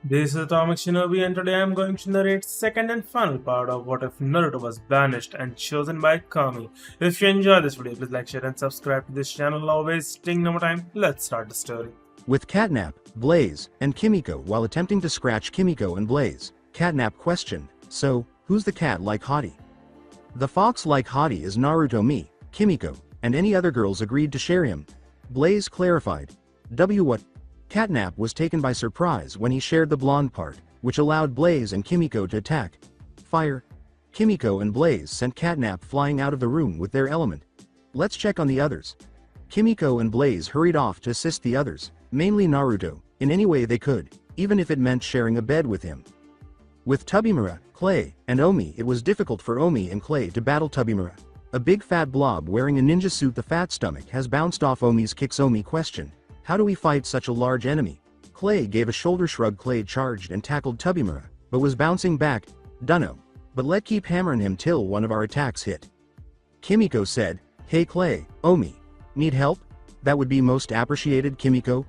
This is Atomic Shinobi and today I am going to narrate second and final part of What If Naruto Was Banished and Chosen by Kami. If you enjoy this video, please like, share and subscribe to this channel. Always taking no more time, let's start the story. With Catnap, Blaze, and Kimiko while attempting to scratch Kimiko and Blaze, Catnap questioned, "So, who's the cat like hottie?" "The fox like hottie is Naruto, me, Kimiko, and any other girls agreed to share him." Blaze clarified. What? Catnap was taken by surprise when he shared the blonde part, which allowed Blaze and Kimiko to attack. Fire. Kimiko and Blaze sent Catnap flying out of the room with their element. "Let's check on the others." Kimiko and Blaze hurried off to assist the others, mainly Naruto, in any way they could, even if it meant sharing a bed with him. With Tubimura, Clay, and Omi, it was difficult for Omi and Clay to battle Tubimura. A big fat blob wearing a ninja suit, the fat stomach, has bounced off Omi's kicks. Omi questioned, "How do we fight such a large enemy?" Clay gave a shoulder shrug. Clay charged and tackled Tubimura, but was bouncing back. "Dunno. But let keep hammering him till one of our attacks hit." Kimiko said, "Hey Clay, Omi. Need help? That would be most appreciated, Kimiko."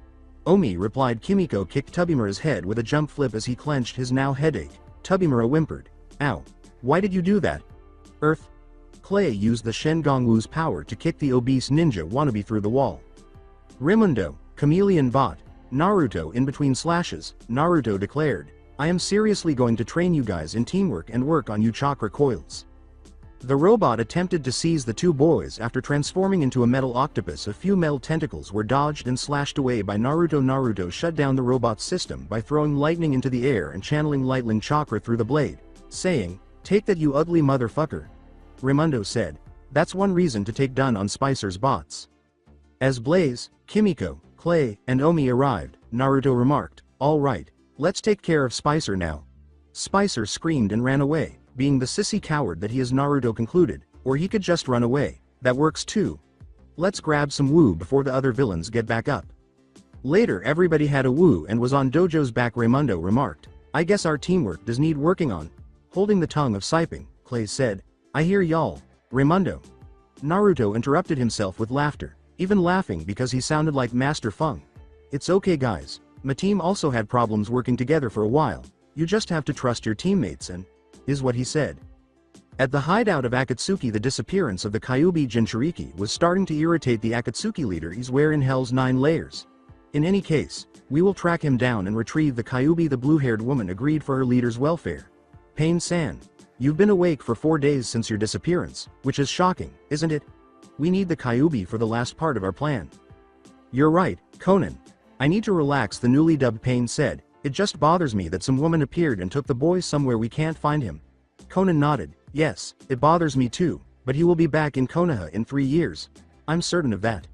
Omi replied. Kimiko kicked Tubimura's head with a jump flip as he clenched his now headache. Tubimura whimpered, "Ow. Why did you do that?" "Earth." Clay used the Shengongwu's power to kick the obese ninja wannabe through the wall. Raymundo, chameleon bot. Naruto in between slashes, Naruto declared, "I am seriously going to train you guys in teamwork and work on you chakra coils." The robot attempted to seize the two boys after transforming into a metal octopus. A few metal tentacles were dodged and slashed away by Naruto. Naruto shut down the robot's system by throwing lightning into the air and channeling lightning chakra through the blade, saying, "Take that, you ugly motherfucker." Raymundo said, "That's one reason to take done on Spicer's bots." As Blaze, Kimiko, Clay, and Omi arrived, Naruto remarked, "All right, let's take care of Spicer now." Spicer screamed and ran away, being the sissy coward that he is. Naruto concluded, "Or he could just run away, that works too. Let's grab some woo before the other villains get back up." Later everybody had a woo and was on Dojo's back. Raymundo remarked, "I guess our teamwork does need working on." Holding the tongue of siping, Clay said, "I hear y'all, Raymundo." Naruto interrupted himself with laughter, even laughing because he sounded like Master Feng. "It's okay guys, my team also had problems working together for a while, you just have to trust your teammates and," is what he said. At the hideout of Akatsuki, the disappearance of the Kyuubi Jinchuriki was starting to irritate the Akatsuki leader. He's where in hell's 9 layers. "In any case, we will track him down and retrieve the Kyuubi." The blue-haired woman agreed for her leader's welfare. "Pain-san, you've been awake for 4 days since your disappearance, which is shocking, isn't it? We need the Kyuubi for the last part of our plan." "You're right, Conan. I need to relax," the newly dubbed Pain said. "It just bothers me that some woman appeared and took the boy somewhere we can't find him." Conan nodded. "Yes, it bothers me too, but he will be back in Konoha in 3 years. I'm certain of that."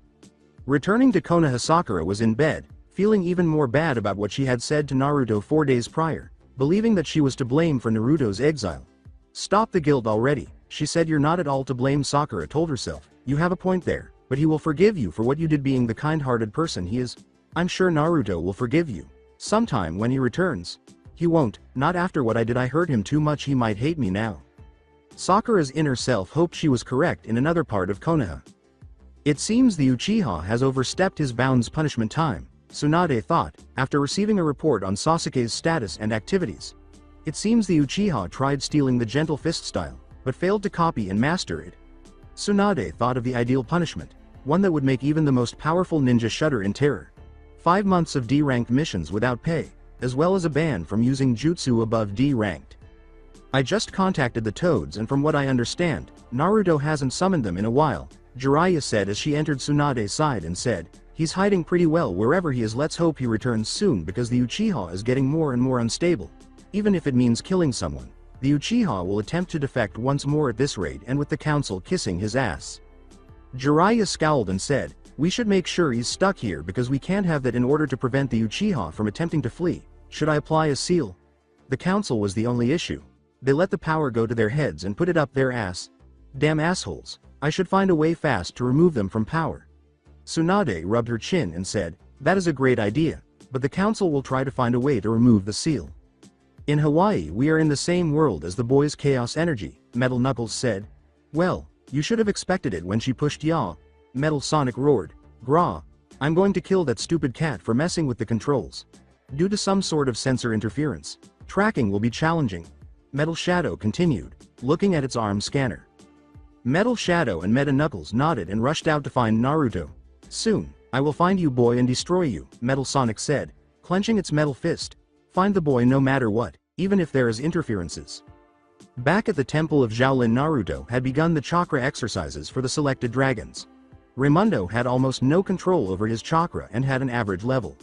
Returning to Konoha, Sakura was in bed, feeling even more bad about what she had said to Naruto 4 days prior, believing that she was to blame for Naruto's exile. "Stop the guilt already," she said. "You're not at all to blame," Sakura told herself. "You have a point there, but he will forgive you for what you did, being the kind-hearted person he is. I'm sure Naruto will forgive you. Sometime when he returns." "He won't, not after what I did. I hurt him too much. He might hate me now." Sakura's inner self hoped she was correct in another part of Konoha. It seems the Uchiha has overstepped his bounds. Punishment time, Tsunade thought, after receiving a report on Sasuke's status and activities. It seems the Uchiha tried stealing the gentle fist style, but failed to copy and master it. Tsunade thought of the ideal punishment, one that would make even the most powerful ninja shudder in terror. 5 months of D-ranked missions without pay, as well as a ban from using jutsu above D-ranked. "I just contacted the Toads and from what I understand, Naruto hasn't summoned them in a while," Jiraiya said as she entered Tsunade's side and said, "He's hiding pretty well wherever he is. Let's hope he returns soon because the Uchiha is getting more and more unstable. Even if it means killing someone, the Uchiha will attempt to defect once more at this rate, and with the council kissing his ass." Jiraiya scowled and said, "We should make sure he's stuck here because we can't have that. In order to prevent the Uchiha from attempting to flee, should I apply a seal?" The council was the only issue. They let the power go to their heads and put it up their ass. Damn assholes. I should find a way fast to remove them from power. Tsunade rubbed her chin and said, "That is a great idea, but the council will try to find a way to remove the seal." "In Hawaii we are in the same world as the boys' chaos energy," Metal Knuckles said. "Well, you should have expected it when she pushed Yaw," Metal Sonic roared. "Gra! I'm going to kill that stupid cat for messing with the controls." due to some sort of sensor interference. Tracking will be challenging. Metal Shadow continued, looking at its arm scanner. Metal Shadow and Meta Knuckles nodded and rushed out to find Naruto. Soon, I will find you, boy, and destroy you, Metal Sonic said, clenching its metal fist. Find the boy no matter what, even if there is interferences. Back at the temple of Shaolin, Naruto had begun the chakra exercises for the selected dragons. Raymundo had almost no control over his chakra and had an average level.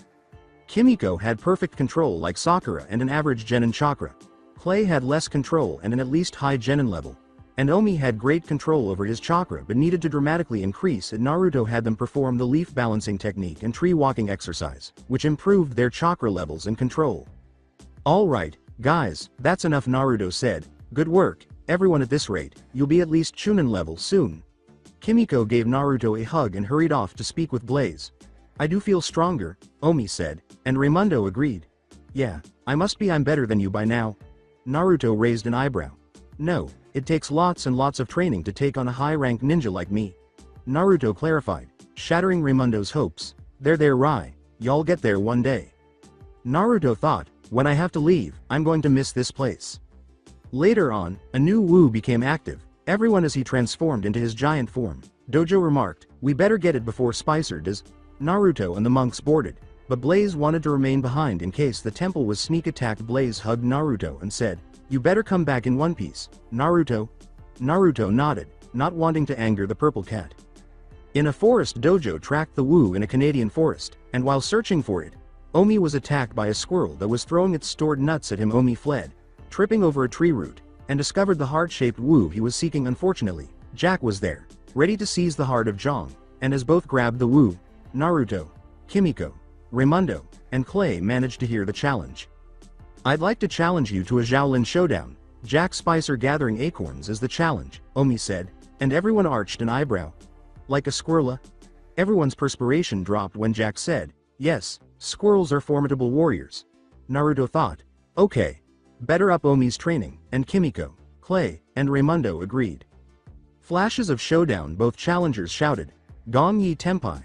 Kimiko had perfect control like Sakura and an average genin chakra. Clay had less control and an at least high genin level. And Omi had great control over his chakra but needed to dramatically increase it. Naruto had them perform the leaf balancing technique and tree walking exercise, which improved their chakra levels and control. Alright, guys, that's enough, Naruto said. Good work, everyone. At this rate, you'll be at least Chunin level soon. Kimiko gave Naruto a hug and hurried off to speak with Blaze. I do feel stronger, Omi said, and Raymundo agreed. Yeah, I'm better than you by now. Naruto raised an eyebrow. No, it takes lots and lots of training to take on a high-rank ninja like me. Naruto clarified, shattering Raymundo's hopes. There, Rai, y'all get there one day. Naruto thought, when I have to leave, I'm going to miss this place. Later on, a new Wu became active, everyone as he transformed into his giant form. Dojo remarked, we better get it before Spicer does. Naruto and the monks boarded, but Blaze wanted to remain behind in case the temple was sneak attacked. Blaze hugged Naruto and said, you better come back in one piece, Naruto. Naruto nodded, not wanting to anger the purple cat. In a forest, Dojo tracked the Wu in a Canadian forest, and while searching for it, Omi was attacked by a squirrel that was throwing its stored nuts at him. Omi fled, tripping over a tree root, and discovered the heart-shaped Wu he was seeking. Unfortunately, Jack was there, ready to seize the heart of Zhang, and as both grabbed the Wu, Naruto, Kimiko, Raymundo, and Clay managed to hear the challenge. I'd like to challenge you to a Shaolin showdown. Jack Spicer gathering acorns as the challenge, Omi said, and everyone arched an eyebrow. Like a squirrel? Everyone's perspiration dropped when Jack said, yes, squirrels are formidable warriors. Naruto thought, okay. Better up Omi's training, and Kimiko, Clay, and Raymundo agreed. Flashes of Showdown. Both challengers shouted, Gong Yi Tenpai.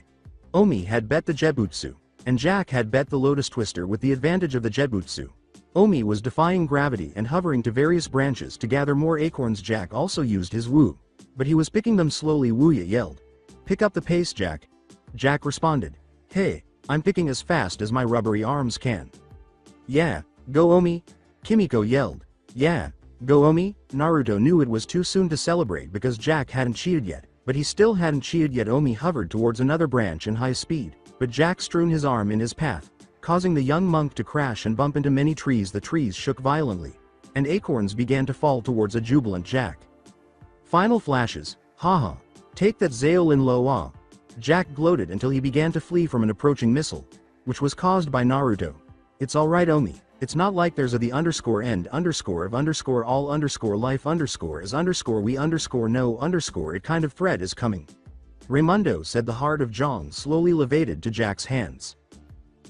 Omi had bet the Jetbutsu, and Jack had bet the Lotus Twister with the advantage of the Jetbutsu. Omi was defying gravity and hovering to various branches to gather more acorns. Jack also used his Wu, but he was picking them slowly. Wuya yelled, pick up the pace, Jack. Jack responded, hey, I'm picking as fast as my rubbery arms can. Yeah, go Omi. Kimiko yelled, yeah, go Omi. Naruto knew it was too soon to celebrate because Jack hadn't cheated yet, but he still hadn't cheated yet. Omi hovered towards another branch in high speed, but Jack strewn his arm in his path, causing the young monk to crash and bump into many trees. The trees shook violently, and acorns began to fall towards a jubilant Jack. Final flashes, haha, take that Zaolin Loa. Jack gloated until he began to flee from an approaching missile, which was caused by Naruto. It's alright, Omi, it's not like there's a the underscore end underscore of underscore all underscore life underscore is underscore we underscore no underscore it kind of thread is coming. Raymundo said. The heart of Zhang slowly levated to Jack's hands.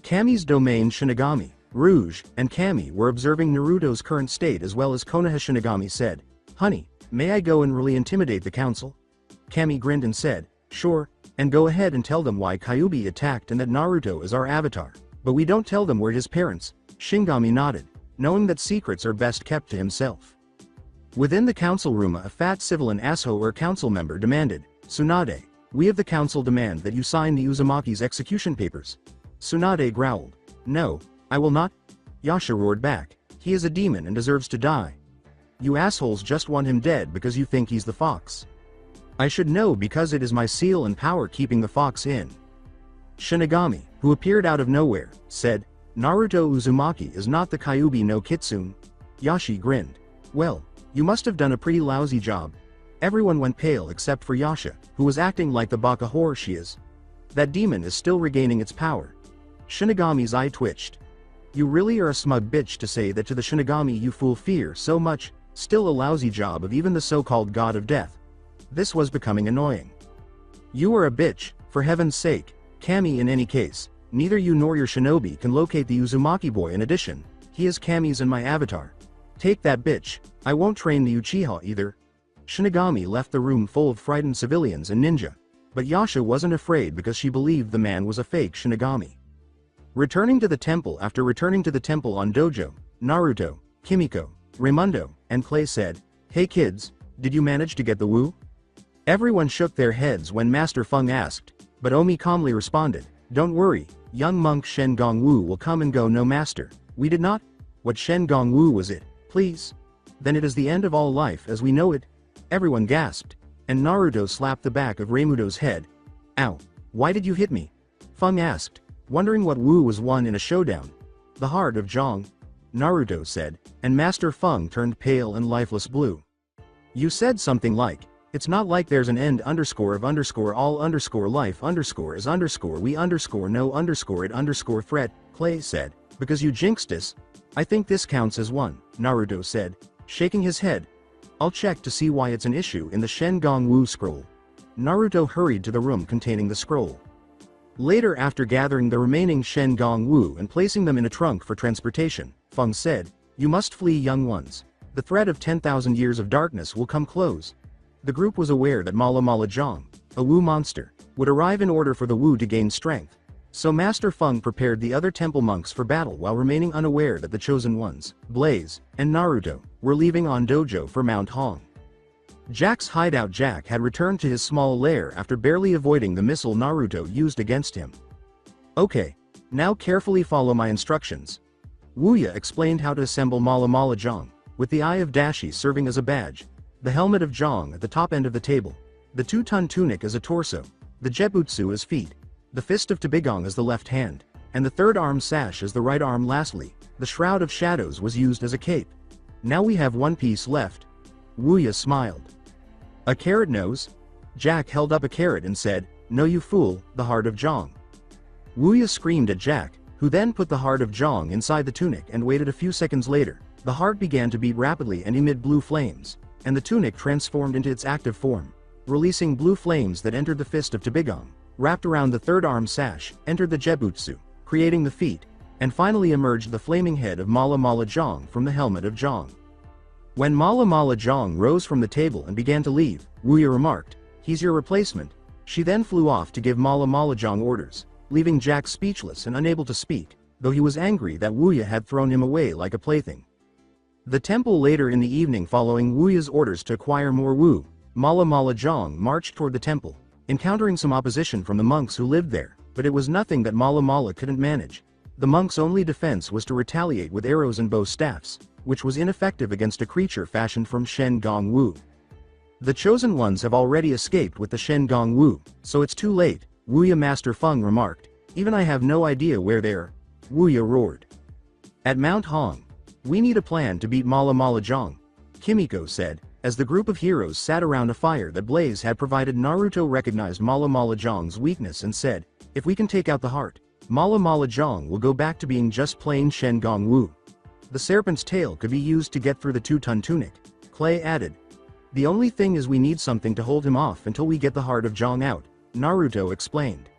Kami's domain. Shinagami, Rouge, and Kami were observing Naruto's current state as well as Konoha. Shinagami said, honey, may I go and really intimidate the council? Kami grinned and said, sure, and go ahead and tell them why Kyuubi attacked and that Naruto is our avatar, but we don't tell them we're his parents. Shinigami nodded, knowing that secrets are best kept to himself. Within the council room, a fat civilian asshole or council member demanded, Tsunade, we of the council demand that you sign the Uzumaki's execution papers. Tsunade growled, no, I will not. Yasha roared back, he is a demon and deserves to die. You assholes just want him dead because you think he's the fox. I should know because it is my seal and power keeping the fox in. Shinigami, who appeared out of nowhere, said, Naruto Uzumaki is not the Kyuubi no Kitsune. Yashi grinned. Well, you must have done a pretty lousy job. Everyone went pale except for Yasha, who was acting like the baka whore she is. That demon is still regaining its power. Shinigami's eye twitched. You really are a smug bitch to say that to the Shinigami you fool fear so much, still a lousy job of even the so-called god of death. This was becoming annoying. You are a bitch, for heaven's sake, Kami. In any case, neither you nor your shinobi can locate the Uzumaki boy. In addition, he is Kami's and my avatar. Take that bitch, I won't train the Uchiha either. Shinigami left the room full of frightened civilians and ninja, but Yasha wasn't afraid because she believed the man was a fake Shinigami. Returning to the temple after returning to the temple on Dojo, Naruto, Kimiko, Raymundo, and Clay said, "Hey kids, did you manage to get the Wu?" Everyone shook their heads when Master Feng asked, but Omi calmly responded, "Don't worry, young monk Shen Gong Wu will come and go no master. We did not? What Shen Gong Wu was it, please? Then it is the end of all life as we know it." Everyone gasped, and Naruto slapped the back of Raymundo's head. "Ow, why did you hit me?" Feng asked, wondering what Wu was won in a showdown. "The heart of Zhang," Naruto said, and Master Feng turned pale and lifeless blue. "You said something like, it's not like there's an end underscore of underscore all underscore life underscore is underscore we underscore no underscore it underscore threat," Clay said, "because you jinxed us." "I think this counts as one," Naruto said, shaking his head. "I'll check to see why it's an issue in the Shen Gong Wu scroll." Naruto hurried to the room containing the scroll. Later, after gathering the remaining Shen Gong Wu and placing them in a trunk for transportation, Feng said, "You must flee, young ones. The threat of 10,000 years of darkness will come close." The group was aware that Mala Jang, a Wu monster, would arrive in order for the Wu to gain strength. So Master Feng prepared the other temple monks for battle while remaining unaware that the chosen ones, Blaze, and Naruto, were leaving on Dojo for Mount Hong. Jack's hideout. Jack had returned to his small lair after barely avoiding the missile Naruto used against him. "Okay, now carefully follow my instructions." Wuya explained how to assemble Mala Jang, with the eye of Dashi serving as a badge, the helmet of Zhang at the top end of the table, the two-ton tunic as a torso, the jetbutsu as feet, the fist of Tabigong as the left hand, and the third arm sash as the right arm. Lastly, the shroud of shadows was used as a cape. "Now we have one piece left." Wuya smiled. "A carrot nose?" Jack held up a carrot and said, "No, you fool, the heart of Zhang." Wuya screamed at Jack, who then put the heart of Zhang inside the tunic and waited. A few seconds later, the heart began to beat rapidly and emit blue flames, and the tunic transformed into its active form, releasing blue flames that entered the fist of Tabigong, wrapped around the third arm sash, entered the jetbutsu, creating the feet, and finally emerged the flaming head of Mala Jang from the helmet of Zhang. When Mala Jang rose from the table and began to leave, Wuya remarked, "He's your replacement." She then flew off to give Mala Jang orders, leaving Jack speechless and unable to speak, though he was angry that Wuya had thrown him away like a plaything. The temple. Later in the evening, following Wuya's orders to acquire more Wu, Mala Jang marched toward the temple, encountering some opposition from the monks who lived there, but it was nothing that Mala couldn't manage. The monks' only defense was to retaliate with arrows and bow staffs, which was ineffective against a creature fashioned from Shen Gong Wu. "The chosen ones have already escaped with the Shen Gong Wu, so it's too late," Wuya. Master Feng remarked. "Even I have no idea where they are," Wuya roared. "At Mount Hong. We need a plan to beat Mala Jang," Kimiko said, as the group of heroes sat around a fire that Blaze had provided. Naruto recognized Mala Jang's weakness and said, "If we can take out the heart, Mala Jang will go back to being just plain Shen Gong Wu. The serpent's tail could be used to get through the two-ton tunic," Clay added. "The only thing is we need something to hold him off until we get the heart of Zhang out," Naruto explained.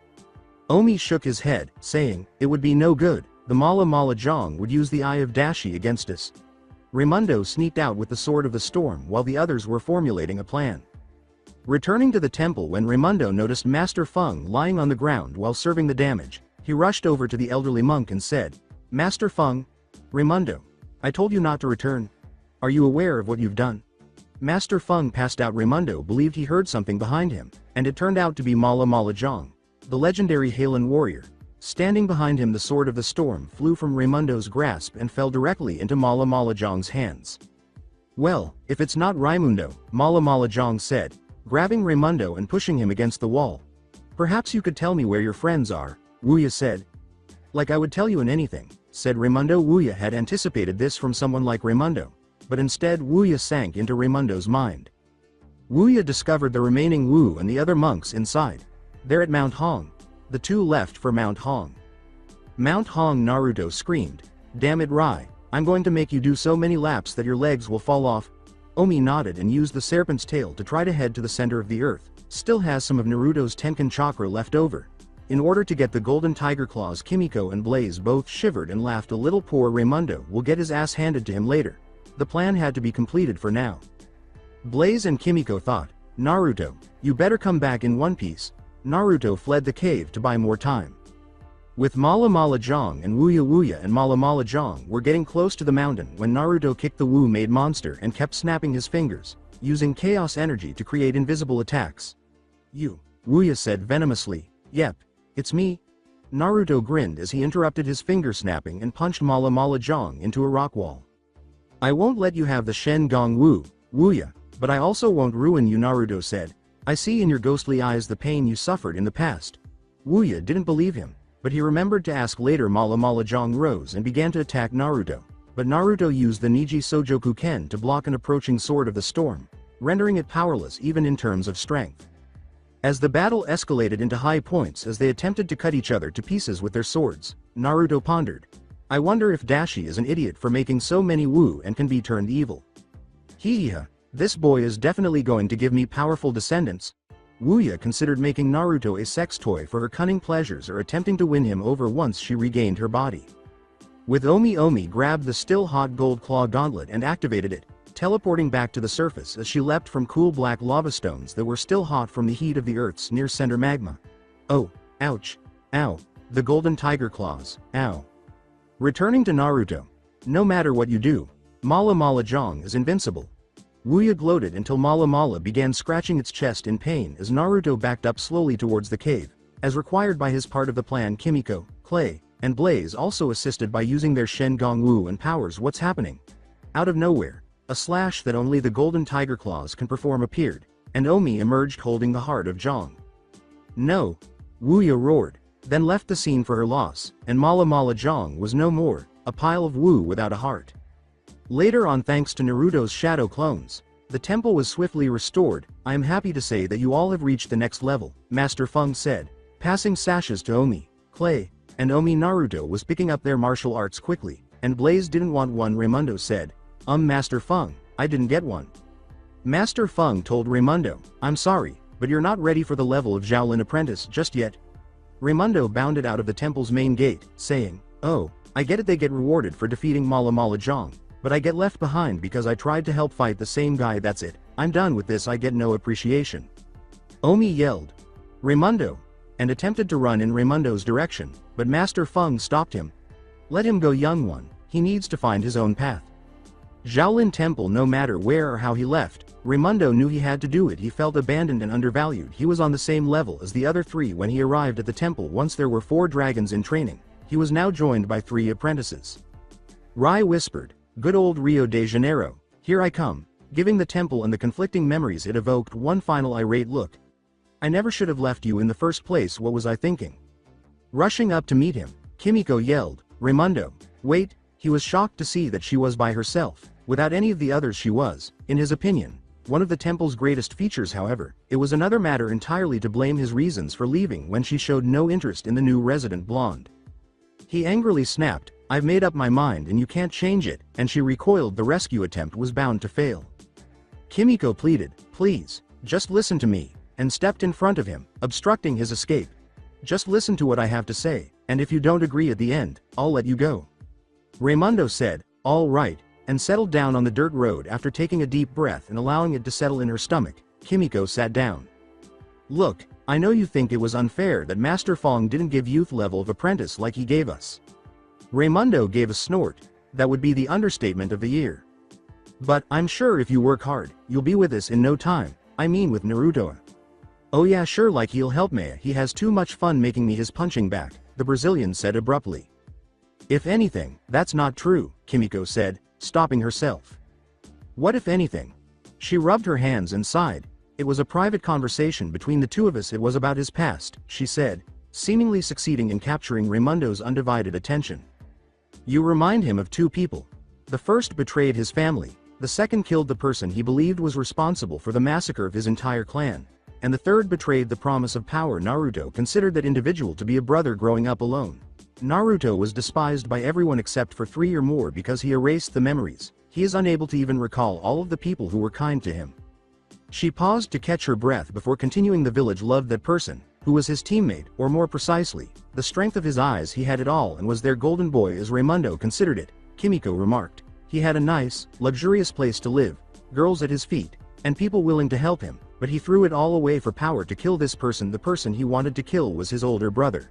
Omi shook his head, saying, "It would be no good. The Mala Jang would use the eye of Dashi against us." Raymundo sneaked out with the sword of the storm while the others were formulating a plan. Returning to the temple when Raymundo noticed Master Feng lying on the ground while serving the damage, he rushed over to the elderly monk and said, "Master Feng." "Raymundo, I told you not to return. Are you aware of what you've done?" Master Feng passed out. Raymundo believed he heard something behind him, and it turned out to be Mala Jang, the legendary Halen warrior. Standing behind him, the sword of the storm flew from Raymundo's grasp and fell directly into Mala Jang's hands. "Well, if it's not Raymundo," Mala Jang said, grabbing Raymundo and pushing him against the wall. "Perhaps you could tell me where your friends are," Wuya said. "Like I would tell you in anything," said Raymundo. Wuya had anticipated this from someone like Raymundo, but instead Wuya sank into Raymundo's mind. Wuya discovered the remaining Wu and the other monks inside. "They're at Mount Hong." The two left for Mount Hong. "Mount Hong," Naruto screamed. "Damn it, Rai, I'm going to make you do so many laps that your legs will fall off." Omi nodded and used the serpent's tail to try to head to the center of the earth. Still has some of Naruto's Tenkan chakra left over. In order to get the golden tiger claws, Kimiko and Blaze both shivered and laughed a little. Poor Raymundo will get his ass handed to him later. The plan had to be completed for now. Blaze and Kimiko thought, "Naruto, you better come back in one piece." Naruto fled the cave to buy more time. With Mala Jang and Wuya and Mala Jang were getting close to the mountain when Naruto kicked the Wu-made monster and kept snapping his fingers, using chaos energy to create invisible attacks. "You," Wuya said venomously. "Yep, it's me." Naruto grinned as he interrupted his finger snapping and punched Mala Jang into a rock wall. "I won't let you have the Shen Gong Wu, Wuya, but I also won't ruin you," Naruto said. "I see in your ghostly eyes the pain you suffered in the past." Wuya didn't believe him, but he remembered to ask later. Mala Jang rose and began to attack Naruto, but Naruto used the Niji Sojoku Ken to block an approaching Sword of the Storm, rendering it powerless even in terms of strength. As the battle escalated into high points as they attempted to cut each other to pieces with their swords, Naruto pondered, "I wonder if Dashi is an idiot for making so many Wu and can be turned evil. Heeha, this boy is definitely going to give me powerful descendants." Wuya considered making Naruto a sex toy for her cunning pleasures or attempting to win him over once she regained her body. With Omi grabbed the still hot gold claw gauntlet and activated it, teleporting back to the surface as she leapt from cool black lava stones that were still hot from the heat of the Earth's near center magma. "Oh, ouch, ow, the golden tiger claws, ow." Returning to Naruto, "No matter what you do, Mala Jang is invincible." Wuya gloated until Mala began scratching its chest in pain as Naruto backed up slowly towards the cave, as required by his part of the plan. Kimiko, Clay, and Blaze also assisted by using their Shen Gong Wu and powers. What's happening? Out of nowhere, a slash that only the golden tiger claws can perform appeared, and Omi emerged holding the heart of Jang. "No!" Wuya roared, then left the scene for her loss, and Mala Jang was no more, a pile of Wu without a heart. Later on, thanks to Naruto's shadow clones, the temple was swiftly restored. "I am happy to say that you all have reached the next level," Master Feng said, passing sashes to Omi, Clay, and Omi. Naruto was picking up their martial arts quickly, and Blaze didn't want one. Raymundo said, Master Feng, I didn't get one." Master Feng told Raymundo, "I'm sorry, but you're not ready for the level of Shaolin apprentice just yet." Raymundo bounded out of the temple's main gate, saying, "Oh, I get it, they get rewarded for defeating Mala Jang. But I get left behind because I tried to help fight the same guy. That's it, I'm done with this, I get no appreciation." Omi yelled, "Raymundo," and attempted to run in Raymundo's direction, but Master Feng stopped him. "Let him go, young one, he needs to find his own path." Shaolin Temple. No matter where or how he left, Raymundo knew he had to do it. He felt abandoned and undervalued. He was on the same level as the other three when he arrived at the temple. Once there were 4 dragons in training, he was now joined by 3 apprentices. Rai whispered, "Good old Rio de Janeiro, here I come," giving the temple and the conflicting memories it evoked one final irate look. "I never should have left you in the first place, what was I thinking?" Rushing up to meet him, Kimiko yelled, "Raymundo, wait." He was shocked to see that she was by herself, without any of the others. She was, in his opinion, one of the temple's greatest features. However, it was another matter entirely to blame his reasons for leaving when she showed no interest in the new resident blonde. He angrily snapped, "I've made up my mind and you can't change it," and she recoiled. The rescue attempt was bound to fail. Kimiko pleaded, "Please, just listen to me," and stepped in front of him, obstructing his escape. "Just listen to what I have to say, and if you don't agree at the end, I'll let you go." Raymundo said, "All right," and settled down on the dirt road. After taking a deep breath and allowing it to settle in her stomach, Kimiko sat down. "Look, I know you think it was unfair that Master Feng didn't give youth level of apprentice like he gave us." Raymundo gave a snort. That would be the understatement of the year. "But I'm sure if you work hard, you'll be with us in no time. I mean with Naruto." "Oh yeah, sure, like he'll help me. He has too much fun making me his punching bag," the Brazilian said abruptly. "If anything, that's not true," Kimiko said, stopping herself. "What if anything?" She rubbed her hands and sighed. "It was a private conversation between the two of us. It was about his past," she said, seemingly succeeding in capturing Raymundo's undivided attention. "You remind him of 2 people. The first betrayed his family, the second killed the person he believed was responsible for the massacre of his entire clan, and the third betrayed the promise of power." Naruto considered that individual to be a brother growing up alone. Naruto was despised by everyone except for 3 or more because he erased the memories. He is unable to even recall all of the people who were kind to him. She paused to catch her breath before continuing. "The village loved that person, who was his teammate, or more precisely, the strength of his eyes. He had it all and was their golden boy as Raymundo considered it," Kimiko remarked. "He had a nice, luxurious place to live, girls at his feet, and people willing to help him, but he threw it all away for power to kill this person. The person he wanted to kill was his older brother."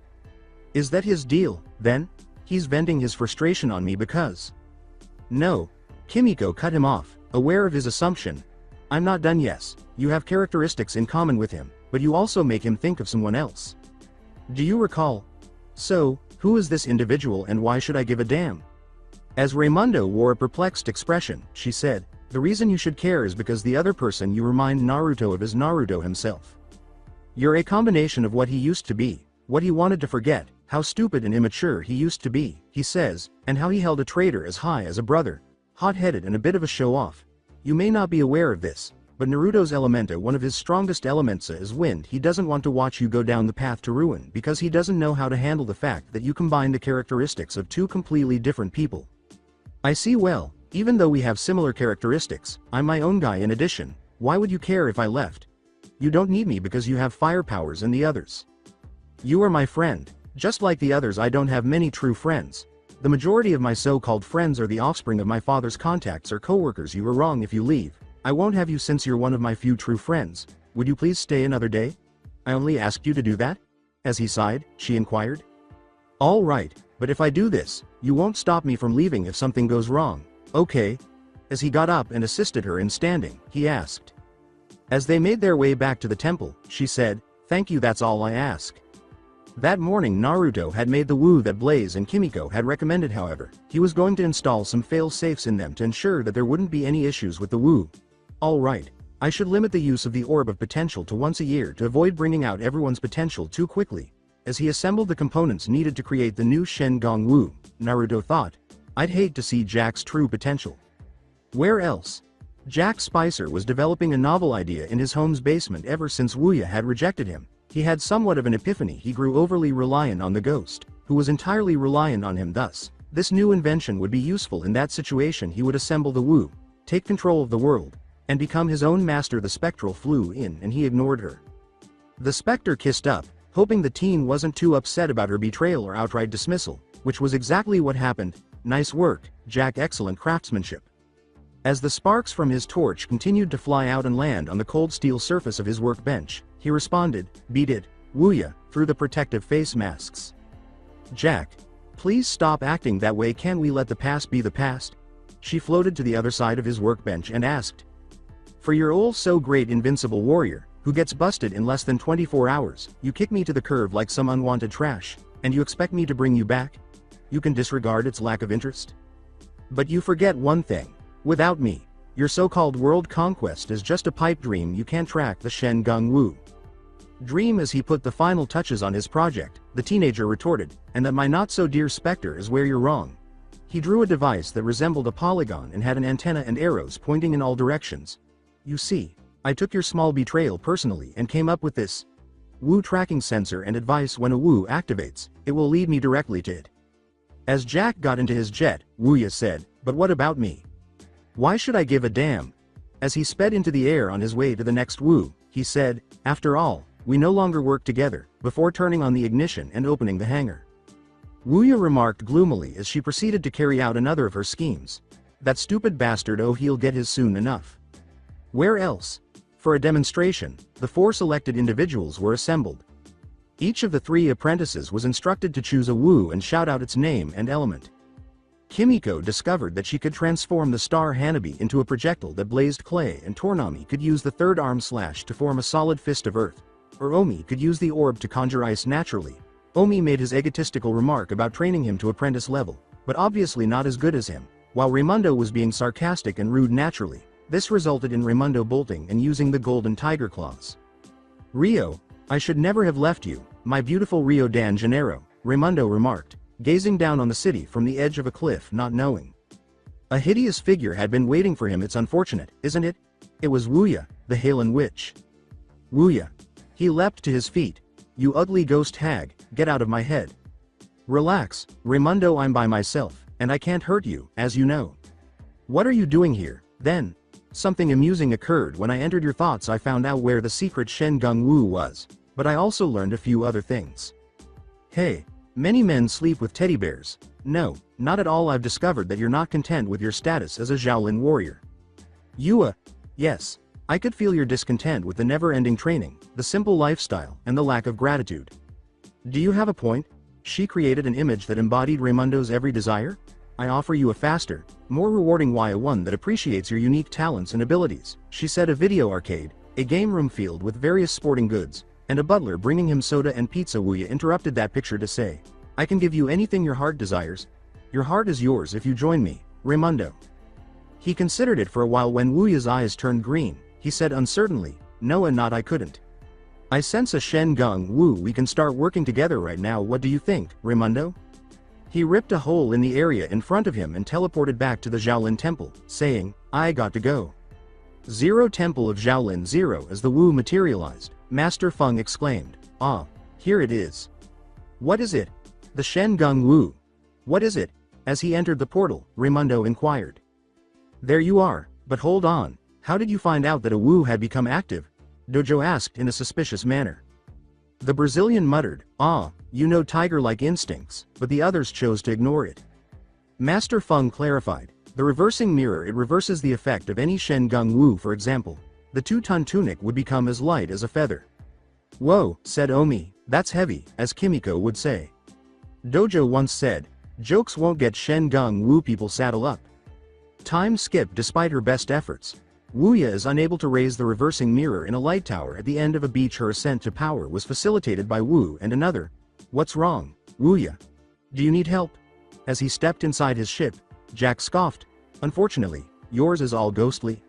Is that his deal, then? He's venting his frustration on me because... No. Kimiko cut him off, aware of his assumption. I'm not done. Yes, you have characteristics in common with him, but you also make him think of someone else. Do you recall? So, who is this individual and why should I give a damn? As Raymundo wore a perplexed expression, she said, the reason you should care is because the other person you remind Naruto of is Naruto himself. You're a combination of what he used to be, what he wanted to forget, how stupid and immature he used to be, he says, and how he held a traitor as high as a brother, hot-headed and a bit of a show-off. You may not be aware of this, but Naruto's elementa, one of his strongest elements, is wind. He doesn't want to watch you go down the path to ruin because he doesn't know how to handle the fact that you combine the characteristics of two completely different people. I see. Well, even though we have similar characteristics, I'm my own guy in addition. Why would you care if I left? You don't need me because you have fire powers and the others. You are my friend. Just like the others, I don't have many true friends. The majority of my so-called friends are the offspring of my father's contacts or co-workers. You were wrong if you leave. I won't have you since you're one of my few true friends. Would you please stay another day? I only asked you to do that? As he sighed, she inquired. All right, but if I do this, you won't stop me from leaving if something goes wrong, okay? As he got up and assisted her in standing, he asked. As they made their way back to the temple, she said, thank you, that's all I ask. That morning Naruto had made the Wu that Blaze and Kimiko had recommended. However, he was going to install some fail-safes in them to ensure that there wouldn't be any issues with the Wu. Alright, I should limit the use of the Orb of Potential to once a year to avoid bringing out everyone's potential too quickly. As he assembled the components needed to create the new Shinagami Wu, Naruto thought, I'd hate to see Jack's true potential. Where else? Jack Spicer was developing a novel idea in his home's basement ever since Wuya had rejected him. He had somewhat of an epiphany. He grew overly reliant on the ghost, who was entirely reliant on him. Thus, this new invention would be useful in that situation. He would assemble the Wu, take control of the world, and become his own master. The spectral flew in and he ignored her. The specter kissed up, hoping the teen wasn't too upset about her betrayal or outright dismissal, which was exactly what happened. Nice work, Jack. Excellent craftsmanship. As the sparks from his torch continued to fly out and land on the cold steel surface of his workbench, he responded, beat it, Wuya, through the protective face masks. Jack, please stop acting that way. Can we let the past be the past? She floated to the other side of his workbench and asked. For your oh so great invincible warrior, who gets busted in less than 24 hours, you kick me to the curb like some unwanted trash, and you expect me to bring you back? You can disregard its lack of interest? But you forget one thing. Without me, your so-called world conquest is just a pipe dream. You can't track the Shinagami Wu dream. As he put the final touches on his project, the teenager retorted, and that my not-so-dear specter is where you're wrong. He drew a device that resembled a polygon and had an antenna and arrows pointing in all directions. You see, I took your small betrayal personally and came up with this Wu tracking sensor and advice. When a Wu activates, it will lead me directly to it. As Jack got into his jet, Wuya said, but what about me? Why should I give a damn? As he sped into the air on his way to the next Wu, he said, after all, we no longer work together, before turning on the ignition and opening the hangar. Wuya remarked gloomily as she proceeded to carry out another of her schemes. That stupid bastard, oh he'll get his soon enough. Where else? For a demonstration, the 4 selected individuals were assembled. Each of the 3 apprentices was instructed to choose a Wu and shout out its name and element. Kimiko discovered that she could transform the star Hanabi into a projectile that blazed clay, and Tornami could use the third arm slash to form a solid fist of earth. Or Omi could use the orb to conjure ice naturally. Omi made his egotistical remark about training him to apprentice level, but obviously not as good as him, while Raymundo was being sarcastic and rude naturally. This resulted in Raymundo bolting and using the golden tiger claws. Rio, I should never have left you, my beautiful Rio de Janeiro, Raymundo remarked, gazing down on the city from the edge of a cliff, not knowing. A hideous figure had been waiting for him. It's unfortunate, isn't it? It was Wuya, the Halen witch. Wuya. He leapt to his feet. You ugly ghost hag, get out of my head. Relax, Raymundo, I'm by myself, and I can't hurt you, as you know. What are you doing here, then? Something amusing occurred when I entered your thoughts. I found out where the secret Shinagami Wu was, but I also learned a few other things. Hey. Many men sleep with teddy bears. No, not at all. I've discovered that you're not content with your status as a Shaolin warrior. Yes, I could feel your discontent with the never-ending training, the simple lifestyle, and the lack of gratitude. Do you have a point? She created an image that embodied Raymundo's every desire? I offer you a faster, more rewarding one that appreciates your unique talents and abilities. She said. A video arcade, a game room filled with various sporting goods, and a butler bringing him soda and pizza. Wuya interrupted that picture to say, I can give you anything your heart desires. Your heart is yours if you join me, Raymundo. He considered it for a while. When Wuya's eyes turned green, he said uncertainly, no, and not I couldn't. I sense a Shen Gong Wu. We can start working together right now. What do you think, Raymundo? He ripped a hole in the area in front of him and teleported back to the Xiaolin temple, saying, I got to go. Zero Temple of Xiaolin 0. As the Wu materialized, Master Feng exclaimed, ah, here it is. What is it? The Shen Gong Wu. What is it? As he entered the portal, Raymundo inquired. There you are, but hold on, how did you find out that a Wu had become active? Dojo asked in a suspicious manner. The Brazilian muttered, ah, you know tiger-like instincts, but the others chose to ignore it. Master Feng clarified, the reversing mirror, it reverses the effect of any Shen Gong Wu. For example, the 2-ton tunic would become as light as a feather. Whoa, said Omi, that's heavy, as Kimiko would say. Dojo once said, jokes won't get Shen Gong Wu. People saddle up. Time skipped. Despite her best efforts, Wuya is unable to raise the reversing mirror in a light tower at the end of a beach. Her ascent to power was facilitated by Wu and another. What's wrong, Wuya? Do you need help? As he stepped inside his ship, Jack scoffed. Unfortunately, yours is all ghostly.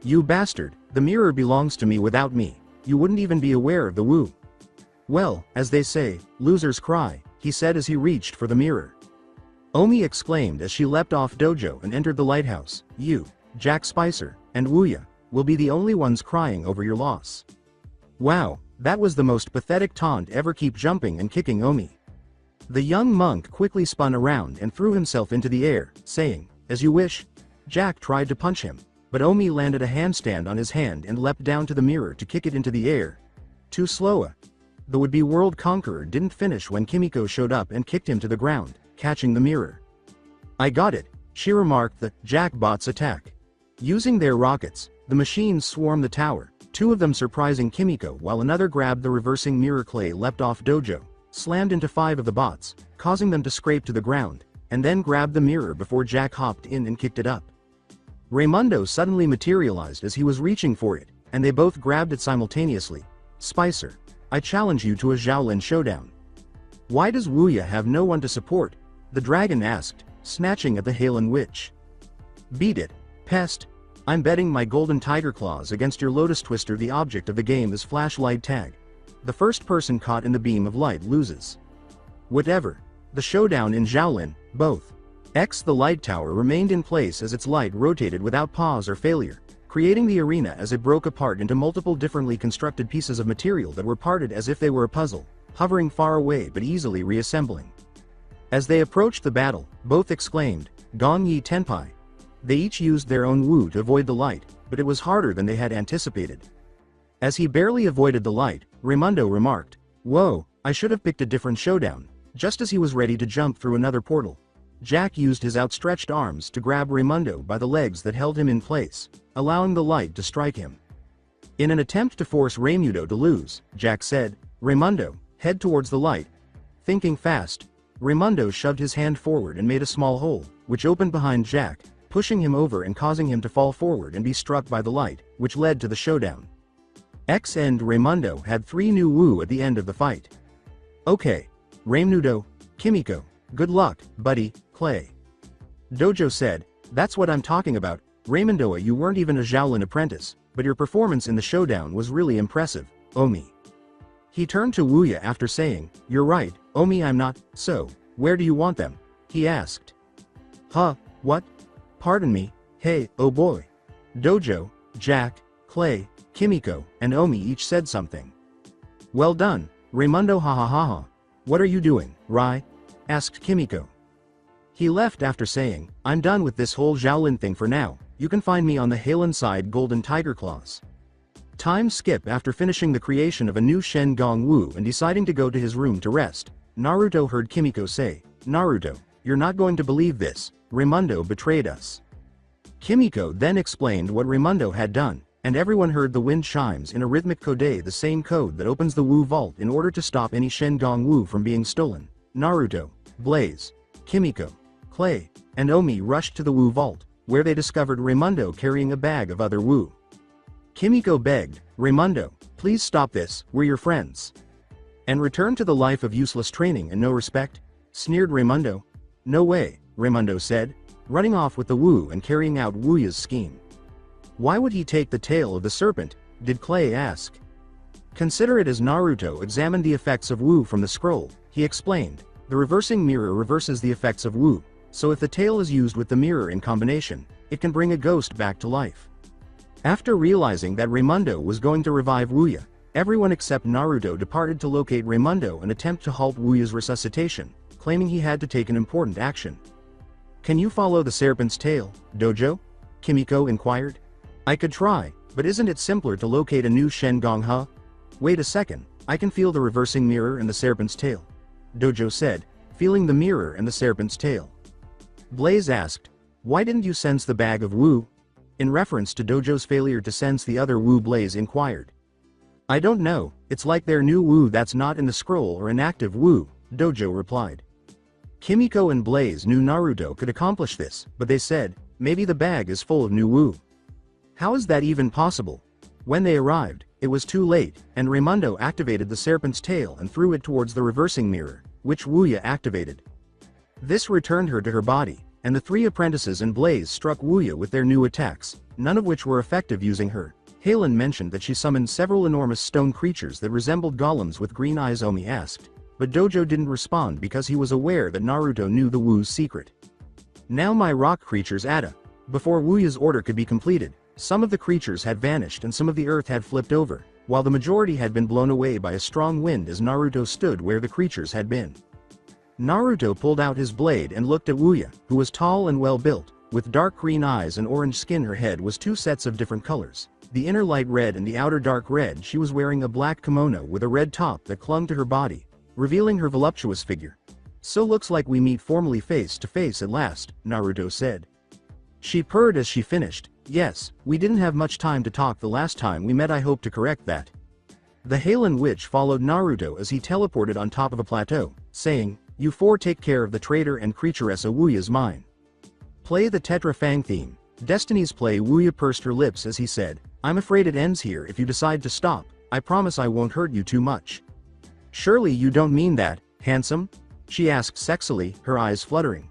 You bastard, the mirror belongs to me. Without me, you wouldn't even be aware of the Wu. Well, as they say, losers cry, he said as he reached for the mirror. Omi exclaimed as she leapt off Dojo and entered the lighthouse. You, Jack Spicer, and Wuya, will be the only ones crying over your loss. Wow, that was the most pathetic taunt ever. Keep jumping and kicking, Omi. The young monk quickly spun around and threw himself into the air, saying, as you wish. Jack tried to punch him, but Omi landed a handstand on his hand and leapt down to the mirror to kick it into the air. Too slow. The would-be world conqueror didn't finish when Kimiko showed up and kicked him to the ground, catching the mirror. I got it, she remarked. The Jack bots attack. Using their rockets, the machines swarmed the tower, two of them surprising Kimiko while another grabbed the reversing mirror. Clay leapt off Dojo, slammed into 5 of the bots, causing them to scrape to the ground, and then grabbed the mirror before Jack hopped in and kicked it up. Raymundo suddenly materialized as he was reaching for it, and they both grabbed it simultaneously. Spicer, I challenge you to a Xiaolin showdown. Why does Wuya have no one to support? The dragon asked, snatching at the Halen witch. Beat it, pest. I'm betting my golden tiger claws against your lotus twister. The object of the game is flashlight tag. The first person caught in the beam of light loses. Whatever. The showdown in Xiaolin, both. The light tower remained in place as its light rotated without pause or failure, creating the arena as it broke apart into multiple differently constructed pieces of material that were parted as if they were a puzzle, hovering far away but easily reassembling. As they approached the battle, both exclaimed, Gong Yi Tenpai. They each used their own Wu to avoid the light, but it was harder than they had anticipated. As he barely avoided the light, Raymundo remarked, Whoa, I should have picked a different showdown. Just as he was ready to jump through another portal, Jack used his outstretched arms to grab Raymundo by the legs that held him in place, allowing the light to strike him. In an attempt to force Raymundo to lose, Jack said, Raymundo, head towards the light. Thinking fast, Raymundo shoved his hand forward and made a small hole, which opened behind Jack, pushing him over and causing him to fall forward and be struck by the light, which led to the showdown. And Raymundo had 3 new Wu at the end of the fight. Okay, Raymundo, Kimiko, good luck, buddy, Clay. Dojo said, that's what I'm talking about, Raymundo. You weren't even a Xiaolin apprentice, but your performance in the showdown was really impressive, Omi. He turned to Wuya after saying, you're right, Omi. I'm not. So, where do you want them? He asked. Huh, what? Pardon me, hey, oh boy. Dojo, Jack, Clay, Kimiko, and Omi each said something. Well done, Raymundo. Ha ha ha ha. What are you doing, Rai? Asked Kimiko. He left after saying, I'm done with this whole Xiaolin thing for now. You can find me on the Halen side. Golden Tiger Claws. Time skip. After finishing the creation of a new Shen Gong Wu and deciding to go to his room to rest, Naruto heard Kimiko say, Naruto, you're not going to believe this, Raymundo betrayed us. Kimiko then explained what Raymundo had done, and everyone heard the wind chimes in a rhythmic code, the same code that opens the Wu vault in order to stop any Shen Gong Wu from being stolen. Naruto, Blaze, Kimiko, Clay, and Omi rushed to the Wu vault, where they discovered Raymundo carrying a bag of other Wu. Kimiko begged, "Raymundo, please stop this, we're your friends." "And return to the life of useless training and no respect?" sneered Raymundo. "No way," Raymundo said, running off with the Wu and carrying out Wuya's scheme. "Why would he take the tail of the serpent?" did Clay ask. "Consider it as Naruto examined the effects of Wu from the scroll," he explained. "The reversing mirror reverses the effects of Wu, so if the tail is used with the mirror in combination, it can bring a ghost back to life." After realizing that Raymundo was going to revive Wuya, everyone except Naruto departed to locate Raymundo and attempt to halt Wuya's resuscitation, claiming he had to take an important action. "Can you follow the serpent's tail, Dojo?" Kimiko inquired. "I could try, but isn't it simpler to locate a new Shengongha?" "Wait a second, I can feel the reversing mirror and the serpent's tail," Dojo said, feeling the mirror and the serpent's tail. Blaze asked, "Why didn't you sense the bag of Wu?" In reference to Dojo's failure to sense the other Wu, Blaze inquired. "I don't know, it's like their new Wu that's not in the scroll or inactive Wu," Dojo replied. Kimiko and Blaze knew Naruto could accomplish this, but they said, "Maybe the bag is full of new Wu." "How is that even possible?" When they arrived, it was too late, and Raymundo activated the serpent's tail and threw it towards the reversing mirror, which Wuya activated. This returned her to her body, and the three apprentices and Blaze struck Wuya with their new attacks, none of which were effective using her. Halen mentioned that she summoned several enormous stone creatures that resembled golems with green eyes. Omi asked, but Dojo didn't respond because he was aware that Naruto knew the Wu's secret. "Now my rock creatures Ada." Before Wuya's order could be completed, some of the creatures had vanished and some of the earth had flipped over, while the majority had been blown away by a strong wind as Naruto stood where the creatures had been. Naruto pulled out his blade and looked at Wuya, who was tall and well built, with dark green eyes and orange skin. Her head was two sets of different colors, the inner light red and the outer dark red. She was wearing a black kimono with a red top that clung to her body, revealing her voluptuous figure. "So looks like we meet formally face to face at last," Naruto said. She purred as she finished, "Yes, we didn't have much time to talk the last time we met. I hope to correct that." The Halen witch followed Naruto as he teleported on top of a plateau, saying, "You four take care of the traitor and creaturess Wuya's mine." Play the Tetra Fang theme. Destiny's Play. Wuya pursed her lips as he said, "I'm afraid it ends here. If you decide to stop, I promise I won't hurt you too much." "Surely you don't mean that, handsome?" she asked sexily, her eyes fluttering.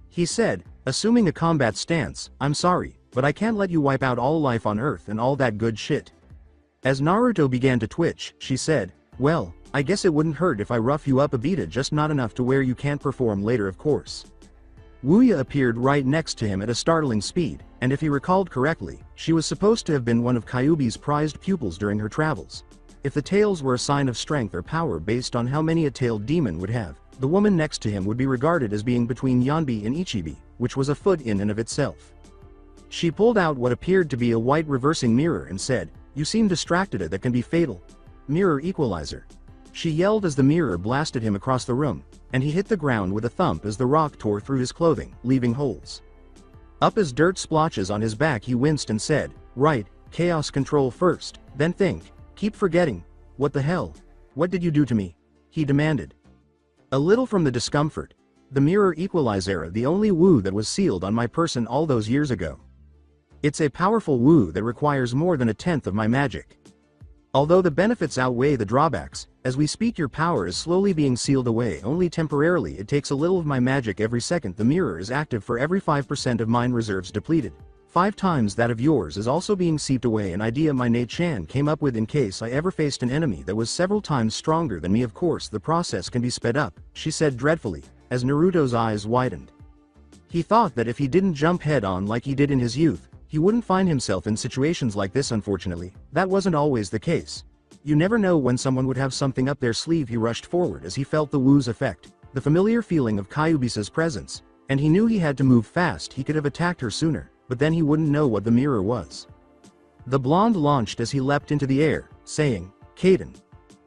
He said, assuming a combat stance, "I'm sorry, but I can't let you wipe out all life on Earth and all that good shit." As Naruto began to twitch, she said, "Well, I guess it wouldn't hurt if I rough you up a bit, just not enough to where you can't perform later, of course." Wuya appeared right next to him at a startling speed, and if he recalled correctly, she was supposed to have been one of Kyuubi's prized pupils during her travels. If the tails were a sign of strength or power based on how many a tailed demon would have, the woman next to him would be regarded as being between Yanbi and Ichibi, which was a foot in and of itself. She pulled out what appeared to be a white reversing mirror and said, "You seem distracted. That can be fatal. Mirror equalizer." She yelled as the mirror blasted him across the room, and he hit the ground with a thump as the rock tore through his clothing, leaving holes. Up as dirt splotches on his back, he winced and said, "Right, chaos control first, then think. Keep forgetting. What the hell? What did you do to me?" he demanded. A little from the discomfort. "The mirror equalizer, the only Wu that was sealed on my person all those years ago. It's a powerful Wu that requires more than a tenth of my magic. Although the benefits outweigh the drawbacks, as we speak your power is slowly being sealed away, only temporarily. It takes a little of my magic every second. The mirror is active for every 5% of mine reserves depleted. 5 times that of yours is also being seeped away. An idea my Nei-chan came up with in case I ever faced an enemy that was several times stronger than me. Of course the process can be sped up," she said dreadfully, as Naruto's eyes widened. He thought that if he didn't jump head on like he did in his youth, he wouldn't find himself in situations like this. Unfortunately, that wasn't always the case. You never know when someone would have something up their sleeve. He rushed forward as he felt the Wu's effect, the familiar feeling of Kyuubi's presence, and he knew he had to move fast. He could have attacked her sooner, but then he wouldn't know what the mirror was. The blonde launched as he leapt into the air, saying, "Kaden.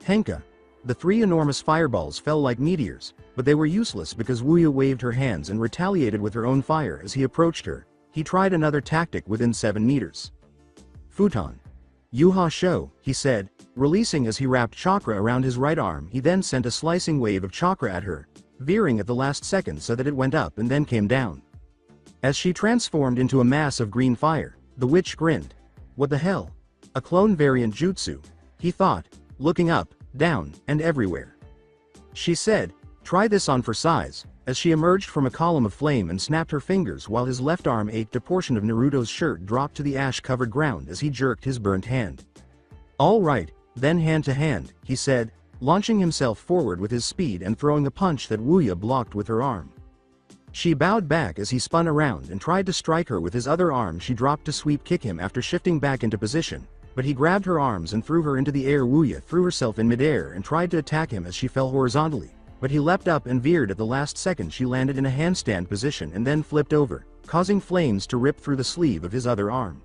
Henka." The 3 enormous fireballs fell like meteors, but they were useless because Wuya waved her hands and retaliated with her own fire as he approached her. He tried another tactic within 7 meters. "Futon. Yuha Sho," he said, releasing as he wrapped Chakra around his right arm. He then sent a slicing wave of Chakra at her, veering at the last second so that it went up and then came down. As she transformed into a mass of green fire, the witch grinned. What the hell? A clone variant jutsu, he thought, looking up, down, and everywhere. She said, try this on for size, as she emerged from a column of flame and snapped her fingers while his left arm ached. A portion of Naruto's shirt dropped to the ash-covered ground as he jerked his burnt hand. All right, then hand to hand, he said, launching himself forward with his speed and throwing a punch that Wuya blocked with her arm. She bowed back as he spun around and tried to strike her with his other arm. She dropped to sweep kick him after shifting back into position, but he grabbed her arms and threw her into the air. Wuya threw herself in midair and tried to attack him as she fell horizontally, but he leapt up and veered at the last second. She landed in a handstand position and then flipped over, causing flames to rip through the sleeve of his other arm.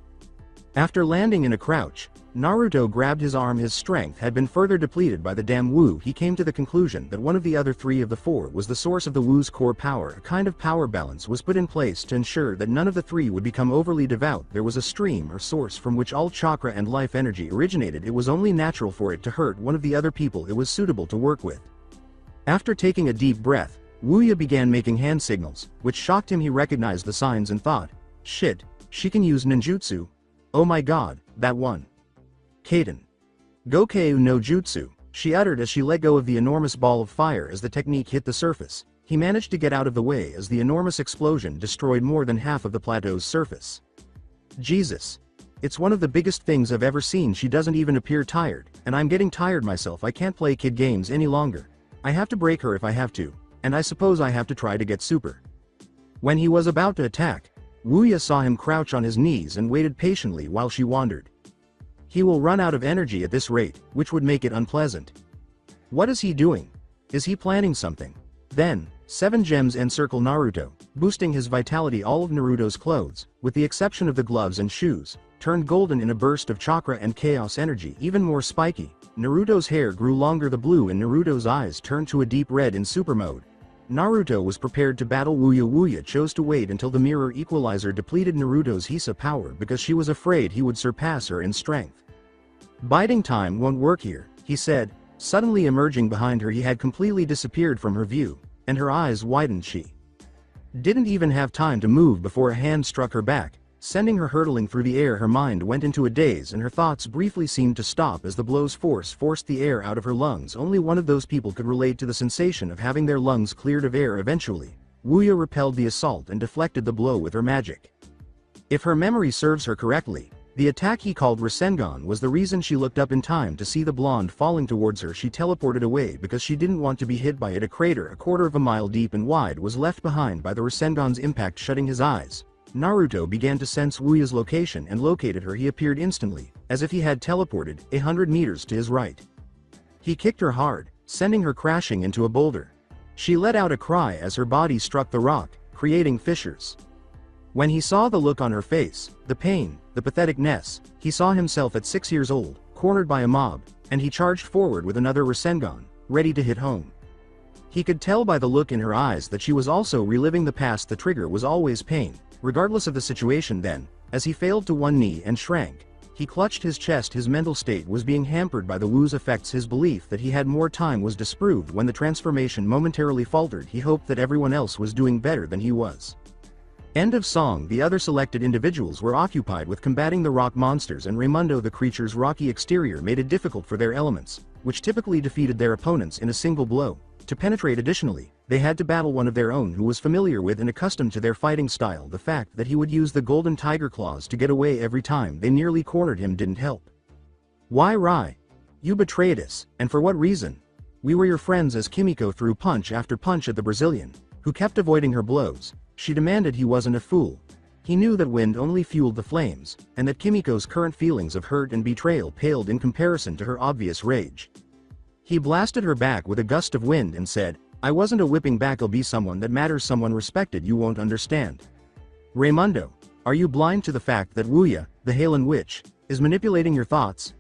After landing in a crouch, Naruto grabbed his arm. His strength had been further depleted by the damn Wu. He came to the conclusion that one of the other three of the four was the source of the Wu's core power. A kind of power balance was put in place to ensure that none of the three would become overly devout. There was a stream or source from which all chakra and life energy originated. It was only natural for it to hurt one of the other people it was suitable to work with. After taking a deep breath, Wuya began making hand signals, which shocked him. He recognized the signs and thought, shit, she can use ninjutsu. Oh my god, that one. Kaden. Gokeu no Jutsu, she uttered as she let go of the enormous ball of fire as the technique hit the surface. He managed to get out of the way as the enormous explosion destroyed more than half of the plateau's surface. Jesus. It's one of the biggest things I've ever seen. She doesn't even appear tired, and I'm getting tired myself. I can't play kid games any longer. I have to break her if I have to, and I suppose I have to try to get super. When he was about to attack, Wuya saw him crouch on his knees and waited patiently while she wandered. He will run out of energy at this rate, which would make it unpleasant. What is he doing? Is he planning something? Then, 7 gems encircle Naruto, boosting his vitality. All of Naruto's clothes, with the exception of the gloves and shoes, turned golden in a burst of chakra and chaos energy. Even more spiky, Naruto's hair grew longer. The blue in Naruto's eyes turned to a deep red in super mode. Naruto was prepared to battle Wuya. Wuya chose to wait until the mirror equalizer depleted Naruto's Hisa power because she was afraid he would surpass her in strength. Biding time won't work here, he said, suddenly emerging behind her. He had completely disappeared from her view, and her eyes widened. She didn't even have time to move before a hand struck her back, sending her hurtling through the air. Her mind went into a daze and her thoughts briefly seemed to stop as the blow's force forced the air out of her lungs. Only one of those people could relate to the sensation of having their lungs cleared of air. Eventually, Wuya repelled the assault and deflected the blow with her magic. If her memory serves her correctly, the attack he called Rasengan was the reason she looked up in time to see the blonde falling towards her. She teleported away because she didn't want to be hit by it. A crater a quarter of a mile deep and wide was left behind by the Rasengan's impact. Shutting his eyes, Naruto began to sense Wuya's location and located her. He appeared instantly, as if he had teleported 100 meters to his right. He kicked her hard, sending her crashing into a boulder. She let out a cry as her body struck the rock, creating fissures. When he saw the look on her face, the pain, the patheticness, he saw himself at 6 years old, cornered by a mob, and he charged forward with another Rasengan, ready to hit home. He could tell by the look in her eyes that she was also reliving the past. The trigger was always pain, regardless of the situation. Then, as he failed to one knee and shrank, he clutched his chest. His mental state was being hampered by the Wu's effects. His belief that he had more time was disproved when the transformation momentarily faltered. He hoped that everyone else was doing better than he was. End of song. The other selected individuals were occupied with combating the rock monsters, and Raymundo. The creature's rocky exterior made it difficult for their elements, which typically defeated their opponents in a single blow, to penetrate. Additionally, they had to battle one of their own who was familiar with and accustomed to their fighting style. The fact that he would use the golden tiger claws to get away every time they nearly cornered him didn't help. Why, Rai? You betrayed us, and for what reason? We were your friends. As Kimiko threw punch after punch at the Brazilian, who kept avoiding her blows, she demanded he wasn't a fool. He knew that wind only fueled the flames, and that Kimiko's current feelings of hurt and betrayal paled in comparison to her obvious rage. He blasted her back with a gust of wind and said, I wasn't a whipping back. I'll be someone that matters, someone respected. You won't understand. Raymundo, are you blind to the fact that Wuya, the Halen witch, is manipulating your thoughts?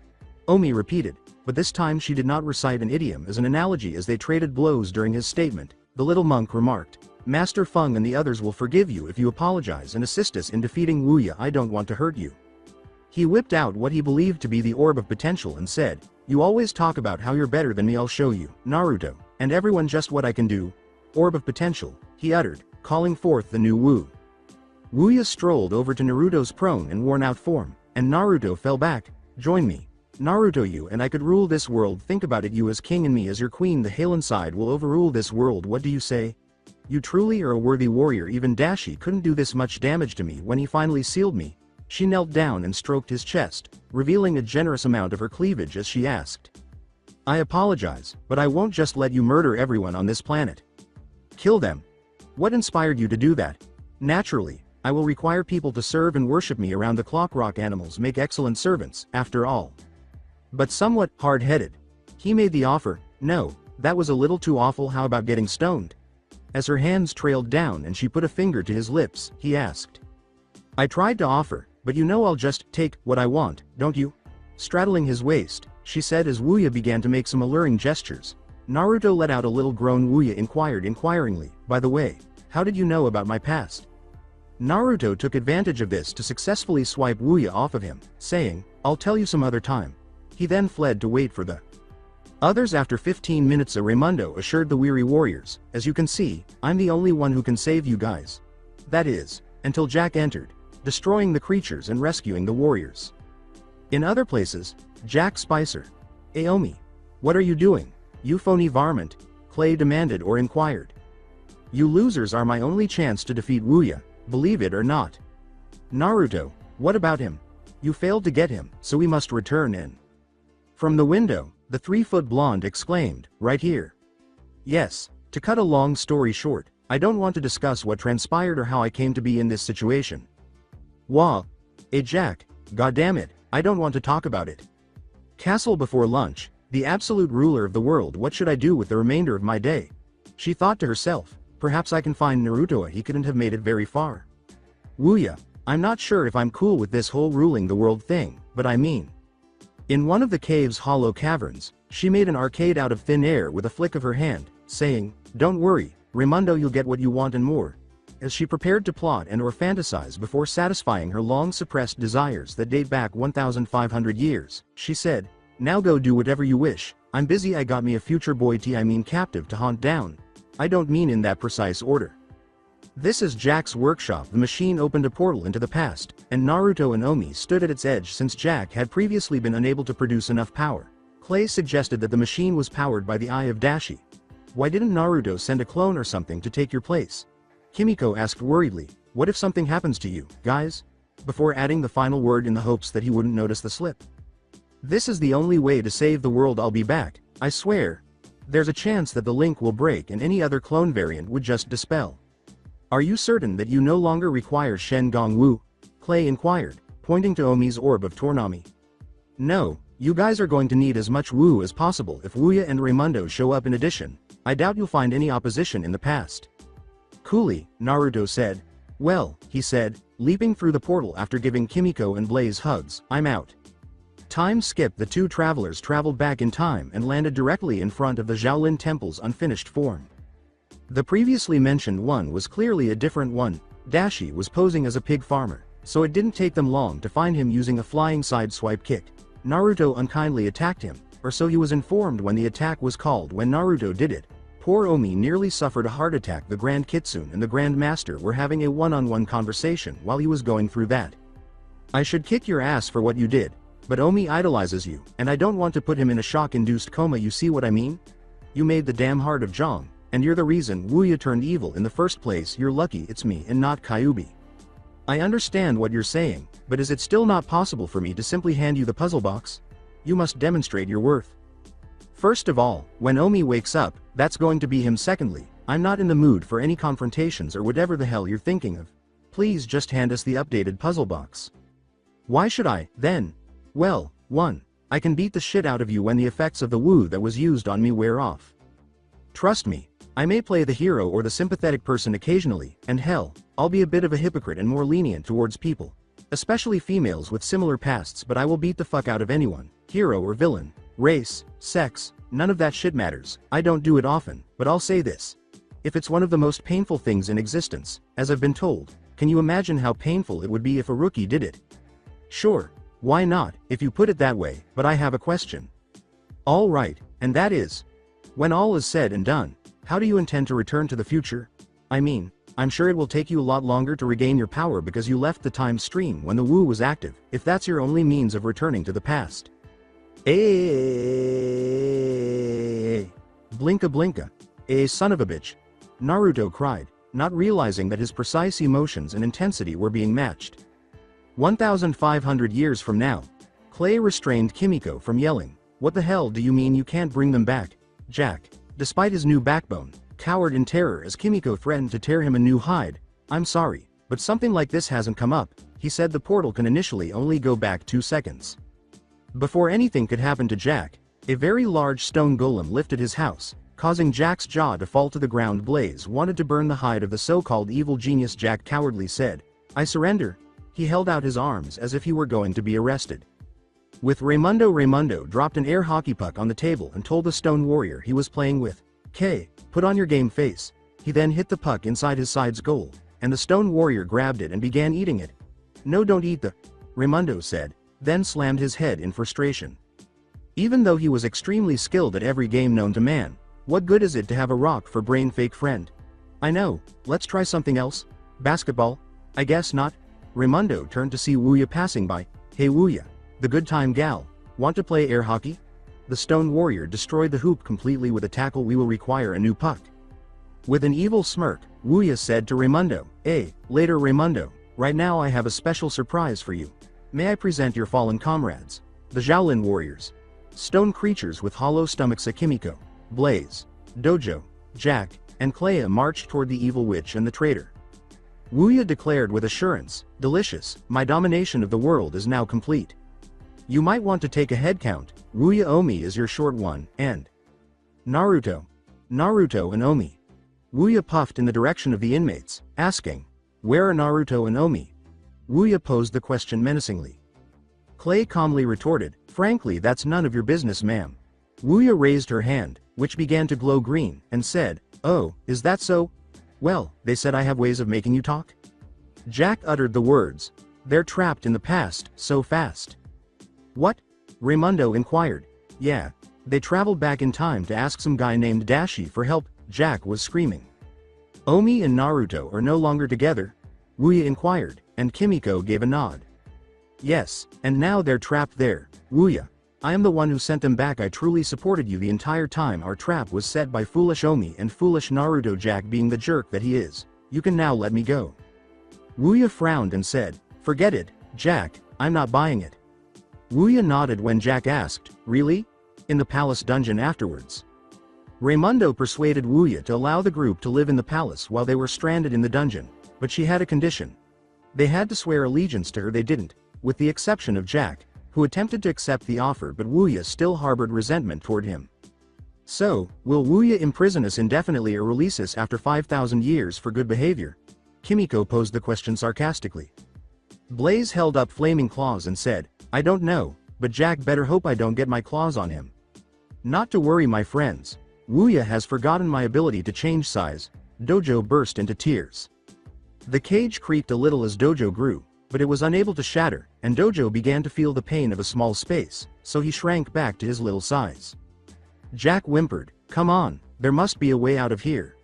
Omi repeated, but this time she did not recite an idiom as an analogy. As they traded blows during his statement, the little monk remarked, Master Feng and the others will forgive you if you apologize and assist us in defeating Wuya. I don't want to hurt you. He whipped out what he believed to be the orb of potential and said, you always talk about how you're better than me. I'll show you, Naruto, and everyone just what I can do. orb of potential, he uttered, calling forth the new Wu. Wuya strolled over to Naruto's prone and worn-out form, and Naruto fell back. Join me. Naruto, you and I could rule this world. Think about it, you as king and me as your queen. The Halen side will overrule this world. What do you say? You truly are a worthy warrior. Even Dashi couldn't do this much damage to me when he finally sealed me. She knelt down and stroked his chest, revealing a generous amount of her cleavage as she asked. I apologize, but I won't just let you murder everyone on this planet. Kill them. What inspired you to do that? Naturally, I will require people to serve and worship me around the clock. Rock animals make excellent servants, after all. But somewhat hard-headed. He made the offer. No, that was a little too awful. How about getting stoned? As her hands trailed down and she put a finger to his lips, he asked. I tried to offer, but you know I'll just take what I want, don't you? Straddling his waist, she said as Wuya began to make some alluring gestures. Naruto let out a little groan. Wuya inquired inquiringly, by the way, how did you know about my past? Naruto took advantage of this to successfully swipe Wuya off of him, saying, I'll tell you some other time. He then fled to wait for the others. After 15 minutes, Raymundo assured the weary warriors, as you can see, I'm the only one who can save you guys. That is, until Jack entered, destroying the creatures and rescuing the warriors. In other places, Jack Spicer. Aomi. What are you doing? You phony varmint, Clay demanded or inquired. You losers are my only chance to defeat Wuya, believe it or not. Naruto, what about him? You failed to get him, so we must return in. From the window, the 3-foot blonde exclaimed, right here. Yes, to cut a long story short, I don't want to discuss what transpired or how I came to be in this situation. Wah. Jack, goddammit, I don't want to talk about it. Castle before lunch, the absolute ruler of the world. What should I do with the remainder of my day? She thought to herself, perhaps I can find Naruto. He couldn't have made it very far. Wuya, I'm not sure if I'm cool with this whole ruling the world thing, but I mean. In one of the cave's hollow caverns, she made an arcade out of thin air with a flick of her hand, saying, don't worry, Raymundo, you'll get what you want and more. As she prepared to plot and or fantasize before satisfying her long-suppressed desires that date back 1,500 years, she said, now go do whatever you wish, I'm busy. I got me a future boy captive to hunt down. I don't mean in that precise order. This is Jack's workshop. The machine opened a portal into the past, and Naruto and Omi stood at its edge since Jack had previously been unable to produce enough power. Clay suggested that the machine was powered by the eye of Dashi. Why didn't Naruto send a clone or something to take your place? Kimiko asked worriedly, what if something happens to you, guys? Before adding the final word in the hopes that he wouldn't notice the slip. This is the only way to save the world. I'll be back, I swear. There's a chance that the link will break and any other clone variant would just dispel. Are you certain that you no longer require Shen Gong Wu? Clay inquired, pointing to Omi's orb of Toonami. No, you guys are going to need as much Wu as possible if Wuya and Raymundo show up. In addition, I doubt you'll find any opposition in the past. Coolly, Naruto said. Well, he said, leaping through the portal after giving Kimiko and Blaze hugs, I'm out. Time skip. The two travelers traveled back in time and landed directly in front of the Shaolin Temple's unfinished form. The previously mentioned one was clearly a different one. Dashi was posing as a pig farmer, so it didn't take them long to find him using a flying side swipe kick. Naruto unkindly attacked him, or so he was informed when the attack was called. When Naruto did it, poor Omi nearly suffered a heart attack. The Grand Kitsune and the Grand Master were having a one-on-one conversation while he was going through that. I should kick your ass for what you did, but Omi idolizes you, and I don't want to put him in a shock-induced coma. You see what I mean? You made the damn heart of Zhang, and you're the reason Wuya turned evil in the first place. You're lucky it's me and not Kyuubi. I understand what you're saying, but is it still not possible for me to simply hand you the puzzle box? You must demonstrate your worth. First of all, when Omi wakes up, that's going to be him. Secondly, I'm not in the mood for any confrontations or whatever the hell you're thinking of. Please just hand us the updated puzzle box. Why should I, then? Well, 1. I can beat the shit out of you when the effects of the Wu that was used on me wear off. Trust me, I may play the hero or the sympathetic person occasionally, and hell, I'll be a bit of a hypocrite and more lenient towards people, especially females with similar pasts, but I will beat the fuck out of anyone, hero or villain, race, sex, none of that shit matters. I don't do it often, but I'll say this. If it's one of the most painful things in existence, as I've been told, can you imagine how painful it would be if a rookie did it? Sure, why not, if you put it that way, but I have a question. All right, and that is, when all is said and done, How do you intend to return to the future? I mean, I'm sure it will take you a lot longer to regain your power because you left the time stream when the Wu was active, if that's your only means of returning to the past. Blinka blinka. Son of a bitch. Naruto cried, not realizing that his precise emotions and intensity were being matched. 1,500 years from now. Clay restrained Kimiko from yelling. What the hell do you mean you can't bring them back, Jack? Despite his new backbone, cowered in terror as Kimiko threatened to tear him a new hide. I'm sorry, but something like this hasn't come up. He said the portal can initially only go back 2 seconds. Before anything could happen to Jack, a very large stone golem lifted his house, causing Jack's jaw to fall to the ground. Blaze wanted to burn the hide of the so-called evil genius. Jack cowardly said, I surrender. He held out his arms as if he were going to be arrested. With Raymundo dropped an air hockey puck on the table and told the stone warrior he was playing with, K, put on your game face. He then hit the puck inside his side's goal, and the stone warrior grabbed it and began eating it. No, don't eat the, Raymundo said, then slammed his head in frustration. Even though he was extremely skilled at every game known to man, what good is it to have a rock for brain fake friend? I know, let's try something else. Basketball? I guess not. Raymundo turned to see Wuya passing by. Hey Wuya, the good time gal, want to play air hockey? The stone warrior destroyed the hoop completely with a tackle. We will require a new puck. With an evil smirk, Wuya said to Raymundo, later Raymundo, right now I have a special surprise for you. May I present your fallen comrades? The Shaolin warriors. Stone creatures with hollow stomachs. Kimiko, Blaze, Dojo, Jack, and Clea marched toward the evil witch and the traitor. Wuya declared with assurance, delicious, my domination of the world is now complete. You might want to take a head count. Wuya Omi is your short one, and Naruto and Omi. Wuya puffed in the direction of the inmates, asking, where are Naruto and Omi? Wuya posed the question menacingly. Clay calmly retorted, frankly that's none of your business ma'am. Wuya raised her hand, which began to glow green, and said, oh, is that so? Well, they said I have ways of making you talk. Jack uttered the words, they're trapped in the past, so fast. What? Raymundo inquired. Yeah, they traveled back in time to ask some guy named Dashi for help. Jack was screaming. Omi and Naruto are no longer together? Wuya inquired, and Kimiko gave a nod. Yes, and now they're trapped there. Wuya, I am the one who sent them back. I truly supported you the entire time. Our trap was set by foolish Omi and foolish Naruto. Jack being the jerk that he is. You can now let me go. Wuya frowned and said, forget it, Jack, I'm not buying it. Wuya nodded when Jack asked, really? In the palace dungeon afterwards. Raymundo persuaded Wuya to allow the group to live in the palace while they were stranded in the dungeon, but she had a condition. They had to swear allegiance to her. They didn't, with the exception of Jack, who attempted to accept the offer, but Wuya still harbored resentment toward him. So, will Wuya imprison us indefinitely or release us after 5,000 years for good behavior? Kimiko posed the question sarcastically. Blaze held up flaming claws and said, I don't know, but Jack better hope I don't get my claws on him. Not to worry my friends. Wuya has forgotten my ability to change size. Dojo burst into tears. The cage creaked a little as Dojo grew, but it was unable to shatter, and Dojo began to feel the pain of a small space, so he shrank back to his little size. Jack whimpered, come on, there must be a way out of here.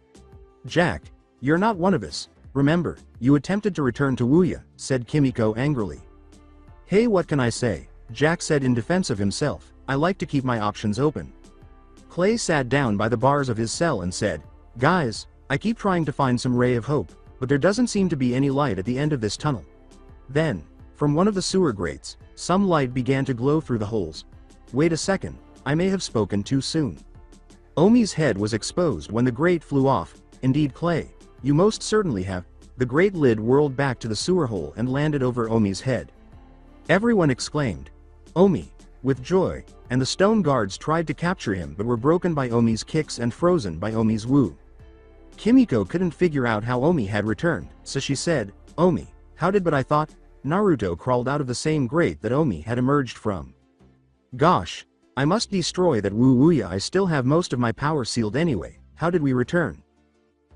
Jack, you're not one of us. Remember, you attempted to return to Wuya, said Kimiko angrily. Hey, what can I say? Jack said in defense of himself, I like to keep my options open. Clay sat down by the bars of his cell and said, guys, I keep trying to find some ray of hope, but there doesn't seem to be any light at the end of this tunnel. Then, from one of the sewer grates, some light began to glow through the holes. Wait a second, I may have spoken too soon. Omi's head was exposed when the grate flew off. Indeed, Clay, you most certainly have. The grate lid whirled back to the sewer hole and landed over Omi's head. Everyone exclaimed, Omi, with joy, and the stone guards tried to capture him but were broken by Omi's kicks and frozen by Omi's woo. Kimiko couldn't figure out how Omi had returned, so she said, Omi, how did but I thought, Naruto crawled out of the same grate that Omi had emerged from. Gosh, I must destroy that Wuya. I still have most of my power sealed anyway. How did we return?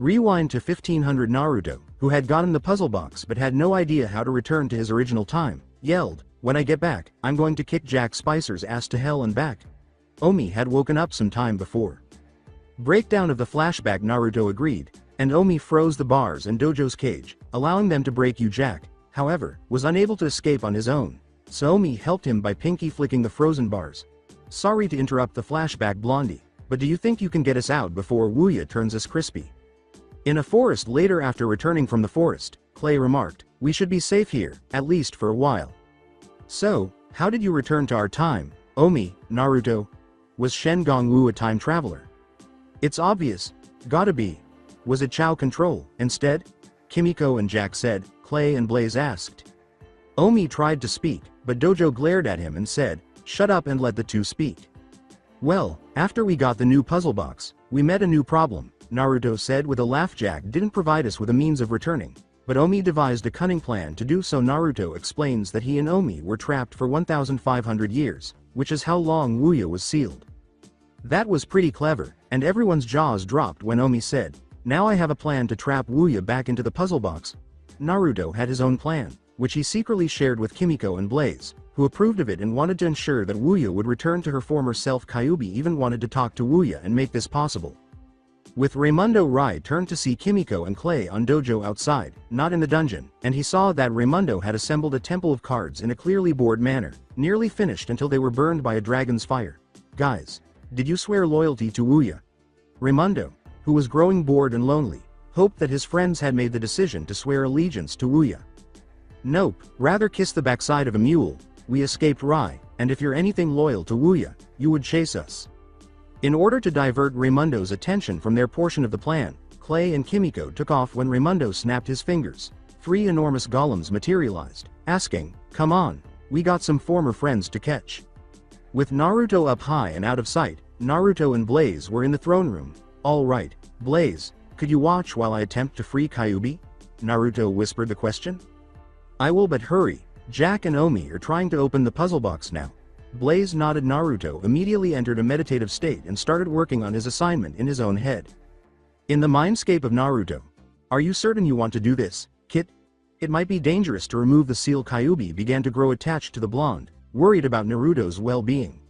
Rewind to 1500. Naruto, who had gotten the puzzle box but had no idea how to return to his original time, yelled, when I get back, I'm going to kick Jack Spicer's ass to hell and back. Omi had woken up some time before. Breakdown of the flashback. Naruto agreed, and Omi froze the bars in Dojo's cage, allowing them to break you. Jack, however, was unable to escape on his own, so Omi helped him by pinky flicking the frozen bars. Sorry to interrupt the flashback, Blondie, but do you think you can get us out before Wuya turns us crispy? In a forest later, after returning from the forest, Clay remarked, we should be safe here, at least for a while. So, how did you return to our time, Omi? Naruto? Was Shengon a time traveler? It's obvious. Gotta be. Was it Chao control, instead? Kimiko and Jack said. Clay and Blaze asked. Omi tried to speak, but Dojo glared at him and said, shut up and let the two speak. Well, after we got the new puzzle box, we met a new problem, Naruto said with a laugh. Jack didn't provide us with a means of returning, but Omi devised a cunning plan to do so. Naruto explains that he and Omi were trapped for 1,500 years, which is how long Wuya was sealed. That was pretty clever, and everyone's jaws dropped when Omi said, now I have a plan to trap Wuya back into the puzzle box. Naruto had his own plan, which he secretly shared with Kimiko and Blaze, who approved of it and wanted to ensure that Wuya would return to her former self. Kyuubi even wanted to talk to Wuya and make this possible. With Raymundo, Rai turned to see Kimiko and Clay on Dojo outside, not in the dungeon, and he saw that Raymundo had assembled a temple of cards in a clearly bored manner, nearly finished until they were burned by a dragon's fire. Guys, did you swear loyalty to Wuya? Raymundo, who was growing bored and lonely, hoped that his friends had made the decision to swear allegiance to Wuya. Nope, rather kiss the backside of a mule. We escaped Rai, and if you're anything loyal to Wuya, you would chase us. In order to divert Raymundo's attention from their portion of the plan, Clay and Kimiko took off. When Raymundo snapped his fingers, 3 enormous golems materialized, asking, come on, we got some former friends to catch. With Naruto up high and out of sight, Naruto and Blaze were in the throne room. Alright, Blaze, could you watch while I attempt to free Kyuubi? Naruto whispered the question. I will, but hurry, Jack and Omi are trying to open the puzzle box now. Blaze nodded. Naruto immediately entered a meditative state and started working on his assignment in his own head. In the mindscape of Naruto. Are you certain you want to do this, Kit? It might be dangerous to remove the seal. Kyuubi began to grow attached to the blonde, worried about Naruto's well-being.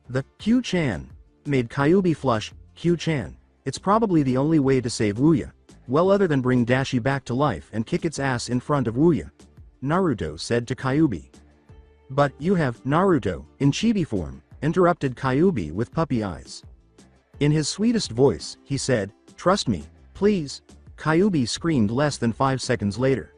The Q-chan made Kyuubi flush. Q-chan, it's probably the only way to save Wuya. Well, other than bring Dashi back to life and kick its ass in front of Wuya. Naruto said to Kyuubi. But you have Naruto in chibi form, interrupted Kyuubi with puppy eyes. In his sweetest voice, he said, trust me, please. Kyuubi screamed less than 5 seconds later.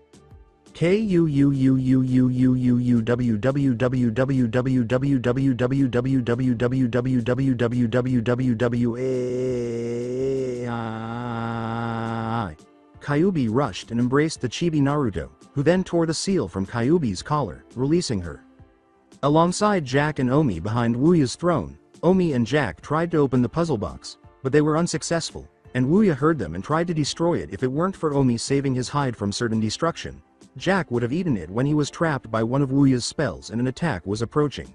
Kyuubi rushed and embraced the chibi Naruto, who then tore the seal from Kyuubi's collar, releasing her. Alongside Jack and Omi behind Wuya's throne, Omi and Jack tried to open the puzzle box, but they were unsuccessful, and Wuya heard them and tried to destroy it. If it weren't for Omi saving his hide from certain destruction, Jack would have eaten it when he was trapped by one of Wuya's spells and an attack was approaching.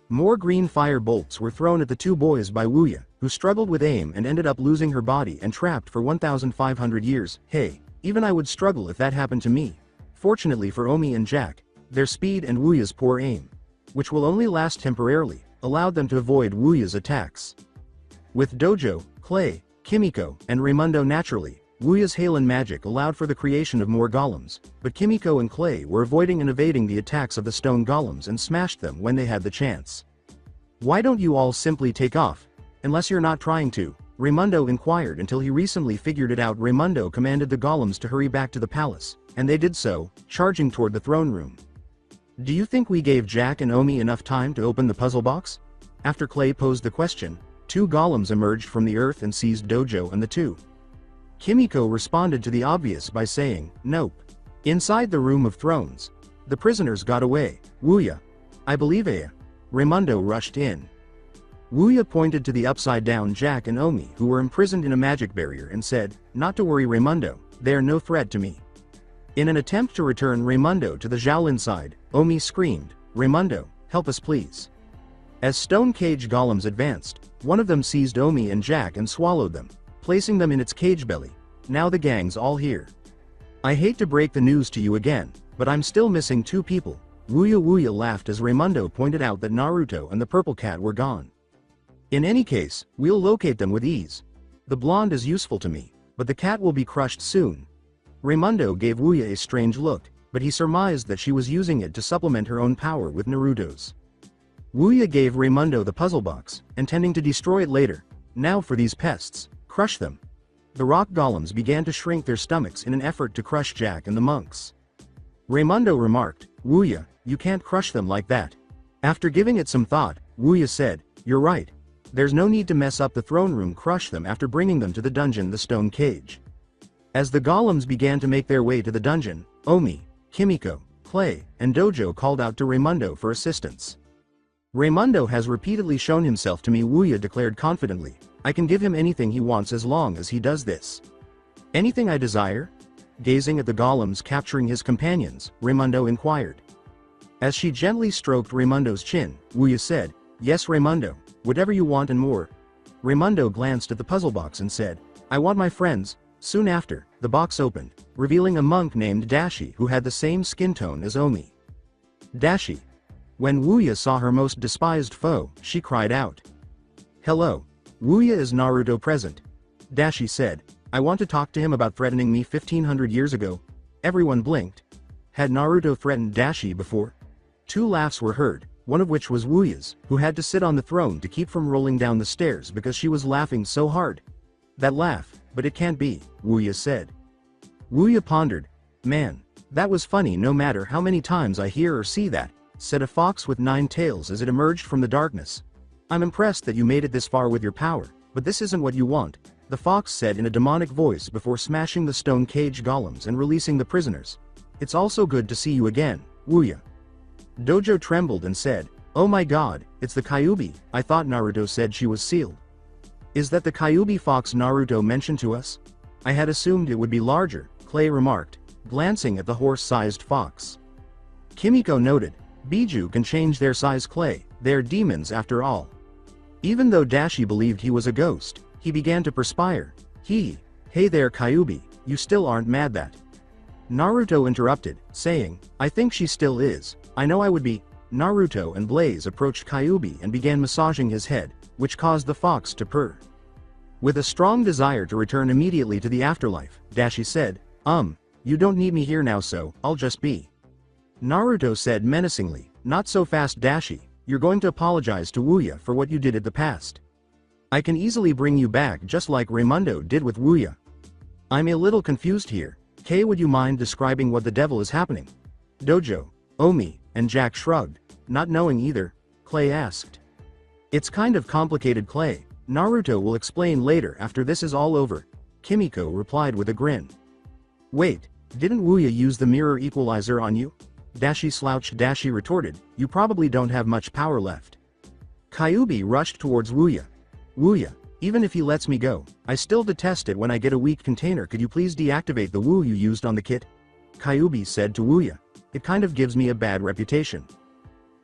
More green fire bolts were thrown at the two boys by Wuya, who struggled with aim and ended up losing her body and trapped for 1,500 years. Hey, even I would struggle if that happened to me. Fortunately for Omi and Jack, their speed and Wuya's poor aim, which will only last temporarily, allowed them to avoid Wuya's attacks. With Dojo, Clay, Kimiko, and Raymundo naturally, Wuya's Halen magic allowed for the creation of more golems, but Kimiko and Clay were avoiding and evading the attacks of the stone golems and smashed them when they had the chance. Why don't you all simply take off? Unless you're not trying to, Raymundo inquired until he recently figured it out. Raymundo commanded the golems to hurry back to the palace, and they did so, charging toward the throne room. Do you think we gave Jack and Omi enough time to open the puzzle box? After Clay posed the question, 2 golems emerged from the earth and seized Dojo and the two. Kimiko responded to the obvious by saying, nope. Inside the Room of Thrones, the prisoners got away. Wuya, I believe Aya. Raymundo rushed in. Wuya pointed to the upside-down Jack and Omi who were imprisoned in a magic barrier and said, not to worry Raymundo, they are no threat to me. In an attempt to return Raymundo to the Shaolin side, Omi screamed, Raymundo, help us please. As stone cage golems advanced, one of them seized Omi and Jack and swallowed them, placing them in its cage belly. Now the gang's all here. I hate to break the news to you again, but I'm still missing 2 people. Wuya laughed as Raymundo pointed out that Naruto and the purple cat were gone. In any case, we'll locate them with ease. The blonde is useful to me, but the cat will be crushed soon. Raymundo gave Wuya a strange look, but he surmised that she was using it to supplement her own power with Naruto's. Wuya gave Raymundo the puzzle box, intending to destroy it later. Now for these pests, crush them. The rock golems began to shrink their stomachs in an effort to crush Jack and the monks. Raymundo remarked, Wuya, you can't crush them like that. After giving it some thought, Wuya said, you're right. There's no need to mess up the throne room, crush them after bringing them to the dungeon, the stone cage. As the golems began to make their way to the dungeon, Omi, Kimiko, Clay, and Dojo called out to Raymundo for assistance. Raymundo has repeatedly shown himself to me, Wuya declared confidently. I can give him anything he wants as long as he does this. Anything I desire? Gazing at the golems capturing his companions, Raymundo inquired. As she gently stroked Raymundo's chin, Wuya said, yes Raymundo, whatever you want and more. Raymundo glanced at the puzzle box and said, I want my friends. Soon after, the box opened, revealing a monk named Dashi who had the same skin tone as Omi. Dashi. When Wuya saw her most despised foe, she cried out. Hello. Wuya, is Naruto present? Dashi said, I want to talk to him about threatening me 1500 years ago. Everyone blinked. Had Naruto threatened Dashi before? Two laughs were heard, one of which was Wuya's, who had to sit on the throne to keep from rolling down the stairs because she was laughing so hard. That laugh, but it can't be, Wuya said. Wuya pondered. Man, that was funny. No matter how many times I hear or see that, said a fox with 9 tails as it emerged from the darkness. I'm impressed that you made it this far with your power, but this isn't what you want, the fox said in a demonic voice before smashing the stone cage golems and releasing the prisoners. It's also good to see you again, Wuya. Dojo trembled and said, oh my god, it's the Kyuubi. I thought Naruto said she was sealed. Is that the Kyuubi fox Naruto mentioned to us? I had assumed it would be larger, Clay remarked, glancing at the horse-sized fox. Kimiko noted, Biju can change their size, Clay, they're demons after all. Even though Dashi believed he was a ghost, he began to perspire. Hey there Kyuubi, you still aren't mad that? Naruto interrupted, saying, I think she still is, I know I would be. Naruto and Blaze approached Kyuubi and began massaging his head, which caused the fox to purr. With a strong desire to return immediately to the afterlife, Dashi said, you don't need me here now, so I'll just be. Naruto said menacingly, not so fast Dashi, you're going to apologize to Wuya for what you did in the past. I can easily bring you back just like Raymundo did with Wuya. I'm a little confused here, Kay, would you mind describing what the devil is happening? Dojo, Omi, and Jack shrugged, not knowing either. Clay asked. It's kind of complicated, Clay. Naruto will explain later after this is all over. Kimiko replied with a grin. Wait, didn't Wuya use the mirror equalizer on you? Dashi slouched. Dashi retorted, you probably don't have much power left. Kyuubi rushed towards Wuya. Wuya, even if he lets me go, I still detest it when I get a weak container. Could you please deactivate the Wu you used on the kit? Kyuubi said to Wuya. It kind of gives me a bad reputation.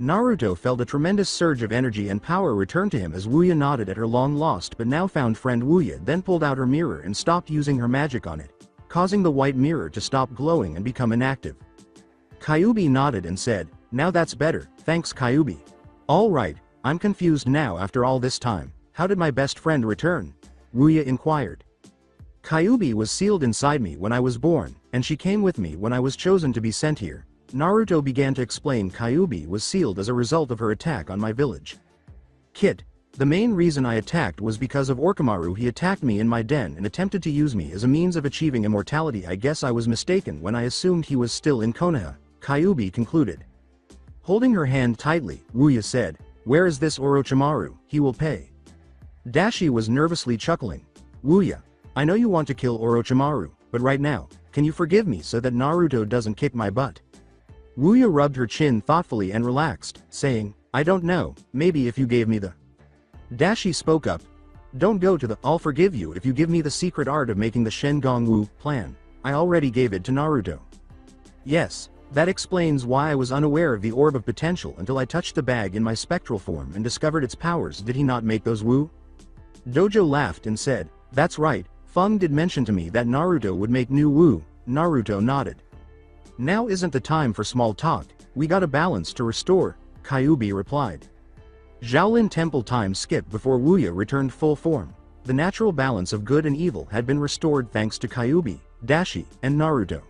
Naruto felt a tremendous surge of energy and power return to him as Wuya nodded at her long-lost but now found friend Wuya, then pulled out her mirror and stopped using her magic on it, causing the white mirror to stop glowing and become inactive. Kyuubi nodded and said, now that's better, thanks Kyuubi. Alright, I'm confused now after all this time, how did my best friend return? Wuya inquired. Kyuubi was sealed inside me when I was born, and she came with me when I was chosen to be sent here. Naruto began to explain. Kyuubi was sealed as a result of her attack on my village. Kid, the main reason I attacked was because of Orochimaru. He attacked me in my den and attempted to use me as a means of achieving immortality. I guess I was mistaken when I assumed he was still in Konoha, Kyuubi concluded. Holding her hand tightly, Wuya said, where is this Orochimaru? He will pay. Dashi was nervously chuckling. Wuya, I know you want to kill Orochimaru, but right now, can you forgive me so that Naruto doesn't kick my butt? Wuya rubbed her chin thoughtfully and relaxed, saying, I don't know, maybe if you gave me the... Dashi spoke up. Don't go to the... I'll forgive you if you give me the secret art of making the Shengongwu plan. I already gave it to Naruto. Yes, that explains why I was unaware of the orb of potential until I touched the bag in my spectral form and discovered its powers. Did he not make those Wu? Dojo laughed and said, that's right, Feng did mention to me that Naruto would make new Wu. Naruto nodded. Now isn't the time for small talk, we got a balance to restore, Kyuubi replied. Shaolin Temple time skipped before Wuya returned full form. The natural balance of good and evil had been restored thanks to Kyuubi, Dashi, and Naruto.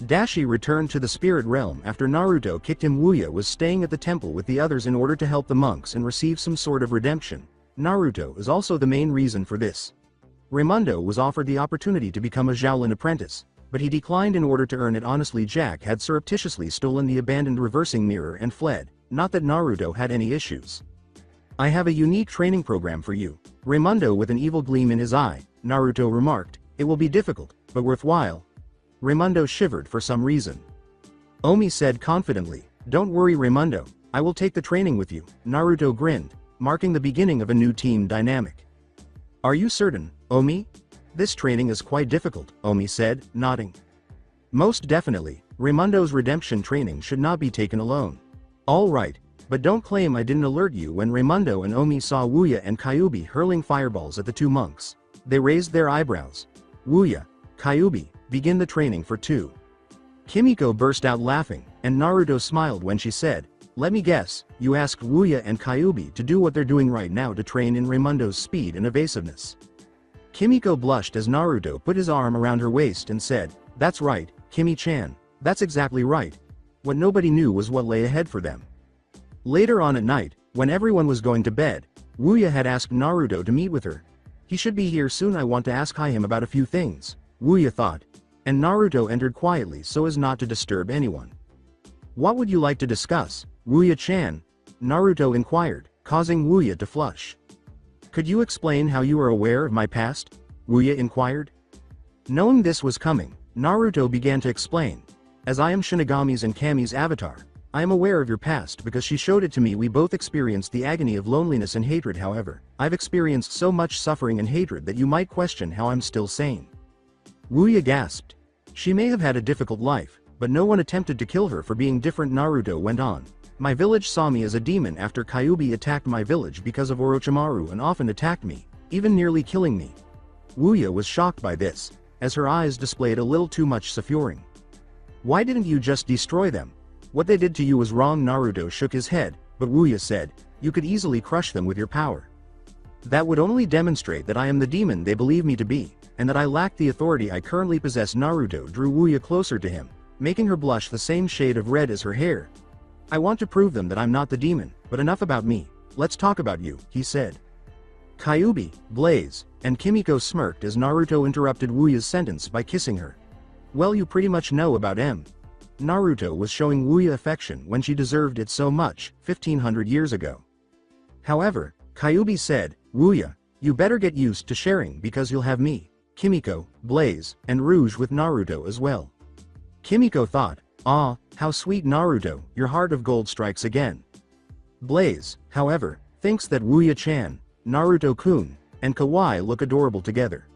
Dashi returned to the spirit realm after Naruto kicked him. Wuya was staying at the temple with the others in order to help the monks and receive some sort of redemption. Naruto is also the main reason for this. Raymundo was offered the opportunity to become a Shaolin apprentice, but he declined in order to earn it honestly. Jack had surreptitiously stolen the abandoned reversing mirror and fled, not that Naruto had any issues. I have a unique training program for you. Raymundo with an evil gleam in his eye, Naruto remarked, it will be difficult, but worthwhile. Raymundo shivered for some reason. Omi said confidently, don't worry Raymundo, I will take the training with you. Naruto grinned, marking the beginning of a new team dynamic. Are you certain, Omi? This training is quite difficult, Omi said, nodding. Most definitely, Raymundo's redemption training should not be taken alone. All right, but don't claim I didn't alert you. When Raymundo and Omi saw Wuya and Kyuubi hurling fireballs at the two monks, they raised their eyebrows. Wuya, Kyuubi, begin the training for 2. Kimiko burst out laughing, and Naruto smiled when she said, let me guess, you asked Wuya and Kyuubi to do what they're doing right now to train in Raymundo's speed and evasiveness. Kimiko blushed as Naruto put his arm around her waist and said, that's right, Kimi-chan, that's exactly right. What nobody knew was what lay ahead for them. Later on at night, when everyone was going to bed, Wuya had asked Naruto to meet with her. He should be here soon. I want to ask him about a few things, Wuya thought, and Naruto entered quietly so as not to disturb anyone. What would you like to discuss, Wuya-chan? Naruto inquired, causing Wuya to flush. Could you explain how you are aware of my past? Wuya inquired. Knowing this was coming, Naruto began to explain. As I am Shinagami's and Kami's avatar, I am aware of your past because she showed it to me. We both experienced the agony of loneliness and hatred. However, I've experienced so much suffering and hatred that you might question how I'm still sane. Wuya gasped. She may have had a difficult life, but no one attempted to kill her for being different. Naruto went on. My village saw me as a demon after Kyuubi attacked my village because of Orochimaru and often attacked me, even nearly killing me. Wuya was shocked by this, as her eyes displayed a little too much suffering. Why didn't you just destroy them? What they did to you was wrong. Naruto shook his head, but Wuya said, you could easily crush them with your power. That would only demonstrate that I am the demon they believe me to be, and that I lack the authority I currently possess. Naruto drew Wuya closer to him, making her blush the same shade of red as her hair. I want to prove them that I'm not the demon, but enough about me, let's talk about you, he said. Kyuubi, Blaze, and Kimiko smirked as Naruto interrupted Wuya's sentence by kissing her. Well, you pretty much know about M. Naruto was showing Wuya affection when she deserved it so much, 1500 years ago. However, Kyuubi said, Wuya, you better get used to sharing because you'll have me, Kimiko, Blaze, and Rouge with Naruto as well. Kimiko thought, ah, how sweet. Naruto, your heart of gold strikes again. Blaze, however, thinks that Wuya-chan, Naruto-kun, and Kawaii look adorable together.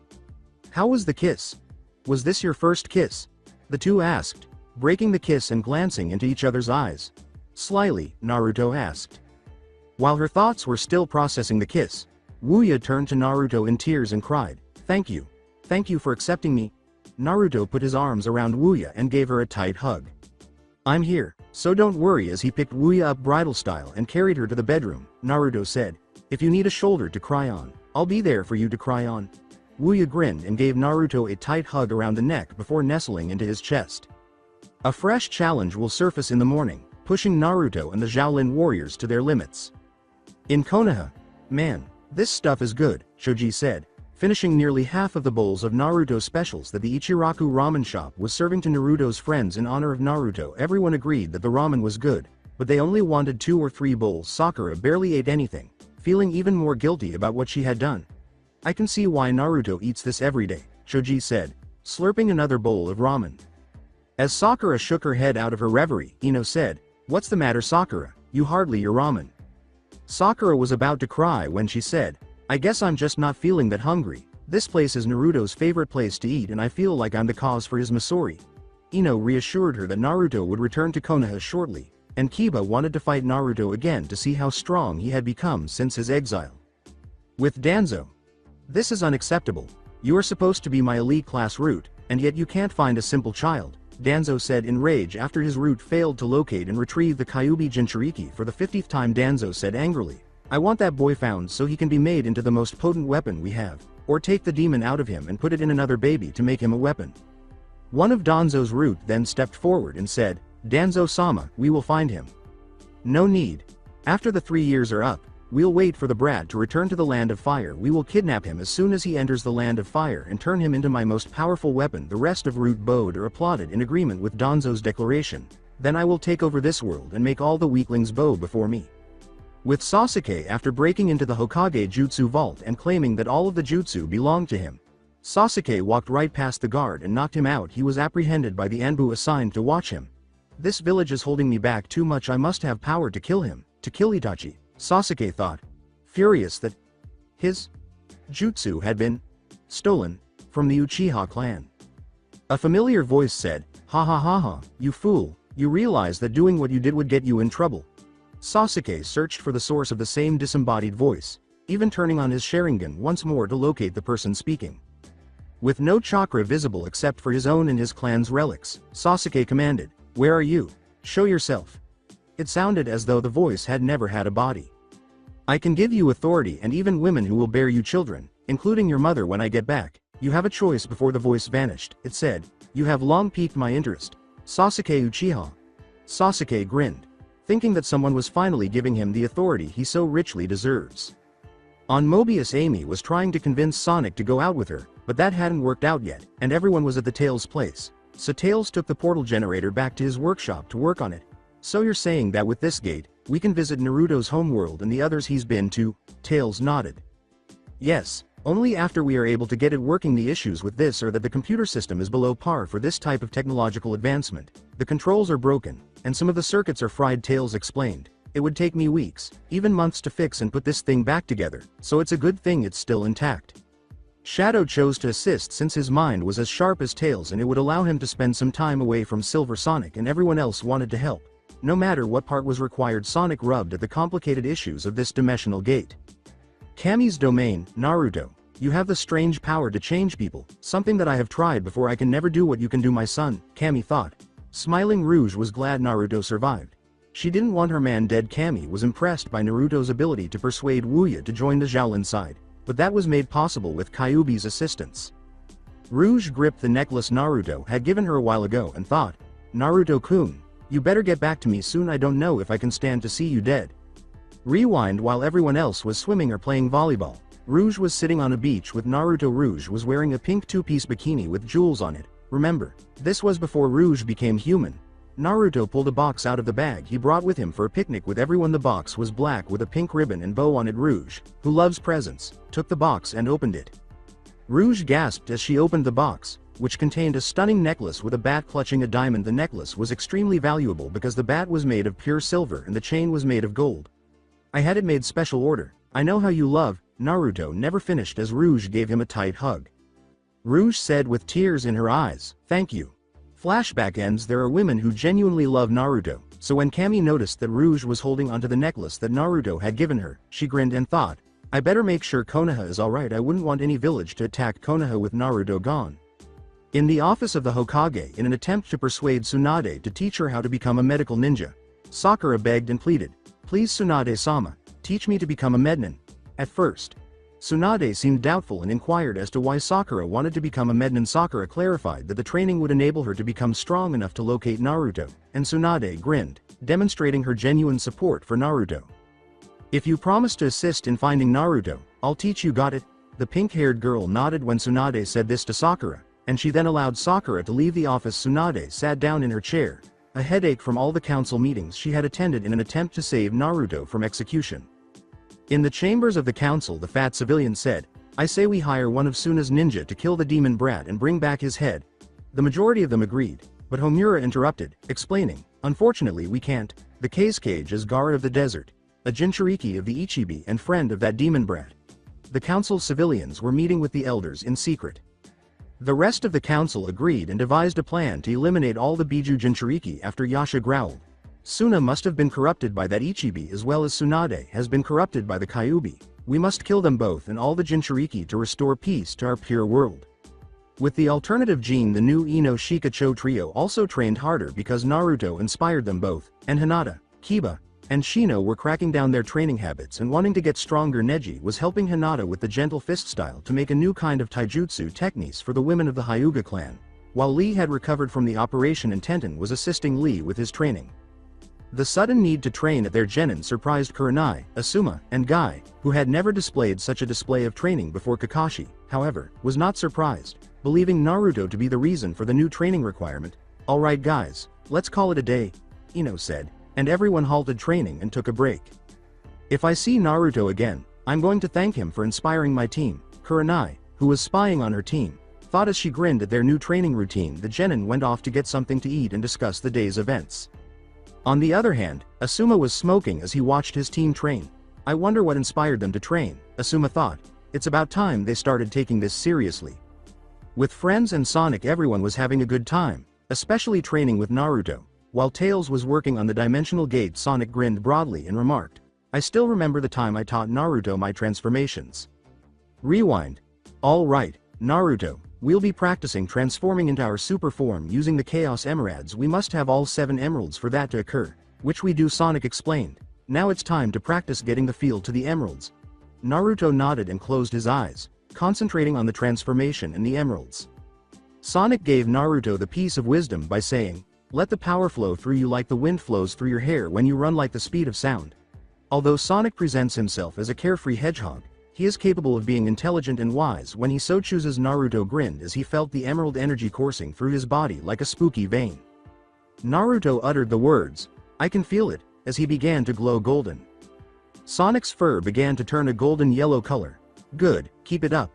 How was the kiss? Was this your first kiss? The two asked, breaking the kiss and glancing into each other's eyes. Slyly, Naruto asked. While her thoughts were still processing the kiss, Wuya turned to Naruto in tears and cried, thank you for accepting me. Naruto put his arms around Wuya and gave her a tight hug. I'm here, so don't worry. As he picked Wuya up bridal style and carried her to the bedroom, Naruto said, if you need a shoulder to cry on, I'll be there for you to cry on. Wuya grinned and gave Naruto a tight hug around the neck before nestling into his chest. A fresh challenge will surface in the morning, pushing Naruto and the Shaolin warriors to their limits. In Konoha, man, this stuff is good, Shoji said, finishing nearly half of the bowls of Naruto specials that the Ichiraku ramen shop was serving to Naruto's friends in honor of Naruto. Everyone agreed that the ramen was good, but they only wanted 2 or 3 bowls. Sakura barely ate anything, feeling even more guilty about what she had done. I can see why Naruto eats this every day, Shoji said, slurping another bowl of ramen. As Sakura shook her head out of her reverie, Ino said, what's the matter Sakura, you hardly your ramen. Sakura was about to cry when she said, I guess I'm just not feeling that hungry. This place is Naruto's favorite place to eat and I feel like I'm the cause for his misery. Ino reassured her that Naruto would return to Konoha shortly, and Kiba wanted to fight Naruto again to see how strong he had become since his exile. With Danzo. This is unacceptable. You are supposed to be my elite class root, and yet you can't find a simple child, Danzo said in rage after his root failed to locate and retrieve the Kyuubi Jinchuriki for the 50th time. Danzo said angrily, I want that boy found so he can be made into the most potent weapon we have, or take the demon out of him and put it in another baby to make him a weapon. One of Danzo's root then stepped forward and said, Danzo-sama, we will find him. No need. After the 3 years are up, we'll wait for the brat to return to the land of fire. We will kidnap him as soon as he enters the land of fire and turn him into my most powerful weapon. The rest of Root bowed or applauded in agreement with Danzo's declaration. Then I will take over this world and make all the weaklings bow before me. With Sasuke after breaking into the Hokage jutsu vault and claiming that all of the jutsu belonged to him. Sasuke walked right past the guard and knocked him out. He was apprehended by the Anbu assigned to watch him. This village is holding me back too much. I must have power to kill him, to kill Itachi, Sasuke thought, furious that his jutsu had been stolen from the Uchiha clan. A familiar voice said, ha ha ha ha, you fool, you realize that doing what you did would get you in trouble. Sasuke searched for the source of the same disembodied voice, even turning on his Sharingan once more to locate the person speaking. With no chakra visible except for his own and his clan's relics, Sasuke commanded, where are you? Show yourself. It sounded as though the voice had never had a body. I can give you authority and even women who will bear you children, including your mother when I get back. You have a choice. Before the voice vanished, it said, you have long piqued my interest. Sasuke Uchiha. Sasuke grinned, thinking that someone was finally giving him the authority he so richly deserves. On Mobius, Amy was trying to convince Sonic to go out with her, but that hadn't worked out yet, and everyone was at the Tails place. So Tails took the portal generator back to his workshop to work on it. So you're saying that with this gate, we can visit Naruto's homeworld and the others he's been to? Tails nodded. Yes, only after we are able to get it working. The issues with this are that the computer system is below par for this type of technological advancement. The controls are broken, and some of the circuits are fried, Tails explained. It would take me weeks, even months to fix and put this thing back together, so it's a good thing it's still intact. Shadow chose to assist since his mind was as sharp as Tails and it would allow him to spend some time away from Silver Sonic, and everyone else wanted to help. No matter what part was required, Sonic rubbed at the complicated issues of this dimensional gate. Kami's domain, Naruto. You have the strange power to change people, something that I have tried before. I can never do what you can do, my son, Kami thought. Smiling Rouge was glad Naruto survived. She didn't want her man dead. Kami was impressed by Naruto's ability to persuade Wuya to join the Shaolin side, but that was made possible with Kyuubi's assistance. Rouge gripped the necklace Naruto had given her a while ago and thought, Naruto-kun, you better get back to me soon. I don't know if I can stand to see you dead. Rewind. While everyone else was swimming or playing volleyball, Rouge was sitting on a beach with Naruto. Rouge was wearing a pink two-piece bikini with jewels on it. Remember, this was before Rouge became human. Naruto pulled a box out of the bag he brought with him for a picnic with everyone. The box was black with a pink ribbon and bow on it. Rouge, who loves presents, took the box and opened it. Rouge gasped as she opened the box, which contained a stunning necklace with a bat clutching a diamond. The necklace was extremely valuable because the bat was made of pure silver and the chain was made of gold. I had it made special order. I know how you love. Naruto never finished as Rouge gave him a tight hug. Rouge said with tears in her eyes, thank you. Flashback ends. There are women who genuinely love Naruto, so when Kami noticed that Rouge was holding onto the necklace that Naruto had given her, she grinned and thought, I better make sure Konoha is alright. I wouldn't want any village to attack Konoha with Naruto gone. In the office of the Hokage, in an attempt to persuade Tsunade to teach her how to become a medical ninja, Sakura begged and pleaded, please Tsunade-sama, teach me to become a mednin. At first, Tsunade seemed doubtful and inquired as to why Sakura wanted to become a mednin. Sakura clarified that the training would enable her to become strong enough to locate Naruto, and Tsunade grinned, demonstrating her genuine support for Naruto. If you promise to assist in finding Naruto, I'll teach you. Got it? The pink-haired girl nodded when Tsunade said this to Sakura, and she then allowed Sakura to leave the office. Tsunade sat down in her chair, a headache from all the council meetings she had attended in an attempt to save Naruto from execution. In the chambers of the council, the fat civilian said, I say we hire one of Suna's ninja to kill the demon brat and bring back his head. The majority of them agreed, but Homura interrupted, explaining, unfortunately we can't. The Kage is guard of the desert, a Jinchuriki of the Ichibi and friend of that demon brat. The council's civilians were meeting with the elders in secret. The rest of the council agreed and devised a plan to eliminate all the Biju Jinchuriki. After Yasha growled, Suna must have been corrupted by that Ichibi as well as Tsunade has been corrupted by the Kyuubi. We must kill them both and all the Jinchuriki to restore peace to our pure world. With the alternative gene, the new Ino Shikacho trio also trained harder because Naruto inspired them both, and Hinata, Kiba, and Shino were cracking down their training habits and wanting to get stronger. Neji was helping Hinata with the gentle fist style to make a new kind of taijutsu techniques for the women of the Hyuga clan, while Lee had recovered from the operation and Tenten was assisting Lee with his training. The sudden need to train at their genin surprised Kurenai, Asuma, and Guy, who had never displayed such a display of training before. Kakashi, however, was not surprised, believing Naruto to be the reason for the new training requirement. "Alright guys, let's call it a day," Ino said, and everyone halted training and took a break. "If I see Naruto again, I'm going to thank him for inspiring my team," Kurenai, who was spying on her team, thought as she grinned at their new training routine. The genin went off to get something to eat and discuss the day's events. On the other hand, Asuma was smoking as he watched his team train. "I wonder what inspired them to train," Asuma thought. "It's about time they started taking this seriously." With friends and Sonic, everyone was having a good time, especially training with Naruto. While Tails was working on the dimensional gate, Sonic grinned broadly and remarked, "I still remember the time I taught Naruto my transformations." Rewind. "All right, Naruto, we'll be practicing transforming into our super form using the Chaos Emeralds. We must have all 7 emeralds for that to occur." "Which we do," Sonic explained. "Now it's time to practice getting the feel to the emeralds." Naruto nodded and closed his eyes, concentrating on the transformation and the emeralds. Sonic gave Naruto the piece of wisdom by saying, "Let the power flow through you like the wind flows through your hair when you run, like the speed of sound." Although Sonic presents himself as a carefree hedgehog, he is capable of being intelligent and wise when he so chooses. Naruto grinned as he felt the emerald energy coursing through his body like a spooky vein. Naruto uttered the words, "I can feel it," as he began to glow golden. Sonic's fur began to turn a golden yellow color. "Good, keep it up."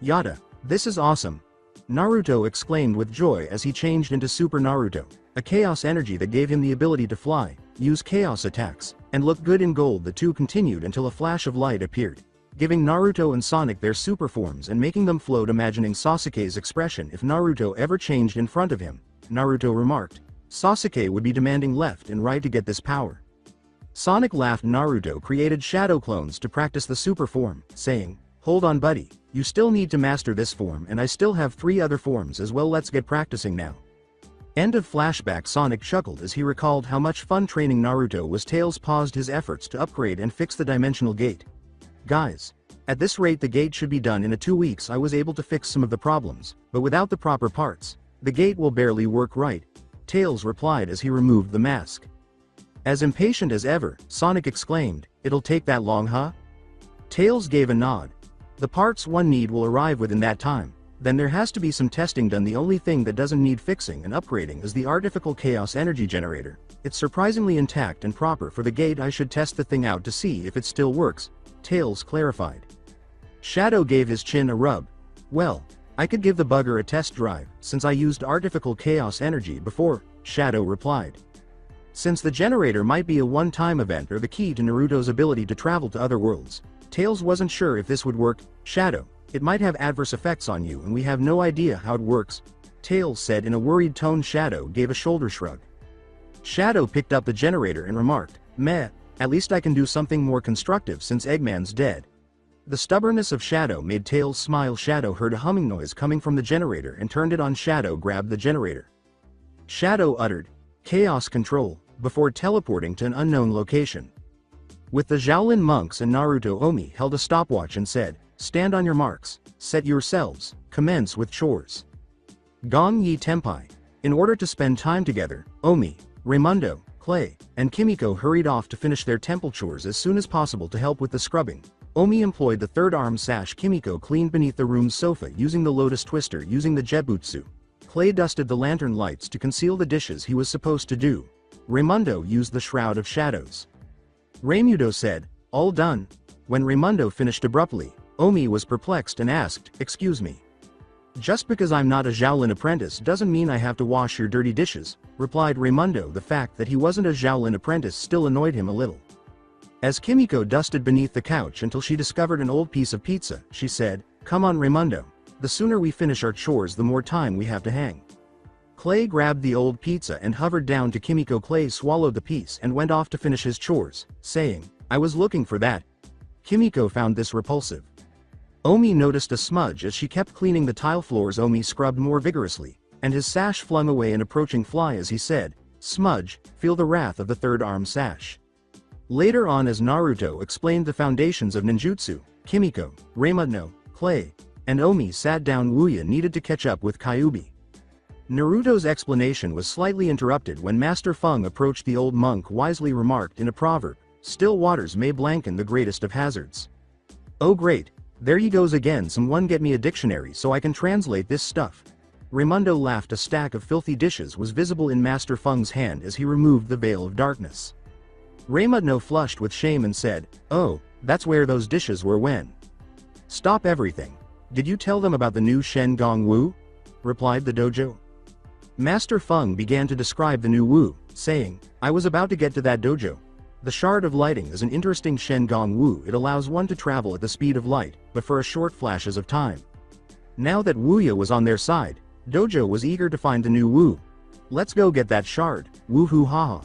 "Yada, this is awesome," Naruto exclaimed with joy as he changed into Super Naruto, a chaos energy that gave him the ability to fly, use chaos attacks, and look good in gold. The two continued until a flash of light appeared, giving Naruto and Sonic their super forms and making them float. Imagining Sasuke's expression if Naruto ever changed in front of him, Naruto remarked, "Sasuke would be demanding left and right to get this power." Sonic laughed. Naruto created shadow clones to practice the super form, saying, "Hold on buddy, you still need to master this form and I still have 3 other forms as well. Let's get practicing now." End of flashback. Sonic chuckled as he recalled how much fun training Naruto was. Tails paused his efforts to upgrade and fix the dimensional gate. "Guys, at this rate the gate should be done in 2 weeks. I was able to fix some of the problems, but without the proper parts, the gate will barely work right," Tails replied as he removed the mask. As impatient as ever, Sonic exclaimed, "It'll take that long, huh?" Tails gave a nod. "The parts one need will arrive within that time. Then there has to be some testing done. The only thing that doesn't need fixing and upgrading is the artificial chaos energy generator. It's surprisingly intact and proper for the gate. I should test the thing out to see if it still works," Tails clarified. Shadow gave his chin a rub. "Well, I could give the bugger a test drive, since I used artificial chaos energy before," Shadow replied. Since the generator might be a one-time event or the key to Naruto's ability to travel to other worlds, Tails wasn't sure if this would work. "Shadow, it might have adverse effects on you and we have no idea how it works," Tails said in a worried tone. Shadow gave a shoulder shrug. Shadow picked up the generator and remarked, "Meh, at least I can do something more constructive since Eggman's dead." The stubbornness of Shadow made Tails smile. Shadow heard a humming noise coming from the generator and turned it on. Shadow grabbed the generator. Shadow uttered, "Chaos control," before teleporting to an unknown location. With the Shaolin monks and Naruto, Omi held a stopwatch and said, "Stand on your marks, set yourselves, commence with chores." Gong Yi Tenpai. In order to spend time together, Omi, Raymundo, Clay, and Kimiko hurried off to finish their temple chores as soon as possible to help with the scrubbing. Omi employed the third arm sash. Kimiko cleaned beneath the room's sofa using the lotus twister using the jetbutsu. Clay dusted the lantern lights to conceal the dishes he was supposed to do. Raymundo used the shroud of shadows. Raymundo said, "All done." When Raymundo finished abruptly, Omi was perplexed and asked, "Excuse me. Just because I'm not a Shaolin apprentice doesn't mean I have to wash your dirty dishes," replied Raymundo. The fact that he wasn't a Shaolin apprentice still annoyed him a little. As Kimiko dusted beneath the couch until she discovered an old piece of pizza, she said, "Come on Raymundo, the sooner we finish our chores the more time we have to hang." Clay grabbed the old pizza and hovered down to Kimiko. Clay swallowed the piece and went off to finish his chores, saying, "I was looking for that." Kimiko found this repulsive. Omi noticed a smudge as she kept cleaning the tile floors. Omi scrubbed more vigorously, and his sash flung away an approaching fly as he said, "Smudge, feel the wrath of the third arm sash." Later on, as Naruto explained the foundations of ninjutsu, Kimiko, Raymundo, Clay, and Omi sat down. Wuya needed to catch up with Kyuubi. Naruto's explanation was slightly interrupted when Master Feng approached. The old monk wisely remarked in a proverb, "Still waters may blanken the greatest of hazards." "Oh great, there he goes again. Someone get me a dictionary so I can translate this stuff." Raymundo laughed. A stack of filthy dishes was visible in Master Feng's hand as he removed the veil of darkness. Raymundo flushed with shame and said, "Oh, that's where those dishes were when." "Stop everything. Did you tell them about the new Shen Gong Wu?" replied the dojo. Master Feng began to describe the new Wu, saying, "I was about to get to that dojo. The Shard of Lighting is an interesting Shen Gong Wu. It allows one to travel at the speed of light, but for a short flashes of time." Now that Wuya was on their side, dojo was eager to find the new Wu. "Let's go get that shard, woohoo haha."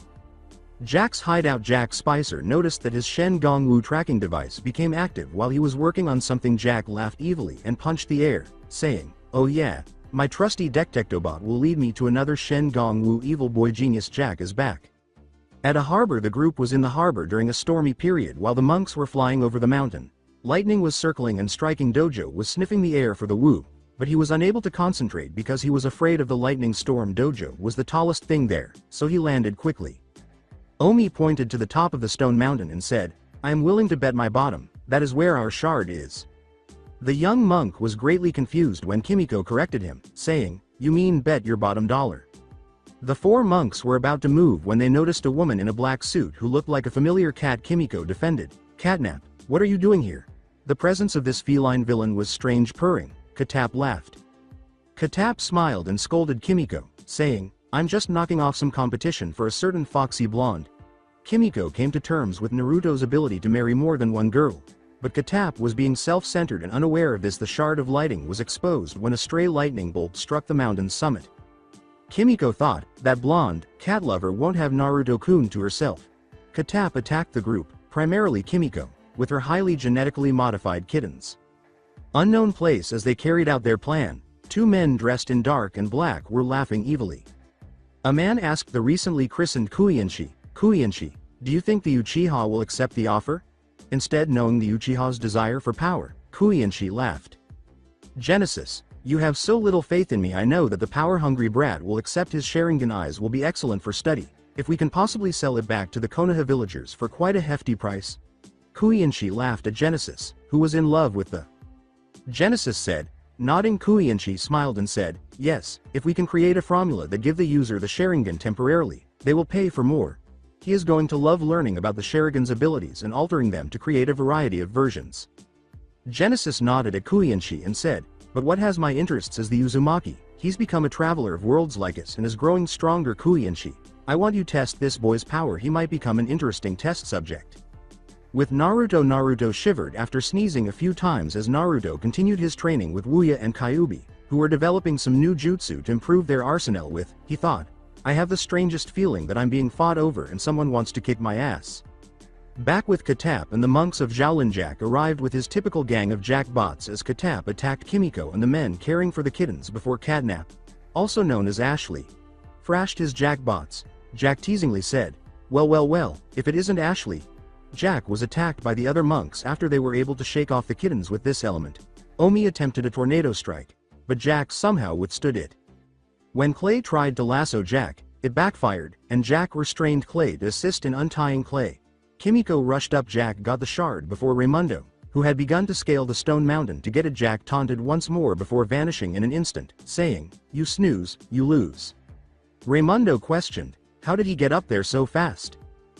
Jack's hideout. Jack Spicer noticed that his Shen Gong Wu tracking device became active while he was working on something. Jack laughed evilly and punched the air, saying, "Oh yeah, my trusty Detectobot will lead me to another Shen Gong Wu. Evil boy genius Jack is back." At a harbor. The group was in the harbor during a stormy period while the monks were flying over the mountain. Lightning was circling and striking. Dojo was sniffing the air for the Wu, but he was unable to concentrate because he was afraid of the lightning storm. Dojo was the tallest thing there, so he landed quickly. Omi pointed to the top of the stone mountain and said, "I am willing to bet my bottom, that is where our shard is." The young monk was greatly confused when Kimiko corrected him, saying, "You mean bet your bottom dollar." The four monks were about to move when they noticed a woman in a black suit who looked like a familiar cat. Kimiko defended, "Catnap, what are you doing here?" The presence of this feline villain was strange. Purring, Catnap laughed. Catnap smiled and scolded Kimiko, saying, "I'm just knocking off some competition for a certain foxy blonde." Kimiko came to terms with Naruto's ability to marry more than one girl, but Catnap was being self-centered and unaware of this. The Shard of Lighting was exposed when a stray lightning bolt struck the mountain's summit. Kimiko thought, that blonde, cat lover won't have Naruto-kun to herself. Catnap attacked the group, primarily Kimiko, with her highly genetically modified kittens. Unknown place. As they carried out their plan, two men dressed in dark and black were laughing evilly. A man asked the recently christened Kuiinshi, "Kuiinshi, do you think the Uchiha will accept the offer?" Instead, knowing the Uchiha's desire for power, Kuiinshi laughed. "Genesis, you have so little faith in me. I know that the power-hungry brat will accept. His Sharingan eyes will be excellent for study, if we can possibly sell it back to the Konoha villagers for quite a hefty price." Kuiinshi laughed at Genesis, who was in love with the Genesis said, nodding. Kuiinshi smiled and said, "Yes, if we can create a formula that give the user the Sharingan temporarily, they will pay for more. He is going to love learning about the Sharingan's abilities and altering them to create a variety of versions." Genesis nodded at Kuiinshi and said, "But what has my interests as the Uzumaki? He's become a traveler of worlds like us and is growing stronger." Kuiinshi, "I want you to test this boy's power. He might become an interesting test subject." With Naruto. Naruto shivered after sneezing a few times as Naruto continued his training with Wuya and Kyuubi, who were developing some new jutsu to improve their arsenal with. He thought, "I have the strangest feeling that I'm being fought over and someone wants to kick my ass." Back with Catnap, and the monks of Shaolin. Jack arrived with his typical gang of jackbots as Catnap attacked Kimiko and the men caring for the kittens before Catnap, also known as Ashley, thrashed his jackbots. Jack teasingly said, well, if it isn't Ashley." Jack was attacked by the other monks after they were able to shake off the kittens with this element. Omi attempted a tornado strike, but Jack somehow withstood it. When Clay tried to lasso Jack, it backfired, and Jack restrained Clay to assist in untying Clay. Kimiko rushed up. Jack got the shard before Raymundo, who had begun to scale the stone mountain to get it. Jack taunted once more before vanishing in an instant, saying, "You snooze, you lose." Raymundo questioned, how did he get up there so fast?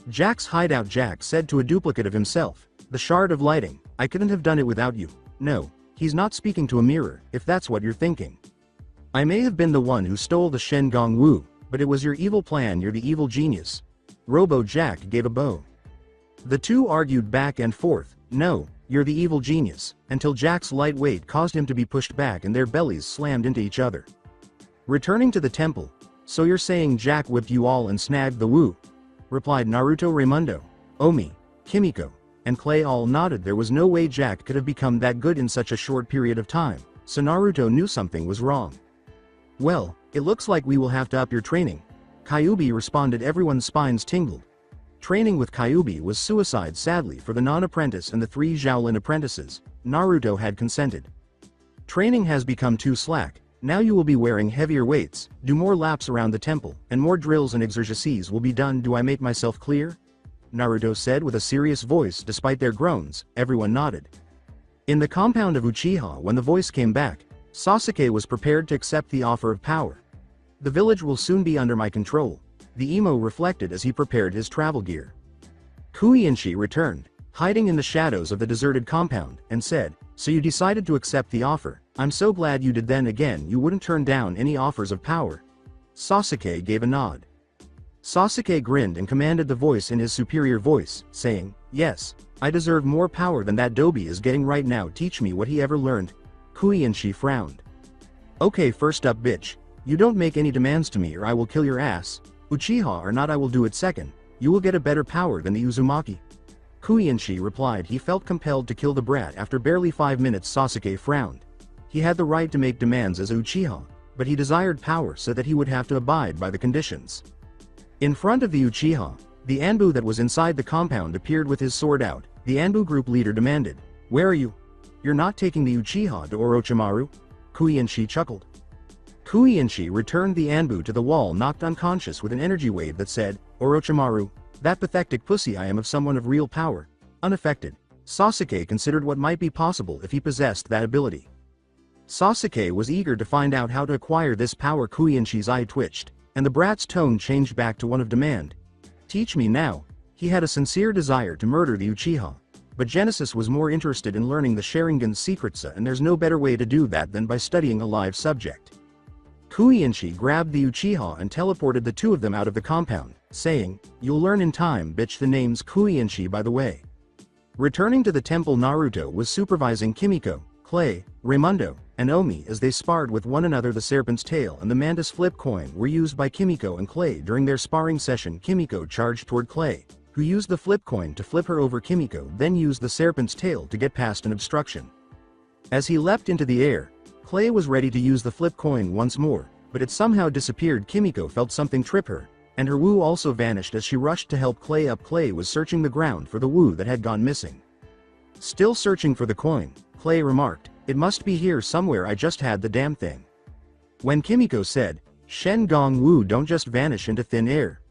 Jack's hideout. Jack said to a duplicate of himself, "The Shard of Lighting, I couldn't have done it without you." No, he's not speaking to a mirror, if that's what you're thinking. "I may have been the one who stole the Shen Gong Wu, but it was your evil plan. You're the evil genius." Robo Jack gave a bow. The two argued back and forth, "No, you're the evil genius," until Jack's light weight caused him to be pushed back and their bellies slammed into each other. Returning to the temple, "So you're saying Jack whipped you all and snagged the Wu?" replied Naruto. Raymundo, Omi, Kimiko, and Clay all nodded. There was no way Jack could have become that good in such a short period of time, so Naruto knew something was wrong. "Well, it looks like we will have to up your training," Kyuubi responded. Everyone's spines tingled. Training with Kyuubi was suicide sadly for the non-apprentice and the 3 Shaolin apprentices. Naruto had consented. Training has become too slack. Now you will be wearing heavier weights, do more laps around the temple, and more drills and exercises will be done. Do I make myself clear? Naruto said with a serious voice. Despite their groans, everyone nodded. In the compound of Uchiha, when the voice came back, Sasuke was prepared to accept the offer of power. The village will soon be under my control, the emo reflected as he prepared his travel gear. Kuiinshi returned, hiding in the shadows of the deserted compound, and said, "So you decided to accept the offer. I'm so glad you did. Then again, you wouldn't turn down any offers of power." Sasuke gave a nod. Sasuke grinned and commanded the voice in his superior voice, saying, "Yes, I deserve more power than that Dobi is getting right now. Teach me what he ever learned." Kuiinshi frowned. "Okay, first up, bitch. You don't make any demands to me or I will kill your ass. Uchiha or not, I will do it. Second, you will get a better power than the Uzumaki." Kuiinshi replied he felt compelled to kill the brat after barely 5 minutes. Sasuke frowned. He had the right to make demands as Uchiha, but he desired power so that he would have to abide by the conditions. In front of the Uchiha, the Anbu that was inside the compound appeared with his sword out. The Anbu group leader demanded, "Where are you? You're not taking the Uchiha to Orochimaru?" Kuiinshi chuckled. Kuiinshi returned the Anbu to the wall, knocked unconscious with an energy wave that said, "Orochimaru, that pathetic pussy. I am of someone of real power." Unaffected, Sasuke considered what might be possible if he possessed that ability. Sasuke was eager to find out how to acquire this power. Kuiinshi's eye twitched, and the brat's tone changed back to one of demand. "Teach me now." He had a sincere desire to murder the Uchiha, but Genesis was more interested in learning the Sharingan's secrets, and there's no better way to do that than by studying a live subject. Kuiinshi grabbed the Uchiha and teleported the two of them out of the compound, saying, "You'll learn in time, bitch." The name's Kuiinshi, by the way. Returning to the temple, Naruto was supervising Kimiko, Clay, Raymundo, and Omi as they sparred with one another. The serpent's tail and the mantis flip coin were used by Kimiko and Clay during their sparring session. Kimiko charged toward Clay, who used the flip coin to flip her over. Kimiko then used the serpent's tail to get past an obstruction. As he leapt into the air, Clay was ready to use the flip coin once more, but it somehow disappeared. Kimiko felt something trip her, and her Wu also vanished as she rushed to help Clay up. Clay was searching the ground for the Wu that had gone missing. Still searching for the coin, Clay remarked, "It must be here somewhere. I just had the damn thing." When Kimiko said, "Shen Gong Wu don't just vanish into thin air."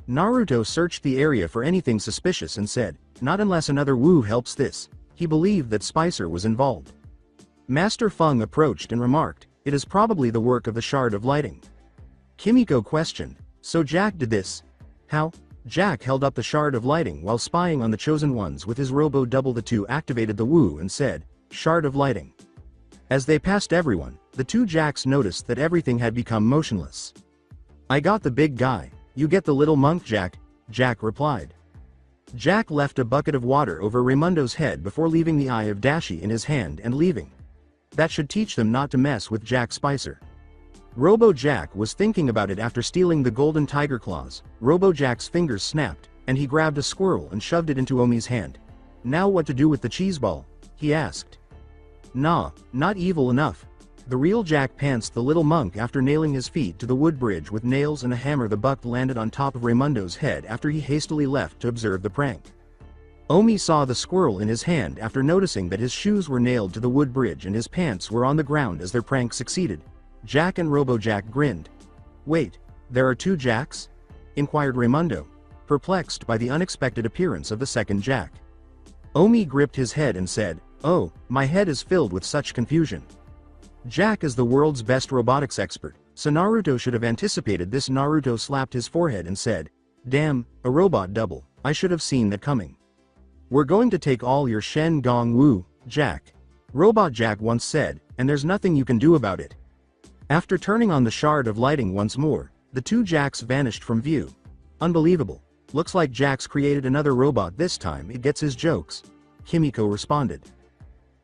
Naruto searched the area for anything suspicious and said, "Not unless another Wu helps this." He believed that Spicer was involved. Master Feng approached and remarked, "It is probably the work of the Shard of Lighting." Kimiko questioned, "So Jack did this? How?" Jack held up the Shard of Lighting while spying on the Chosen Ones with his robo double. The two activated the Wu and said, "Shard of Lighting." As they passed everyone, the two Jacks noticed that everything had become motionless. "I got the big guy, you get the little monk, Jack," Jack replied. Jack left a bucket of water over Raymundo's head before leaving the eye of Dashi in his hand and leaving. That should teach them not to mess with Jack Spicer. Robo Jack was thinking about it after stealing the golden tiger claws. Robo Jack's fingers snapped, and he grabbed a squirrel and shoved it into Omi's hand. "Now what to do with the cheese ball?" he asked. "Nah, not evil enough." The real Jack pantsed the little monk after nailing his feet to the wood bridge with nails and a hammer. The buck landed on top of Raymundo's head after he hastily left to observe the prank. Omi saw the squirrel in his hand after noticing that his shoes were nailed to the wood bridge and his pants were on the ground as their prank succeeded. Jack and Robo-Jack grinned. "Wait, there are two Jacks?" inquired Raymundo, perplexed by the unexpected appearance of the second Jack. Omi gripped his head and said, "Oh, my head is filled with such confusion. Jack is the world's best robotics expert, so Naruto should have anticipated this." Naruto slapped his forehead and said, "Damn, a robot double, I should have seen that coming. We're going to take all your Shen Gong Wu, Jack," Robot Jack once said, "and there's nothing you can do about it." After turning on the Shard of Lighting once more, the two Jacks vanished from view. "Unbelievable. Looks like Jack's created another robot this time. It gets his jokes," Kimiko responded.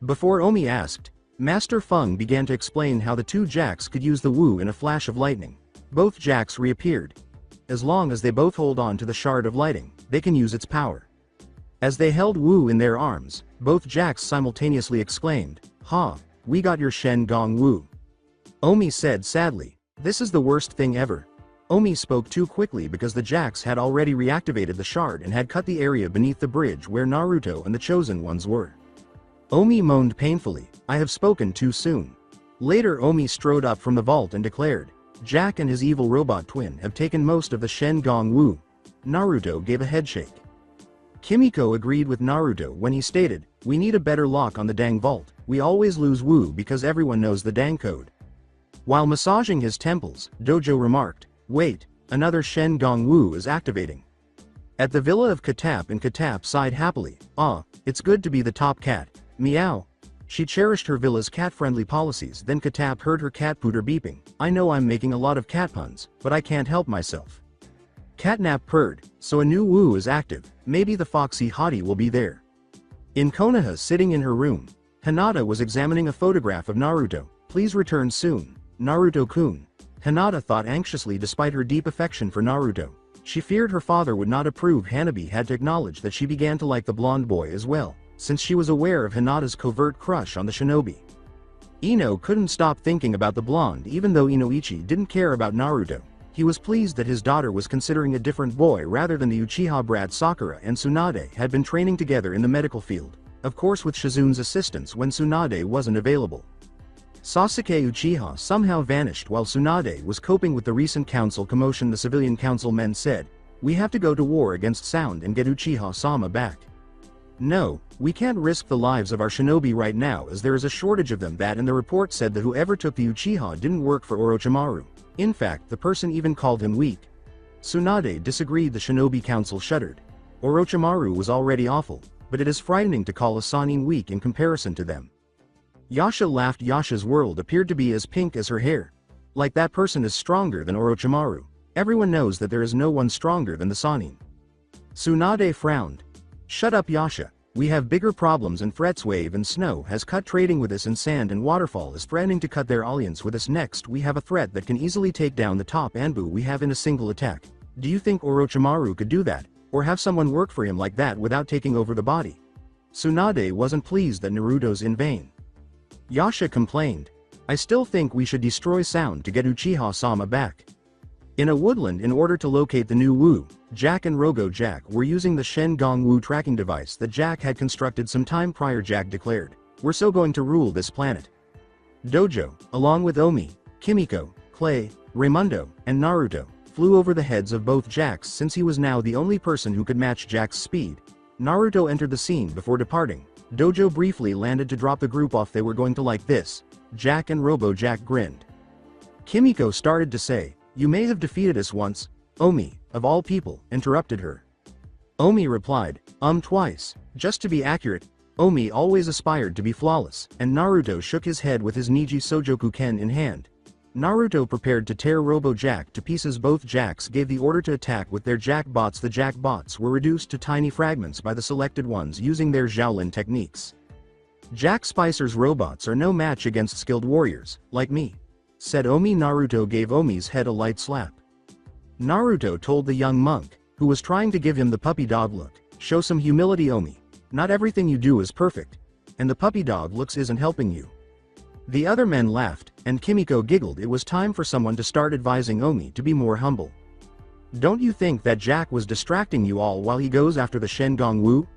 Before Omi asked, Master Feng began to explain how the two Jacks could use the Wu in a flash of lightning. Both Jacks reappeared. As long as they both hold on to the Shard of Lighting, they can use its power. As they held Wu in their arms, both Jacks simultaneously exclaimed, "Ha, we got your Shen Gong Wu." Omi said sadly, "This is the worst thing ever." Omi spoke too quickly because the Jacks had already reactivated the shard and had cut the area beneath the bridge where Naruto and the Chosen Ones were. Omi moaned painfully, I have spoken too soon. Later Omi strode up from the vault and declared, Jack and his evil robot twin have taken most of the Shen Gong Wu. Naruto gave a headshake. Kimiko agreed with Naruto when he stated, we need a better lock on the dang vault, we always lose Wu because everyone knows the dang code. While massaging his temples, Dojo remarked, wait, another Shen Gong Wu is activating. At the villa of Catnap and Catnap sighed happily, it's good to be the top cat, meow. She cherished her villa's cat-friendly policies. Then Catnap heard her cat pooter beeping, I know I'm making a lot of cat puns, but I can't help myself. Catnap purred, so a new Wu is active, maybe the foxy hottie will be there. In Konoha sitting in her room, Hinata was examining a photograph of Naruto, please return soon, Naruto-kun. Hinata thought anxiously despite her deep affection for Naruto. She feared her father would not approve. Hanabi had to acknowledge that she began to like the blonde boy as well, since she was aware of Hinata's covert crush on the shinobi. Ino couldn't stop thinking about the blonde even though Inoichi didn't care about Naruto. He was pleased that his daughter was considering a different boy rather than the Uchiha brat. Sakura and Tsunade had been training together in the medical field, of course with Shizun's assistance when Tsunade wasn't available. Sasuke Uchiha somehow vanished while Tsunade was coping with the recent council commotion. The civilian council men said, we have to go to war against Sound and get Uchiha-sama back. No, we can't risk the lives of our shinobi right now as there is a shortage of them. That and the report said that whoever took the Uchiha didn't work for Orochimaru. In fact, the person even called him weak. Tsunade disagreed. The shinobi council shuddered. Orochimaru was already awful, but it is frightening to call a Sannin weak in comparison to them. Yasha laughed. Yasha's world appeared to be as pink as her hair. Like that person is stronger than Orochimaru. Everyone knows that there is no one stronger than the Sannin. Tsunade frowned. Shut up Yasha, we have bigger problems and threats. Wave and Snow has cut trading with us and Sand and Waterfall is threatening to cut their alliance with us. Next we have a threat that can easily take down the top Anbu we have in a single attack. Do you think Orochimaru could do that, or have someone work for him like that without taking over the body? Tsunade wasn't pleased that Naruto's in vain. Yasha complained, I still think we should destroy Sound to get Uchiha-sama back. In a woodland in order to locate the new Wu, Jack and Rogo Jack were using the Shen Gong Wu tracking device that Jack had constructed some time prior. Jack declared, we're so going to rule this planet. Dojo, along with Omi, Kimiko, Clay, Raymundo, and Naruto, flew over the heads of both Jacks since he was now the only person who could match Jack's speed. Naruto entered the scene before departing. Dojo briefly landed to drop the group off. They were going to like this. Jack and Robo Jack grinned. Kimiko started to say, you may have defeated us once. Omi, of all people, interrupted her. Omi replied, twice. Just to be accurate, Omi always aspired to be flawless, and Naruto shook his head with his Niji Sojoku Ken in hand. Naruto prepared to tear Robo Jack to pieces. Both Jacks gave the order to attack with their Jack bots. The Jack bots were reduced to tiny fragments by the selected ones using their Shaolin techniques. Jack Spicer's robots are no match against skilled warriors, like me, said Omi. Naruto gave Omi's head a light slap. Naruto told the young monk, who was trying to give him the puppy dog look, show some humility Omi. Not everything you do is perfect, and the puppy dog looks isn't helping you. The other men laughed, and Kimiko giggled. It was time for someone to start advising Omi to be more humble. Don't you think that Jack was distracting you all while he goes after the Shen Gong Wu?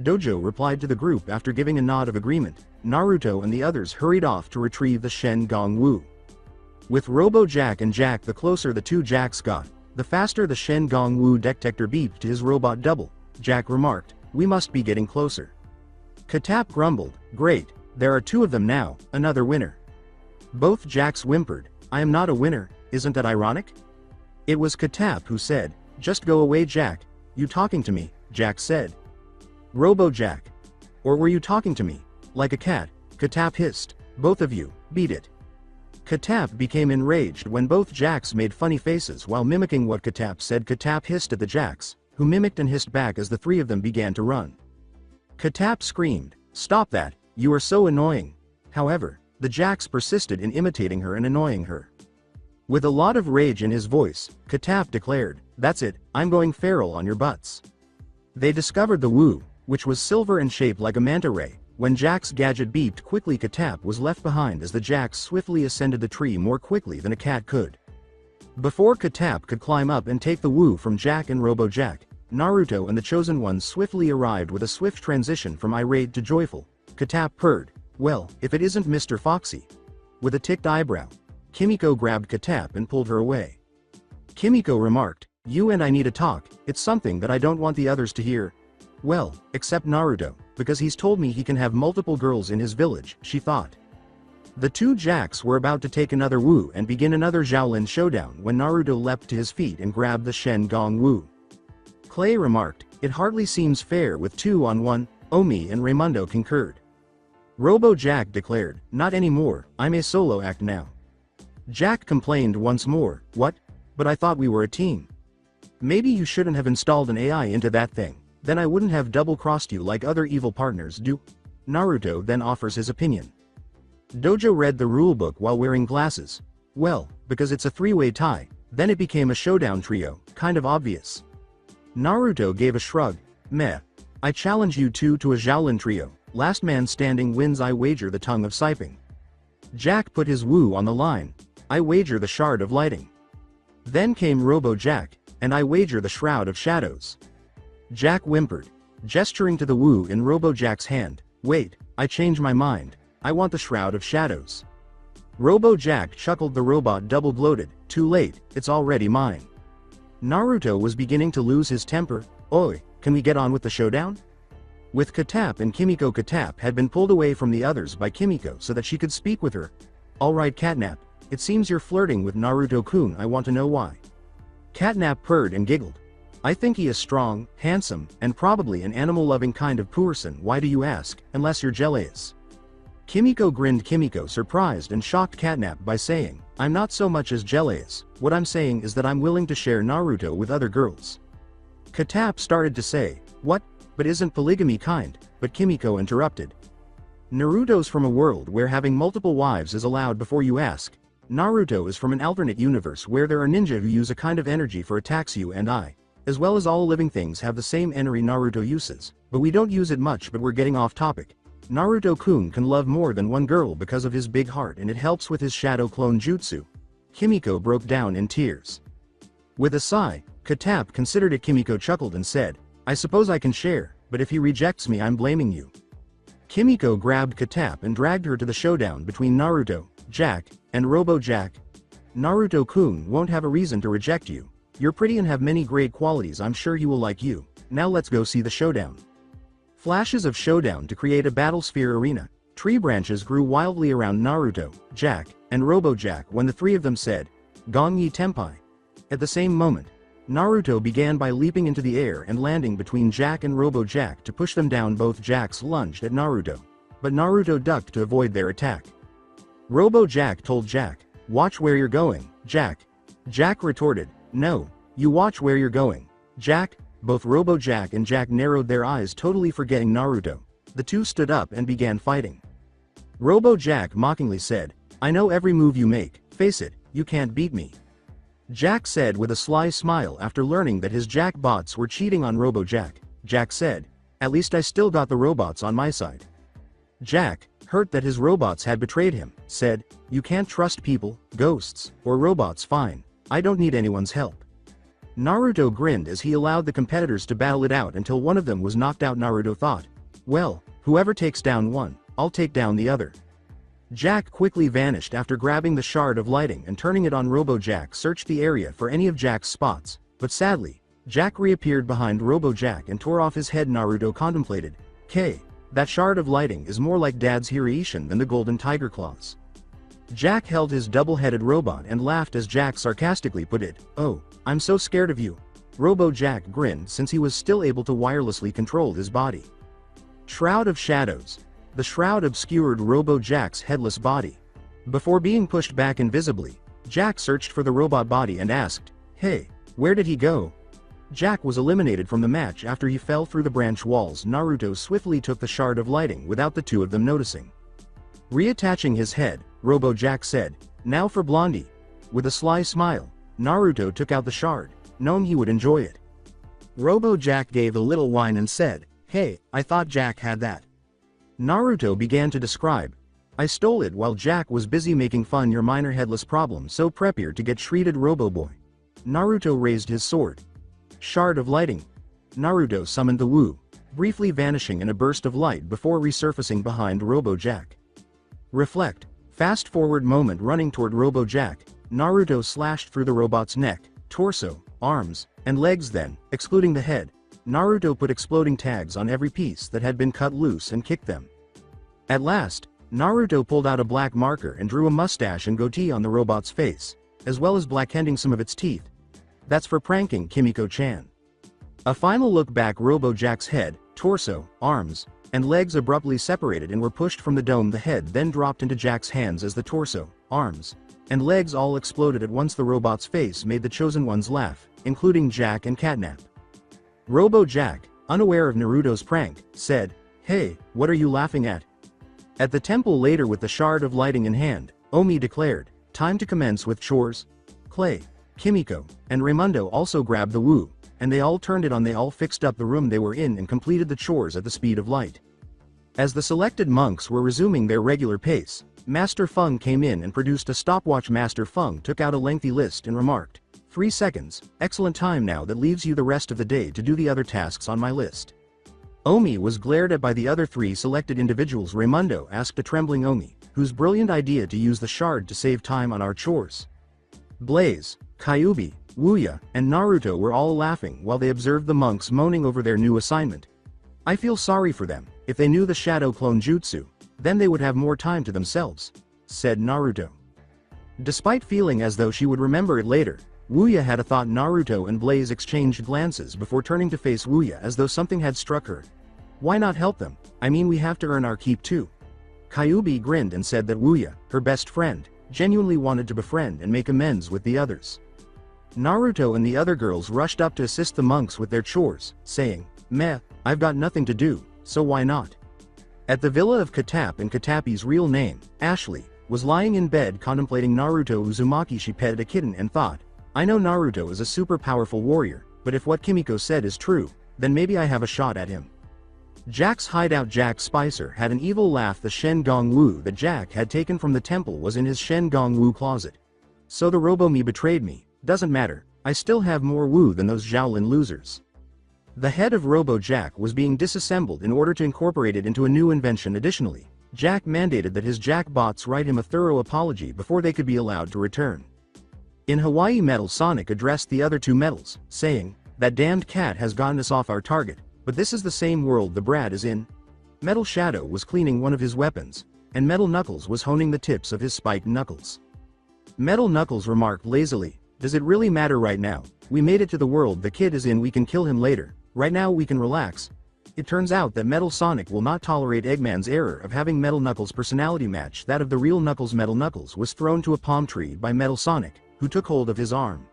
Dojo replied to the group after giving a nod of agreement. Naruto and the others hurried off to retrieve the Shen Gong Wu. With Robo Jack and Jack, the closer the two Jacks got, the faster the Shen Gong Wu detector beeped to his robot double. Jack remarked, we must be getting closer. Catnap grumbled, great, there are two of them now, another winner. Both Jacks whimpered, I am not a winner, isn't that ironic? It was Catnap who said, just go away Jack, you talking to me, Jack said. Robo Jack. Or were you talking to me? Like a cat, Catnap hissed, both of you, beat it. Catnap became enraged when both Jacks made funny faces while mimicking what Catnap said. Catnap hissed at the Jacks, who mimicked and hissed back as the three of them began to run. Catnap screamed, stop that, you are so annoying. However, the Jacks persisted in imitating her and annoying her. With a lot of rage in his voice, Catnap declared, that's it, I'm going feral on your butts. They discovered the Wu, which was silver and shaped like a manta ray. When Jack's gadget beeped quickly, Catnap was left behind as the Jacks swiftly ascended the tree more quickly than a cat could. Before Catnap could climb up and take the Wu from Jack and Robo-Jack, Naruto and the Chosen Ones swiftly arrived with a swift transition from irate to joyful. Catnap purred, "Well, if it isn't Mr. Foxy." With a ticked eyebrow, Kimiko grabbed Catnap and pulled her away. Kimiko remarked, "You and I need to talk, it's something that I don't want the others to hear." Well, except Naruto, because he's told me he can have multiple girls in his village, she thought. The two Jacks were about to take another Wu and begin another Shaolin showdown when Naruto leapt to his feet and grabbed the Shen Gong Wu. Clay remarked, "It hardly seems fair with 2-on-1, Omi and Raymundo concurred." Robo-Jack declared, "Not anymore, I'm a solo act now." Jack complained once more, "What? But I thought we were a team." "Maybe you shouldn't have installed an AI into that thing, then I wouldn't have double-crossed you like other evil partners do." Naruto then offers his opinion. Dojo read the rulebook while wearing glasses. "Well, because it's a three-way tie, then it became a showdown trio, kind of obvious." Naruto gave a shrug, "Meh. I challenge you two to a Shaolin trio, last man standing wins. I wager the tongue of Siping." Jack put his Wu on the line, "I wager the shard of lighting." Then came Robo-Jack, "And I wager the shroud of shadows." Jack whimpered, gesturing to the Wu in Robo-Jack's hand, "Wait, I change my mind. I want the shroud of shadows." Robo-Jack chuckled. The robot double-gloated, "Too late, it's already mine." Naruto was beginning to lose his temper. "Oi, can we get on with the showdown?" With Catnap and Kimiko. Catnap had been pulled away from the others by Kimiko so that she could speak with her. "Alright Catnap, it seems you're flirting with Naruto-kun. I want to know why." Catnap purred and giggled. "I think he is strong, handsome, and probably an animal-loving kind of person. Why do you ask, unless you're jealous?" Kimiko grinned. Kimiko surprised and shocked Catnap by saying, "I'm not so much as jealous, what I'm saying is that I'm willing to share Naruto with other girls." Catnap started to say, "What? But isn't polygamy kind?" But Kimiko interrupted. "Naruto's from a world where having multiple wives is allowed before you ask. Naruto is from an alternate universe where there are ninja who use a kind of energy for attacks. You and I, as well as all living things, have the same energy Naruto uses, but we don't use it much. But we're getting off topic. Naruto-kun can love more than one girl because of his big heart, and it helps with his shadow clone jutsu." Kimiko broke down in tears. With a sigh, Catnap considered it. Kimiko chuckled and said, "I suppose I can share, but if he rejects me I'm blaming you." Kimiko grabbed Catnap and dragged her to the showdown between Naruto, Jack, and Robo-Jack. "Naruto-kun won't have a reason to reject you. You're pretty and have many great qualities. I'm sure he will like you. Now let's go see the showdown." Flashes of Showdown to create a battlesphere arena. Tree branches grew wildly around Naruto, Jack, and Robo-Jack when the three of them said, "Gongyi Tenpai." At the same moment, Naruto began by leaping into the air and landing between Jack and Robo-Jack to push them down. Both Jacks lunged at Naruto, but Naruto ducked to avoid their attack. Robo-Jack told Jack, "Watch where you're going, Jack." Jack retorted, "No, you watch where you're going, Jack." Both Robo-Jack and Jack narrowed their eyes, totally forgetting Naruto. The two stood up and began fighting. Robo-Jack mockingly said, "I know every move you make, face it, you can't beat me." Jack said with a sly smile after learning that his Jack bots were cheating on Robo-Jack. Jack said, "At least I still got the robots on my side." Jack, hurt that his robots had betrayed him, said, "You can't trust people, ghosts, or robots. Fine, I don't need anyone's help." Naruto grinned as he allowed the competitors to battle it out until one of them was knocked out. Naruto thought, "Well, whoever takes down one, I'll take down the other." Jack quickly vanished after grabbing the shard of lighting and turning it on. Robo-Jack searched the area for any of Jack's spots, but sadly, Jack reappeared behind Robo-Jack and tore off his head. Naruto contemplated, that shard of lighting is more like Dad's Hirishin than the golden tiger claws." Jack held his double-headed robot and laughed as Jack sarcastically put it, "Oh, I'm so scared of you." Robo-Jack grinned since he was still able to wirelessly control his body. Shroud of Shadows. The shroud obscured Robo-Jack's headless body. Before being pushed back invisibly, Jack searched for the robot body and asked, "Hey, where did he go?" Jack was eliminated from the match after he fell through the branch walls. Naruto swiftly took the shard of lighting without the two of them noticing. Reattaching his head, Robo-Jack said, "Now for Blondie." With a sly smile, Naruto took out the shard, knowing he would enjoy it. Robo-Jack gave a little whine and said, "Hey, I thought Jack had that." Naruto began to describe, I stole it while Jack was busy making fun your minor headless problem, so prepare to get treated, Robo-boy. Naruto raised his sword. Shard of lighting. Naruto summoned the Wu, briefly vanishing in a burst of light before resurfacing behind Robo-Jack. Reflect. Fast forward moment running toward Robo-Jack, Naruto slashed through the robot's neck, torso, arms, and legs, then, excluding the head, Naruto put exploding tags on every piece that had been cut loose and kicked them. At last, Naruto pulled out a black marker and drew a mustache and goatee on the robot's face, as well as blackending some of its teeth. That's for pranking Kimiko-chan. A final look back, Robo-Jack's head, torso, arms, and legs abruptly separated and were pushed from the dome. The head then dropped into Jack's hands as the torso, arms, and legs all exploded at once. The robot's face made the chosen ones laugh, including Jack and Catnap. Robo-Jack, unaware of Naruto's prank, said, "Hey, what are you laughing at?" At the temple later with the shard of lighting in hand, Omi declared, "Time to commence with chores." Clay, Kimiko, and Raymundo also grabbed the Wu, and they all turned it on. They all fixed up the room they were in and completed the chores at the speed of light. As the selected monks were resuming their regular pace, Master Feng came in and produced a stopwatch. Master Feng took out a lengthy list and remarked, 3 seconds, excellent time. Now that leaves you the rest of the day to do the other tasks on my list. Omi was glared at by the other 3 selected individuals. Raymundo asked a trembling Omi, whose brilliant idea to use the shard to save time on our chores. Blaze, Kyuubi, Wuya, and Naruto were all laughing while they observed the monks moaning over their new assignment. I feel sorry for them. If they knew the shadow clone jutsu, then they would have more time to themselves, said Naruto. Despite feeling as though she would remember it later, Wuya had a thought. Naruto and Blaze exchanged glances before turning to face Wuya as though something had struck her. Why not help them? I mean, we have to earn our keep too. Kyuubi grinned and said that Wuya, her best friend, genuinely wanted to befriend and make amends with the others. Naruto and the other girls rushed up to assist the monks with their chores, saying, "Meh, I've got nothing to do, so why not?" At the villa of Catnap, and Katapi's real name, Ashley, was lying in bed contemplating Naruto Uzumaki. She petted a kitten and thought, I know Naruto is a super powerful warrior, but if what Kimiko said is true, then maybe I have a shot at him. Jack's hideout. Jack Spicer had an evil laugh. The Shen Gong Wu that Jack had taken from the temple was in his Shen Gong Wu closet. So the Robo-me betrayed me. Doesn't matter, I still have more Wu than those Shaolin losers. The head of Robo-Jack was being disassembled in order to incorporate it into a new invention. Additionally, Jack mandated that his Jack bots write him a thorough apology before they could be allowed to return. In Hawaii, Metal Sonic addressed the other 2 metals, saying, "That damned cat has gotten us off our target, but this is the same world the Brad is in." Metal Shadow was cleaning one of his weapons, and Metal Knuckles was honing the tips of his spiked knuckles. Metal Knuckles remarked lazily, "Does it really matter right now? We made it to the world the kid is in. We can kill him later. Right now we can relax." It turns out that Metal Sonic will not tolerate Eggman's error of having Metal Knuckles' personality match that of the real Knuckles. Metal Knuckles was thrown to a palm tree by Metal Sonic, who took hold of his arm.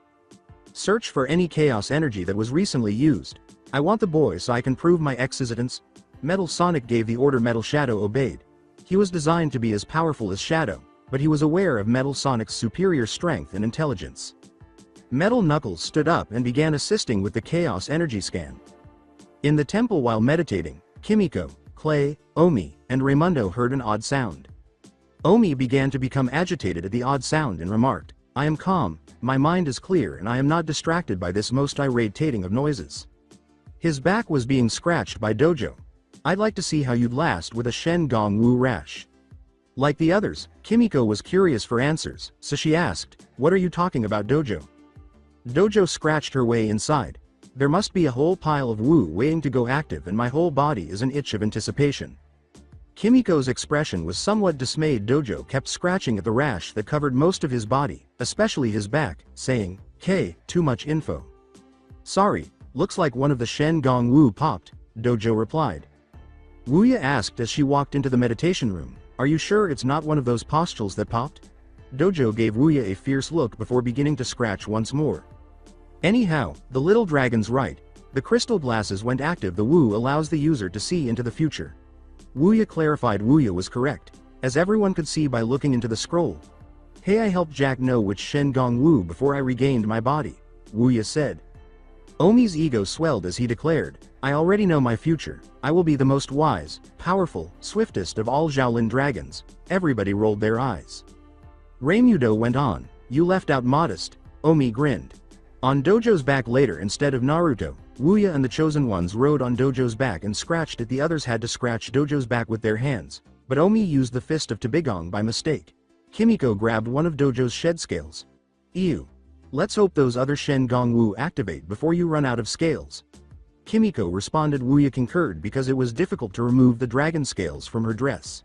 "Search for any chaos energy that was recently used. I want the boy so I can prove my existence." Metal Sonic gave the order. Metal Shadow obeyed. He was designed to be as powerful as Shadow, but he was aware of Metal Sonic's superior strength and intelligence. Metal Knuckles stood up and began assisting with the chaos energy scan. In the temple while meditating, Kimiko, Clay, Omi, and Raymundo heard an odd sound. Omi began to become agitated at the odd sound and remarked, "I am calm, my mind is clear, and I am not distracted by this most irritating of noises." His back was being scratched by Dojo. "I'd like to see how you'd last with a Shen Gong Wu rash." Like the others, Kimiko was curious for answers, so she asked, "What are you talking about, Dojo?" Dojo scratched her way inside. "There must be a whole pile of Wu waiting to go active, and my whole body is an itch of anticipation." Kimiko's expression was somewhat dismayed. Dojo kept scratching at the rash that covered most of his body, especially his back, saying, "K, too much info." "Sorry, looks like one of the Shen Gong Wu popped," Dojo replied. Wuya asked as she walked into the meditation room, "Are you sure it's not one of those pustules that popped?" Dojo gave Wuya a fierce look before beginning to scratch once more. "Anyhow, the little dragon's right. The crystal glasses went active. The Wu allows the user to see into the future." Wuya clarified. Wuya was correct, as everyone could see by looking into the scroll. "Hey, I helped Jack know which Shen Gong Wu before I regained my body," Wuya said. Omi's ego swelled as he declared, I already know my future. I will be the most wise, powerful, swiftest of all Shaolin dragons. Everybody rolled their eyes. Raymundo went on, you left out modest. Omi grinned. On Dojo's back later instead of Naruto, Wuya and the Chosen Ones rode on Dojo's back and scratched it. The others had to scratch Dojo's back with their hands, but Omi used the fist of Tabigong by mistake. Kimiko grabbed one of Dojo's shed scales. Ew. Let's hope those other Shen Gong Wu activate before you run out of scales. Kimiko responded. Wuya concurred because it was difficult to remove the dragon scales from her dress.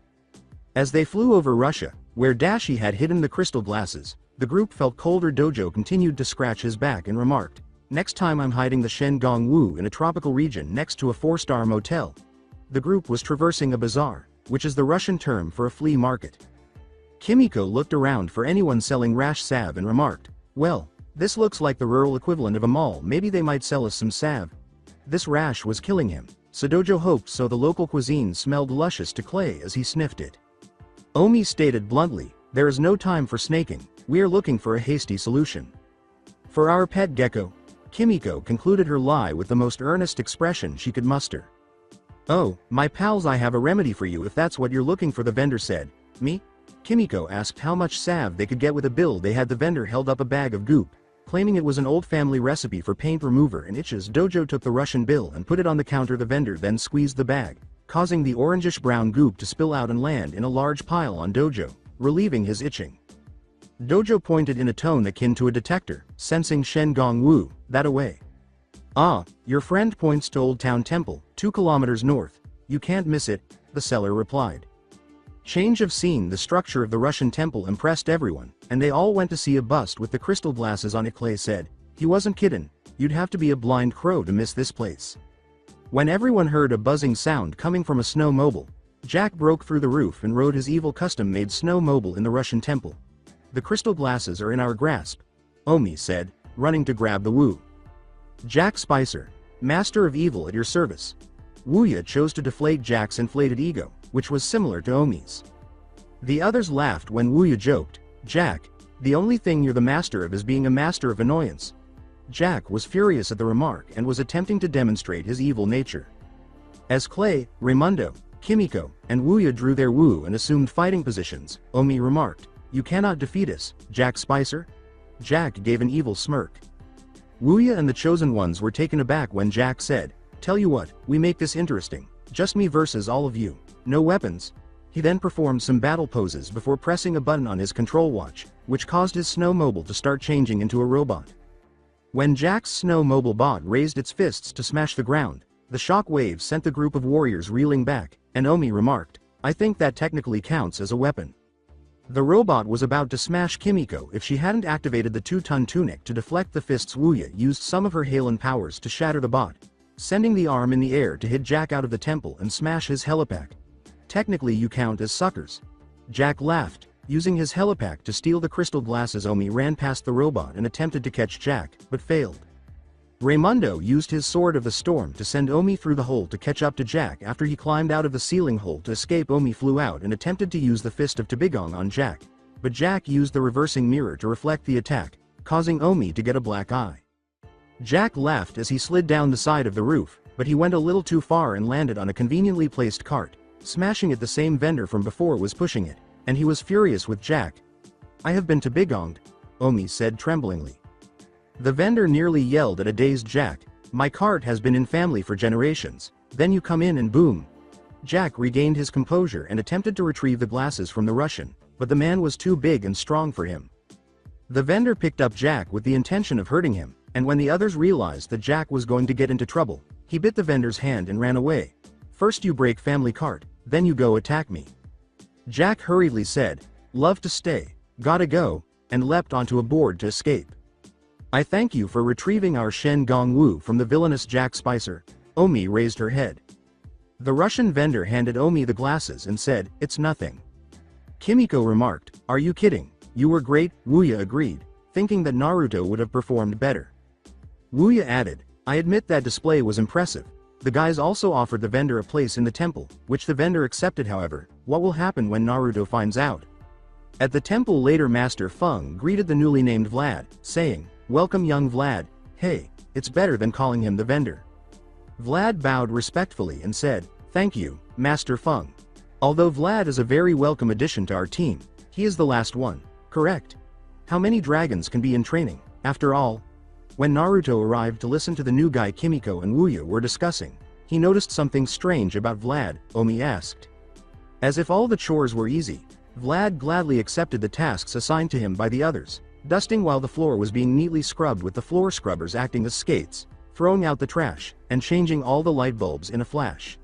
As they flew over Russia, where Dashi had hidden the crystal glasses, the group felt colder. Dojo continued to scratch his back and remarked, next time I'm hiding the Shen Gong Wu in a tropical region next to a 4-star motel. The group was traversing a bazaar, which is the Russian term for a flea market. Kimiko looked around for anyone selling rash salve and remarked, well, this looks like the rural equivalent of a mall. Maybe they might sell us some salve. This rash was killing him, so Dojo hoped so. The local cuisine smelled luscious to Clay as he sniffed it. Omi stated bluntly, there is no time for snaking, we are looking for a hasty solution. For our pet gecko. Kimiko concluded her lie with the most earnest expression she could muster. Oh, my pals, I have a remedy for you if that's what you're looking for, the vendor said. Me? Kimiko asked how much salve they could get with a bill they had. The vendor held up a bag of goop, claiming it was an old family recipe for paint remover and itches. Dojo took the Russian bill and put it on the counter. The vendor then squeezed the bag, causing the orangish-brown goop to spill out and land in a large pile on Dojo, relieving his itching. Dojo pointed in a tone akin to a detector, sensing Shen Gong Wu, that away. Ah, your friend points to Old Town Temple, 2 kilometers north. You can't miss it, the seller replied. Change of scene. The structure of the Russian temple impressed everyone, and they all went to see a bust with the crystal glasses on it. Clay said, he wasn't kidding, you'd have to be a blind crow to miss this place. When everyone heard a buzzing sound coming from a snowmobile, Jack broke through the roof and rode his evil custom-made snowmobile in the Russian temple. The crystal glasses are in our grasp, Omi said, running to grab the Wu. Jack Spicer, master of evil, at your service. Wuya chose to deflate Jack's inflated ego, which was similar to Omi's. The others laughed when Wuya joked, Jack, the only thing you're the master of is being a master of annoyance. Jack was furious at the remark and was attempting to demonstrate his evil nature. As Clay, Raymundo, Kimiko, and Wuya drew their Wu and assumed fighting positions, Omi remarked, you cannot defeat us, Jack Spicer? Jack gave an evil smirk. Wuya and the Chosen Ones were taken aback when Jack said, tell you what, we make this interesting, just me versus all of you, no weapons. He then performed some battle poses before pressing a button on his control watch, which caused his snowmobile to start changing into a robot. When Jack's snowmobile bot raised its fists to smash the ground, the shock wave sent the group of warriors reeling back, and Omi remarked, I think that technically counts as a weapon. The robot was about to smash Kimiko if she hadn't activated the 2-ton tunic to deflect the fists. Wuya used some of her Halen powers to shatter the bot, sending the arm in the air to hit Jack out of the temple and smash his helipack. Technically you count as suckers. Jack laughed, using his helipack to steal the crystal glasses. Omi ran past the robot and attempted to catch Jack, but failed. Raymundo used his Sword of the Storm to send Omi through the hole to catch up to Jack after he climbed out of the ceiling hole to escape. Omi flew out and attempted to use the Fist of Tabigong on Jack, but Jack used the reversing mirror to reflect the attack, causing Omi to get a black eye. Jack laughed as he slid down the side of the roof, but he went a little too far and landed on a conveniently placed cart, smashing it. The same vendor from before was pushing it, and he was furious with Jack. I have been Tabigonged, Omi said tremblingly. The vendor nearly yelled at a dazed Jack, my cart has been in family for generations, then you come in and boom. Jack regained his composure and attempted to retrieve the glasses from the Russian, but the man was too big and strong for him. The vendor picked up Jack with the intention of hurting him, and when the others realized that Jack was going to get into trouble, he bit the vendor's hand and ran away. First you break family cart, then you go attack me. Jack hurriedly said, love to stay, gotta go, and leapt onto a board to escape. I thank you for retrieving our Shen Gong Wu from the villainous Jack Spicer. Omi raised her head. The Russian vendor handed Omi the glasses and said, it's nothing. Kimiko remarked, are you kidding? You were great. Wuya agreed, thinking that Naruto would have performed better. Wuya added, I admit that display was impressive. The guys also offered the vendor a place in the temple, which the vendor accepted. However, what will happen when Naruto finds out? At the temple later, Master Feng greeted the newly named Vlad, saying, welcome young Vlad. Hey, it's better than calling him the vendor. Vlad bowed respectfully and said, "Thank you, Master Feng. Although Vlad is a very welcome addition to our team, he is the last one, correct? How many dragons can be in training, after all?" When Naruto arrived to listen to the new guy Kimiko and Wuya were discussing, he noticed something strange about Vlad. Omi asked. As if all the chores were easy, Vlad gladly accepted the tasks assigned to him by the others, dusting while the floor was being neatly scrubbed with the floor scrubbers acting as skates, throwing out the trash, and changing all the light bulbs in a flash.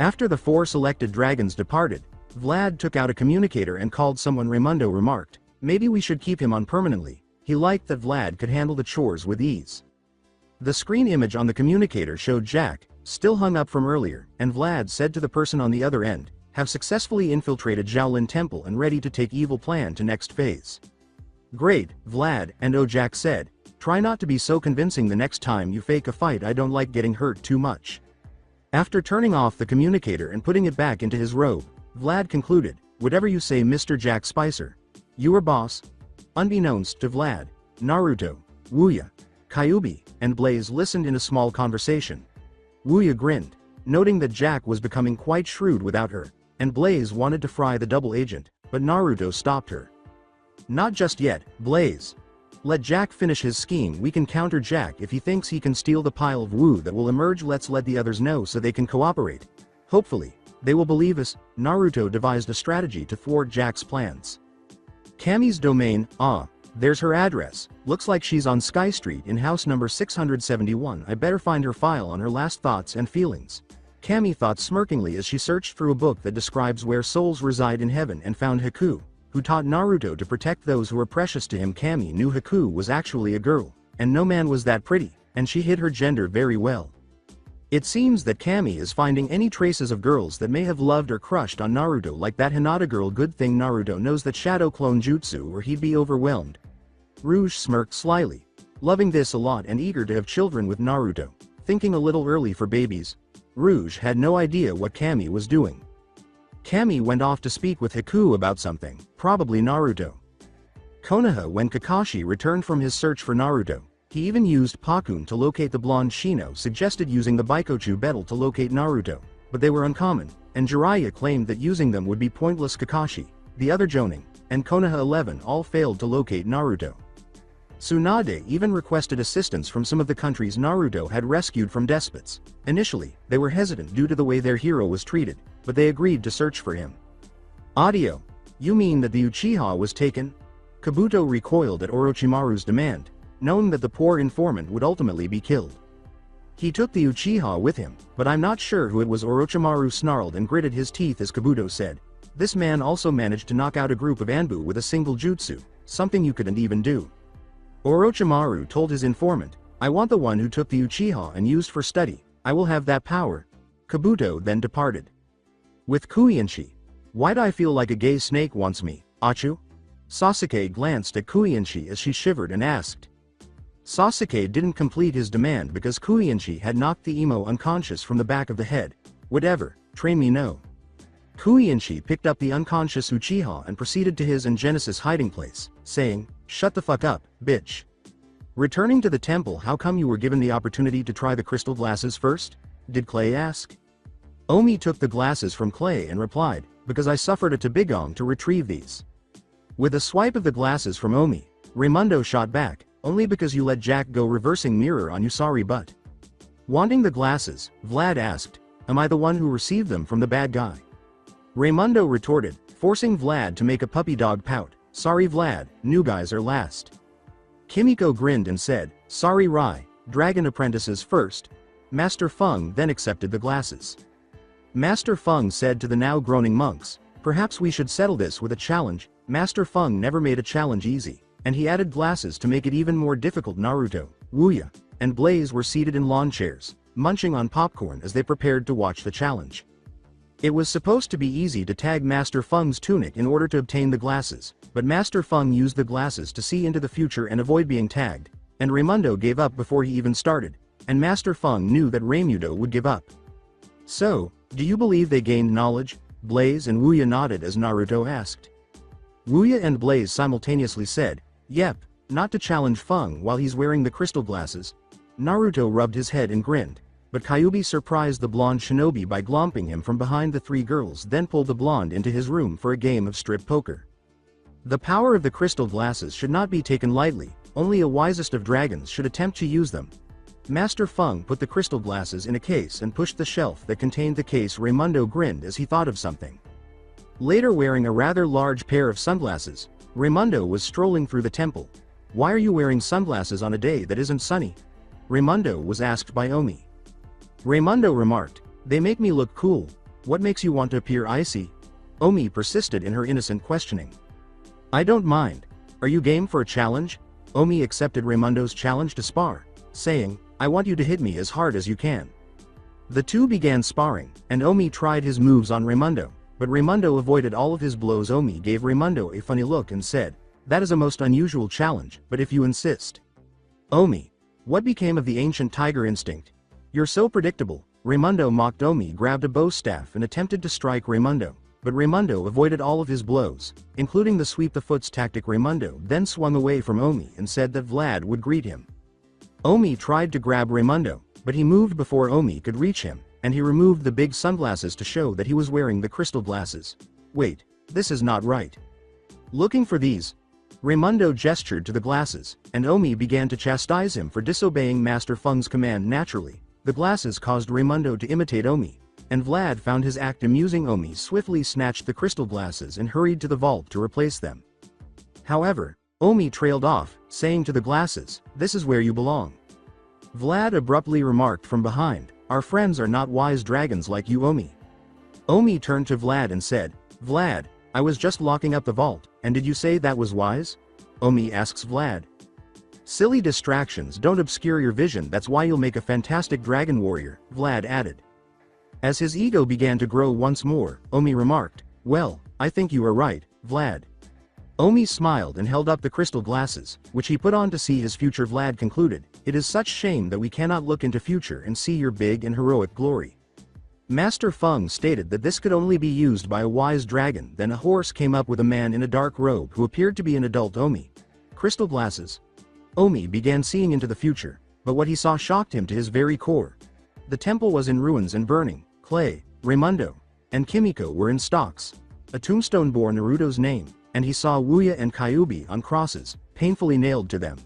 After the 4 selected dragons departed, Vlad took out a communicator and called someone. Raymundo remarked, "Maybe we should keep him on permanently." He liked that Vlad could handle the chores with ease. The screen image on the communicator showed Jack, still hung up from earlier, and Vlad said to the person on the other end, "Have successfully infiltrated Shaolin Temple and ready to take evil plan to next phase." "Great, Vlad," and Jack said, "Try not to be so convincing the next time you fake a fight. I don't like getting hurt too much." After turning off the communicator and putting it back into his robe, Vlad concluded, "Whatever you say, Mr. Jack Spicer. You are boss." Unbeknownst to Vlad, Naruto, Wuya, Kyuubi, and Blaze listened in a small conversation. Wuya grinned, noting that Jack was becoming quite shrewd without her, and Blaze wanted to fry the double agent, but Naruto stopped her. "Not just yet, Blaze. Let Jack finish his scheme. We can counter Jack if he thinks he can steal the pile of Wu that will emerge. Let's let the others know so they can cooperate. Hopefully, they will believe us." Naruto devised a strategy to thwart Jack's plans. Kami's domain, there's her address. Looks like she's on Sky Street in house number 671. I better find her file on her last thoughts and feelings. Kami thought smirkingly as she searched through a book that describes where souls reside in heaven and found Haku, who taught Naruto to protect those who were precious to him. Kami knew Haku was actually a girl, and no man was that pretty, and she hid her gender very well. It seems that Kami is finding any traces of girls that may have loved or crushed on Naruto, like that Hinata girl. Good thing Naruto knows that shadow clone jutsu or he'd be overwhelmed. Rouge smirked slyly, loving this a lot and eager to have children with Naruto, thinking a little early for babies. Rouge had no idea what Kami was doing. Kami went off to speak with Haku about something, probably Naruto. Konoha. When Kakashi returned from his search for Naruto, he even used Pakun to locate the blonde. Shino suggested using the Baikochu beetle to locate Naruto, but they were uncommon, and Jiraiya claimed that using them would be pointless. Kakashi, the other Jonin, and Konoha 11 all failed to locate Naruto. Tsunade even requested assistance from some of the countries Naruto had rescued from despots. Initially, they were hesitant due to the way their hero was treated, but they agreed to search for him. Audio. You mean that the Uchiha was taken? Kabuto recoiled at Orochimaru's demand, knowing that the poor informant would ultimately be killed. He took the Uchiha with him, but I'm not sure who it was. Orochimaru snarled and gritted his teeth as Kabuto said, "This man also managed to knock out a group of Anbu with a single jutsu, something you couldn't even do." Orochimaru told his informant, "I want the one who took the Uchiha and used for study. I will have that power." Kabuto then departed. With Kuiinshi. "Why'd I feel like a gay snake wants me, Achu?" Sasuke glanced at Kuiinshi as she shivered and asked. Sasuke didn't complete his demand because Kuiinshi had knocked the emo unconscious from the back of the head. "Whatever, train me no." Kuiinshi picked up the unconscious Uchiha and proceeded to his and Genesis' hiding place, saying, "Shut the fuck up, bitch." Returning to the temple. "How come you were given the opportunity to try the crystal glasses first?" did Clay ask. Omi took the glasses from Clay and replied, "Because I suffered a Tabigong to retrieve these." With a swipe of the glasses from Omi, Raymundo shot back, "Only because you let Jack go reversing mirror on you, sorry but." Wanting the glasses, Vlad asked, "Am I the one who received them from the bad guy?" Raymundo retorted, forcing Vlad to make a puppy dog pout, "Sorry Vlad, new guys are last." Kimiko grinned and said, "Sorry Rai, dragon apprentices first." Master Feng then accepted the glasses. Master Feng said to the now groaning monks, "Perhaps we should settle this with a challenge." Master Feng never made a challenge easy, and he added glasses to make it even more difficult. Naruto, Wuya, and Blaze were seated in lawn chairs, munching on popcorn as they prepared to watch the challenge. It was supposed to be easy to tag Master Feng's tunic in order to obtain the glasses, but Master Feng used the glasses to see into the future and avoid being tagged, and Raymundo gave up before he even started, and Master Feng knew that Raymundo would give up. "So, do you believe they gained knowledge?" Blaze and Wuya nodded as Naruto asked. Wuya and Blaze simultaneously said, "Yep, not to challenge Feng while he's wearing the crystal glasses." Naruto rubbed his head and grinned, but Kyuubi surprised the blonde shinobi by glomping him from behind the three girls, then pulled the blonde into his room for a game of strip poker. The power of the crystal glasses should not be taken lightly, only a wisest of dragons should attempt to use them. Master Feng put the crystal glasses in a case and pushed the shelf that contained the case. Raymundo grinned as he thought of something. Later, wearing a rather large pair of sunglasses, Raymundo was strolling through the temple. "Why are you wearing sunglasses on a day that isn't sunny?" Raymundo was asked by Omi. Raymundo remarked, "They make me look cool. What makes you want to appear icy?" Omi persisted in her innocent questioning. "I don't mind. Are you game for a challenge?" Omi accepted Raymundo's challenge to spar, saying, "I want you to hit me as hard as you can." The two began sparring, and Omi tried his moves on Raymundo, but Raymundo avoided all of his blows. Omi gave Raymundo a funny look and said, "That is a most unusual challenge, but if you insist." "Omi, what became of the ancient tiger instinct? You're so predictable." Raymundo mocked. Omi grabbed a bow staff and attempted to strike Raymundo, but Raymundo avoided all of his blows, including the sweep the foots tactic. Raymundo then swung away from Omi and said that Vlad would greet him. Omi tried to grab Raymundo, but he moved before Omi could reach him, and he removed the big sunglasses to show that he was wearing the crystal glasses. "Wait, this is not right. Looking for these?" Raymundo gestured to the glasses, and Omi began to chastise him for disobeying Master Feng's command. Naturally, the glasses caused Raymundo to imitate Omi, and Vlad found his act amusing. Omi swiftly snatched the crystal glasses and hurried to the vault to replace them. However, Omi trailed off, saying to the glasses, "This is where you belong." Vlad abruptly remarked from behind, "Our friends are not wise dragons like you, Omi." Omi turned to Vlad and said, "Vlad, I was just locking up the vault, and did you say that was wise?" Omi asks Vlad. "Silly distractions don't obscure your vision, that's why you'll make a fantastic dragon warrior," Vlad added. As his ego began to grow once more, Omi remarked, "Well, I think you are right, Vlad." Omi smiled and held up the crystal glasses, which he put on to see his future. Vlad concluded, "It is such shame that we cannot look into future and see your big and heroic glory." Master Feng stated that this could only be used by a wise dragon. Then a horse came up with a man in a dark robe who appeared to be an adult. Omi. Crystal glasses. Omi began seeing into the future, but what he saw shocked him to his very core. The temple was in ruins and burning. Clay, Raymundo, and Kimiko were in stocks. A tombstone bore Naruto's name, and he saw Wuya and Kyuubi on crosses, painfully nailed to them.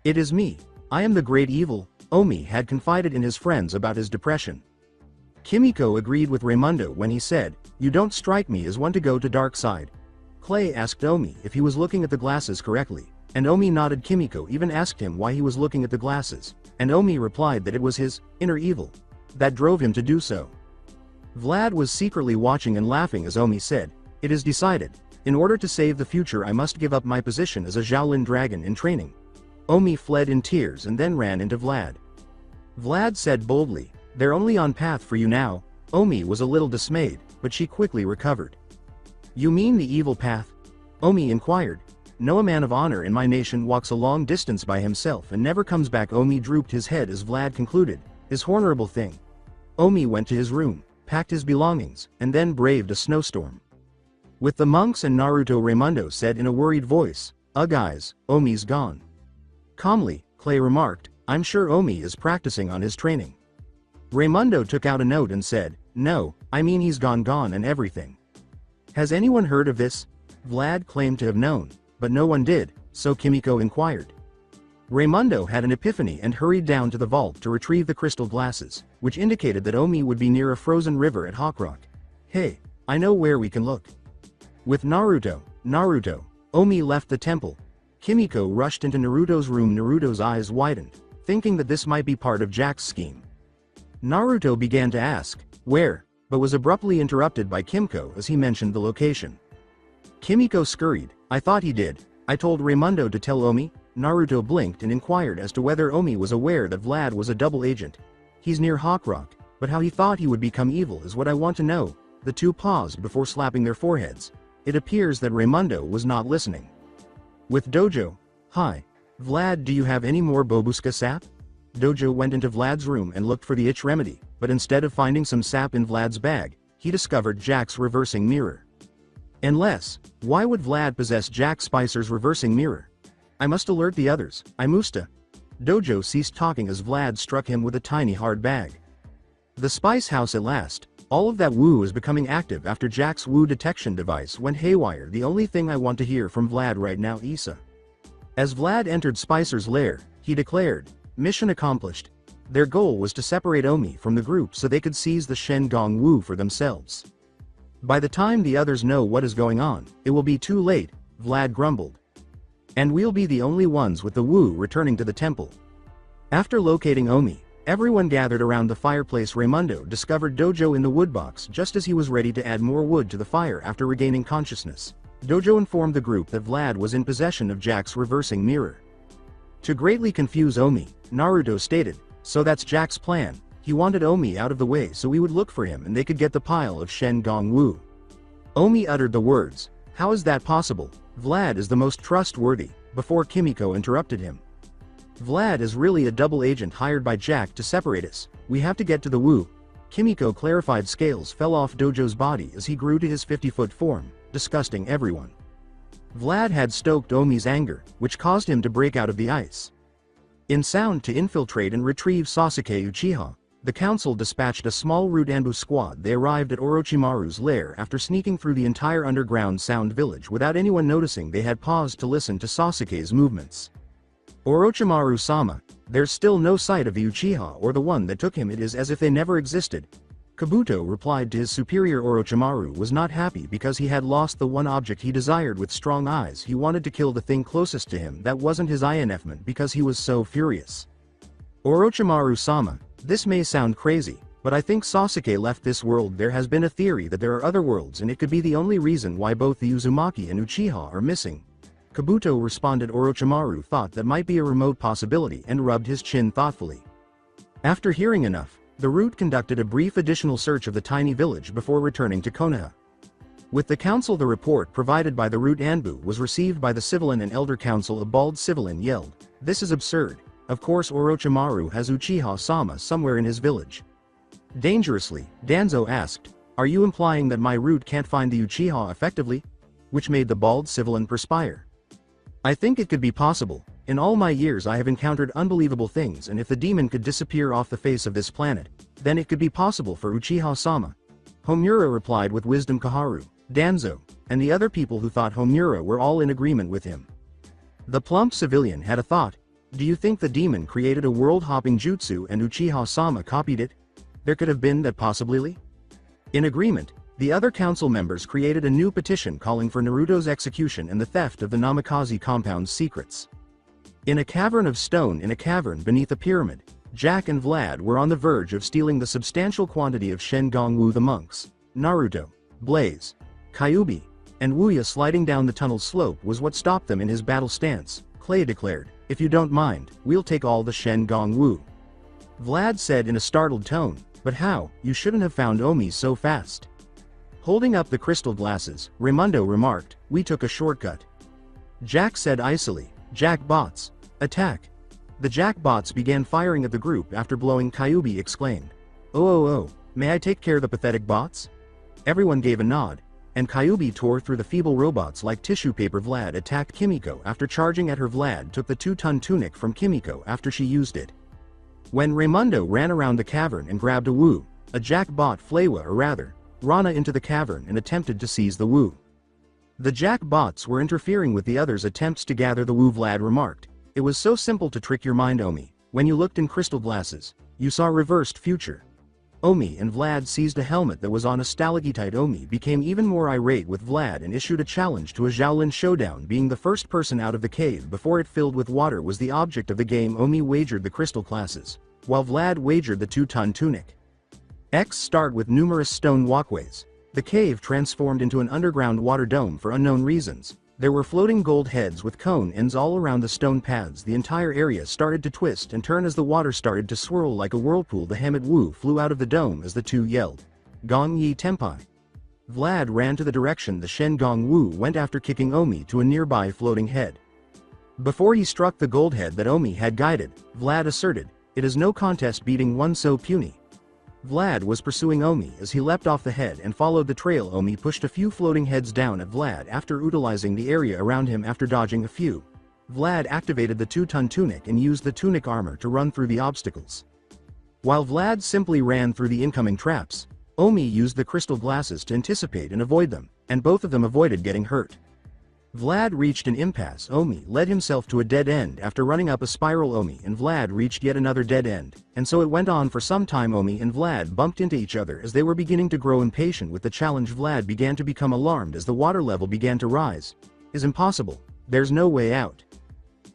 "It is me. I am the great evil," Omi had confided in his friends about his depression. Kimiko agreed with Raymundo when he said, "You don't strike me as one to go to dark side." Clay asked Omi if he was looking at the glasses correctly, and Omi nodded. Kimiko even asked him why he was looking at the glasses, and Omi replied that it was his inner evil that drove him to do so. Vlad was secretly watching and laughing as Omi said, "It is decided. In order to save the future, I must give up my position as a Shaolin dragon in training." Omi fled in tears and then ran into Vlad. Vlad said boldly, "They're only on path for you now." Omi was a little dismayed, but she quickly recovered. "You mean the evil path?" Omi inquired. "No, a man of honor in my nation walks a long distance by himself and never comes back." Omi drooped his head as Vlad concluded, "His honorable thing." Omi went to his room, packed his belongings, and then braved a snowstorm. "With the monks and Naruto," Raymundo said in a worried voice. Guys, Omi's gone." Calmly, Clay remarked, "I'm sure Omi is practicing on his training." Raymundo took out a note and said, "No, I mean he's gone and everything." "Has anyone heard of this?" Vlad claimed to have known, but no one did, so Kimiko inquired. Raymundo had an epiphany and hurried down to the vault to retrieve the crystal glasses, which indicated that Omi would be near a frozen river at Hawkrock. "Hey, I know where we can look." With Naruto, Omi left the temple. Kimiko rushed into Naruto's room. Naruto's eyes widened, thinking that this might be part of Jack's scheme. Naruto began to ask, "Where?" but was abruptly interrupted by Kimiko as he mentioned the location. Kimiko scurried, "I thought he did. I told Raymundo to tell Omi." Naruto blinked and inquired as to whether Omi was aware that Vlad was a double agent. "He's near Hawkrock, but how he thought he would become evil is what I want to know." The two paused before slapping their foreheads. It appears that Raymundo was not listening. With Dojo, "Hi. Vlad, do you have any more Bobuska sap?" Dojo went into Vlad's room and looked for the itch remedy, but instead of finding some sap in Vlad's bag, he discovered Jack's reversing mirror. Unless, why would Vlad possess Jack Spicer's reversing mirror? "I must alert the others, I musta." Dojo ceased talking as Vlad struck him with a tiny hard bag. The spice house at last. All of that woo is becoming active after Jack's woo detection device went haywire. The only thing I want to hear from Vlad right now, Issa. As Vlad entered Spicer's lair, he declared, mission accomplished. Their goal was to separate Omi from the group so they could seize the Shen Gong Wu for themselves. By the time the others know what is going on, it will be too late, Vlad grumbled. And we'll be the only ones with the Wu returning to the temple. After locating Omi, everyone gathered around the fireplace. Raymundo discovered Dojo in the woodbox just as he was ready to add more wood to the fire after regaining consciousness. Dojo informed the group that Vlad was in possession of Jack's reversing mirror. To greatly confuse Omi, Naruto stated, so that's Jack's plan. He wanted Omi out of the way so we would look for him and they could get the pile of Shen Gong Wu. Omi uttered the words, how is that possible? Vlad is the most trustworthy, before Kimiko interrupted him. Vlad is really a double agent hired by Jack to separate us. We have to get to the Wu. Kimiko clarified. Scales fell off Dojo's body as he grew to his 50-foot form, disgusting everyone. Vlad had stoked Omi's anger, which caused him to break out of the ice. In sound to infiltrate and retrieve Sasuke Uchiha, the council dispatched a small root ambush squad. They arrived at Orochimaru's lair after sneaking through the entire underground sound village without anyone noticing. They had paused to listen to Sasuke's movements. Orochimaru-sama, there's still no sight of the Uchiha or the one that took him. It is as if they never existed. Kabuto replied to his superior. Orochimaru was not happy because he had lost the one object he desired. With strong eyes he wanted to kill the thing closest to him that wasn't his INFment because he was so furious. Orochimaru-sama, this may sound crazy, but I think Sasuke left this world. There has been a theory that there are other worlds and it could be the only reason why both the Uzumaki and Uchiha are missing. Kabuto responded. Orochimaru thought that might be a remote possibility and rubbed his chin thoughtfully. After hearing enough, the root conducted a brief additional search of the tiny village before returning to Konoha. With the council, the report provided by the root Anbu was received by the civilian and elder council. A bald civilian yelled, this is absurd. Of course Orochimaru has Uchiha-sama somewhere in his village. Dangerously, Danzo asked, are you implying that my root can't find the Uchiha effectively? Which made the bald civilian perspire. I think it could be possible. In all my years I have encountered unbelievable things, and if the demon could disappear off the face of this planet, then it could be possible for Uchiha-sama. Homura replied with wisdom. Kaharu, Danzo, and the other people who thought Homura were all in agreement with him. The plump civilian had a thought. Do you think the demon created a world-hopping jutsu and Uchiha-sama copied it? There could have been that possibly. In agreement, the other council members created a new petition calling for Naruto's execution and the theft of the Namikaze compound's secrets. In a cavern of stone in a cavern beneath a pyramid, Jack and Vlad were on the verge of stealing the substantial quantity of Shen Gong Wu. The monks, Naruto, Blaze, Kyuubi, and Wuya sliding down the tunnel slope was what stopped them in his battle stance. Clay declared, if you don't mind, we'll take all the Shen Gong Wu. Vlad said in a startled tone, but how? You shouldn't have found Omi so fast. Holding up the crystal glasses, Raymundo remarked, we took a shortcut. Jack said icily, Jack bots, attack. The Jack bots began firing at the group after blowing. Kyuubi exclaimed, oh, may I take care of the pathetic bots? Everyone gave a nod, and Kyuubi tore through the feeble robots like tissue paper. Vlad attacked Kimiko after charging at her. Vlad took the 2-ton tunic from Kimiko after she used it. When Raymundo ran around the cavern and grabbed a Wu, a Jack bot Flewa, or rather, Rana, into the cavern and attempted to seize the Wu. The Jack bots were interfering with the others' attempts to gather the Wu. Vlad remarked, it was so simple to trick your mind, Omi. When you looked in crystal glasses, you saw reversed future. Omi and Vlad seized a helmet that was on a stalagmite. Omi became even more irate with Vlad and issued a challenge to a Shaolin showdown. Being the first person out of the cave before it filled with water was the object of the game. Omi wagered the crystal glasses, while Vlad wagered the 2-ton tunic. Start with numerous stone walkways. The cave transformed into an underground water dome for unknown reasons. There were floating gold heads with cone ends all around the stone paths. The entire area started to twist and turn as the water started to swirl like a whirlpool. The Hemet Wu flew out of the dome as the two yelled, Gong Yi Tenpai. Vlad ran to the direction the Shen Gong Wu went after kicking Omi to a nearby floating head. Before he struck the gold head that Omi had guided, Vlad asserted, it is no contest beating one so puny. Vlad was pursuing Omi as he leapt off the head and followed the trail. Omi pushed a few floating heads down at Vlad after utilizing the area around him. After dodging a few, Vlad activated the 2-ton tunic and used the tunic armor to run through the obstacles. While Vlad simply ran through the incoming traps, Omi used the crystal glasses to anticipate and avoid them, and both of them avoided getting hurt. Vlad reached an impasse. Omi led himself to a dead end after running up a spiral. Omi and Vlad reached yet another dead end, and so it went on for some time. Omi and Vlad bumped into each other as they were beginning to grow impatient with the challenge. Vlad began to become alarmed as the water level began to rise. "Is impossible. There's no way out."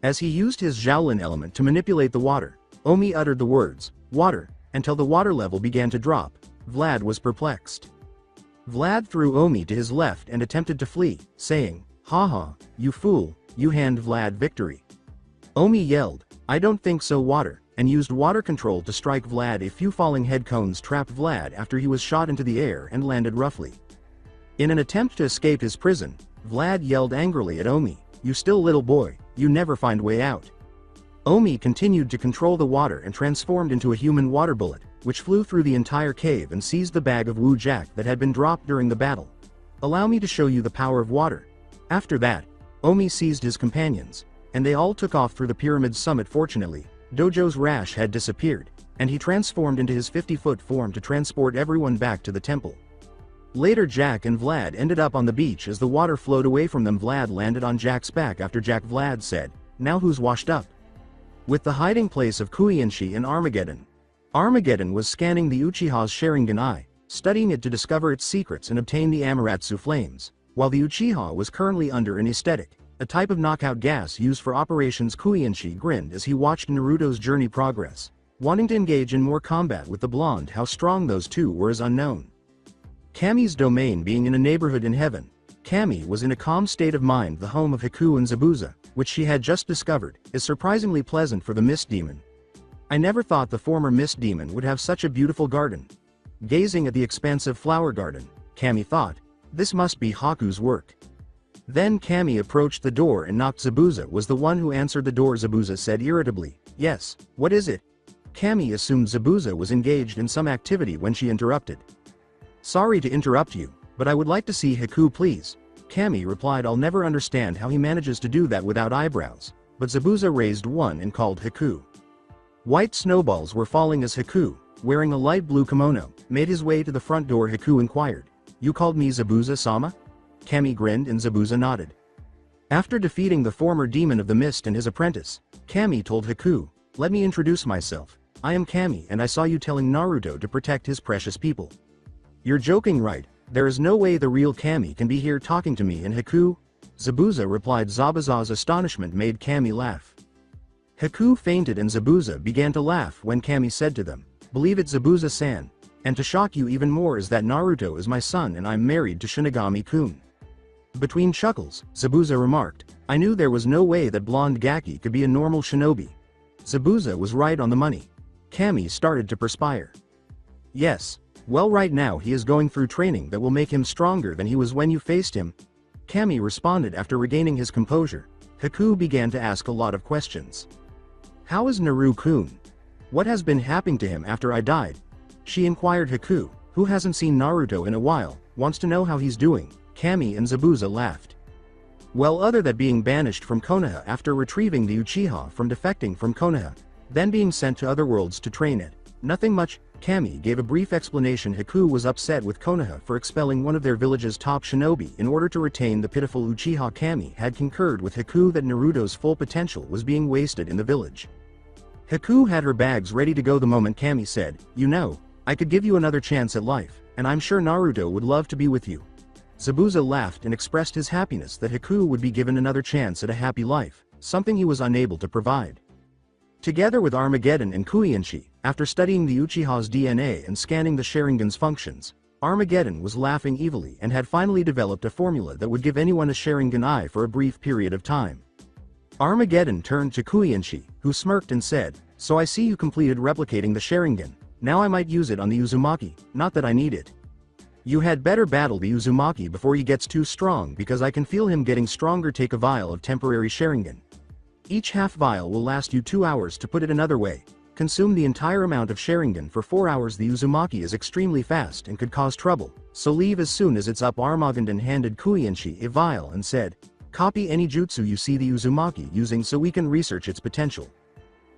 As he used his Shaolin element to manipulate the water, Omi uttered the words, "water," until the water level began to drop. Vlad was perplexed. Vlad threw Omi to his left and attempted to flee, saying, "Haha, you fool, you hand Vlad victory." Omi yelled, "I don't think so, water," and used water control to strike Vlad. A few falling head cones trapped Vlad after he was shot into the air and landed roughly. In an attempt to escape his prison, Vlad yelled angrily at Omi, "You still little boy, you never find way out." Omi continued to control the water and transformed into a human water bullet, which flew through the entire cave and seized the bag of Wu Jack that had been dropped during the battle. "Allow me to show you the power of water." After that, Omi seized his companions, and they all took off through the pyramid's summit. Fortunately, Dojo's rash had disappeared, and he transformed into his 50-foot form to transport everyone back to the temple. Later, Jack and Vlad ended up on the beach as the water flowed away from them. Vlad landed on Jack's back after Jack. Vlad said, "Now who's washed up?" With the hiding place of Kuiinshi and Armageddon. Armageddon was scanning the Uchiha's Sharingan eye, studying it to discover its secrets and obtain the Amaterasu flames, while the Uchiha was currently under anesthetic, a type of knockout gas used for operations. Kuiinshi grinned as he watched Naruto's journey progress, wanting to engage in more combat with the blonde. How strong those two were is unknown. Kami's domain being in a neighborhood in heaven, Kami was in a calm state of mind. The home of Haku and Zabuza, which she had just discovered, is surprisingly pleasant for the Mist Demon. "I never thought the former Mist Demon would have such a beautiful garden." Gazing at the expansive flower garden, Kami thought, "This must be Haku's work." Then Kami approached the door and knocked. Zabuza was the one who answered the door. Zabuza said irritably, "Yes, what is it?" Kami assumed Zabuza was engaged in some activity when she interrupted. "Sorry to interrupt you, but I would like to see Haku, please." Kami replied, "I'll never understand how he manages to do that without eyebrows," but Zabuza raised one and called Haku. White snowballs were falling as Haku, wearing a light blue kimono, made his way to the front door. Haku inquired, "You called me Zabuza-sama?" Kami grinned and Zabuza nodded. After defeating the former demon of the mist and his apprentice, Kami told Haku, "Let me introduce myself. I am Kami and I saw you telling Naruto to protect his precious people." "You're joking, right? There is no way the real Kami can be here talking to me and Haku?" Zabuza replied. Zabuza's astonishment made Kami laugh. Haku fainted and Zabuza began to laugh when Kami said to them, "Believe it, Zabuza-san. And to shock you even more is that Naruto is my son and I'm married to Shinagami-kun." Between chuckles, Zabuza remarked, "I knew there was no way that blonde Gaki could be a normal shinobi." Zabuza was right on the money. Kami started to perspire. "Yes. Well, right now he is going through training that will make him stronger than he was when you faced him." Kami responded after regaining his composure. Haku began to ask a lot of questions. "How is Naru-kun? What has been happening to him after I died?" She inquired. Haku, who hasn't seen Naruto in a while, wants to know how he's doing. Kami and Zabuza laughed. "Well, other than being banished from Konoha after retrieving the Uchiha from defecting from Konoha, then being sent to other worlds to train it, nothing much." Kami gave a brief explanation. Haku was upset with Konoha for expelling one of their village's top shinobi in order to retain the pitiful Uchiha. Kami had concurred with Haku that Naruto's full potential was being wasted in the village. Haku had her bags ready to go the moment Kami said, "You know, I could give you another chance at life, and I'm sure Naruto would love to be with you." Zabuza laughed and expressed his happiness that Haku would be given another chance at a happy life, something he was unable to provide. Together with Armageddon and Kuiinshi, after studying the Uchiha's DNA and scanning the Sharingan's functions, Armageddon was laughing evilly and had finally developed a formula that would give anyone a Sharingan eye for a brief period of time. Armageddon turned to Kuiinshi, who smirked and said, "So I see you completed replicating the Sharingan. Now I might use it on the Uzumaki, not that I need it." "You had better battle the Uzumaki before he gets too strong because I can feel him getting stronger. Take a vial of temporary Sharingan. Each half vial will last you 2 hours. To put it another way, consume the entire amount of Sharingan for 4 hours. The Uzumaki is extremely fast and could cause trouble, so leave as soon as it's up." Armageddon handed Kuiinshi a vial and said, "Copy any jutsu you see the Uzumaki using so we can research its potential."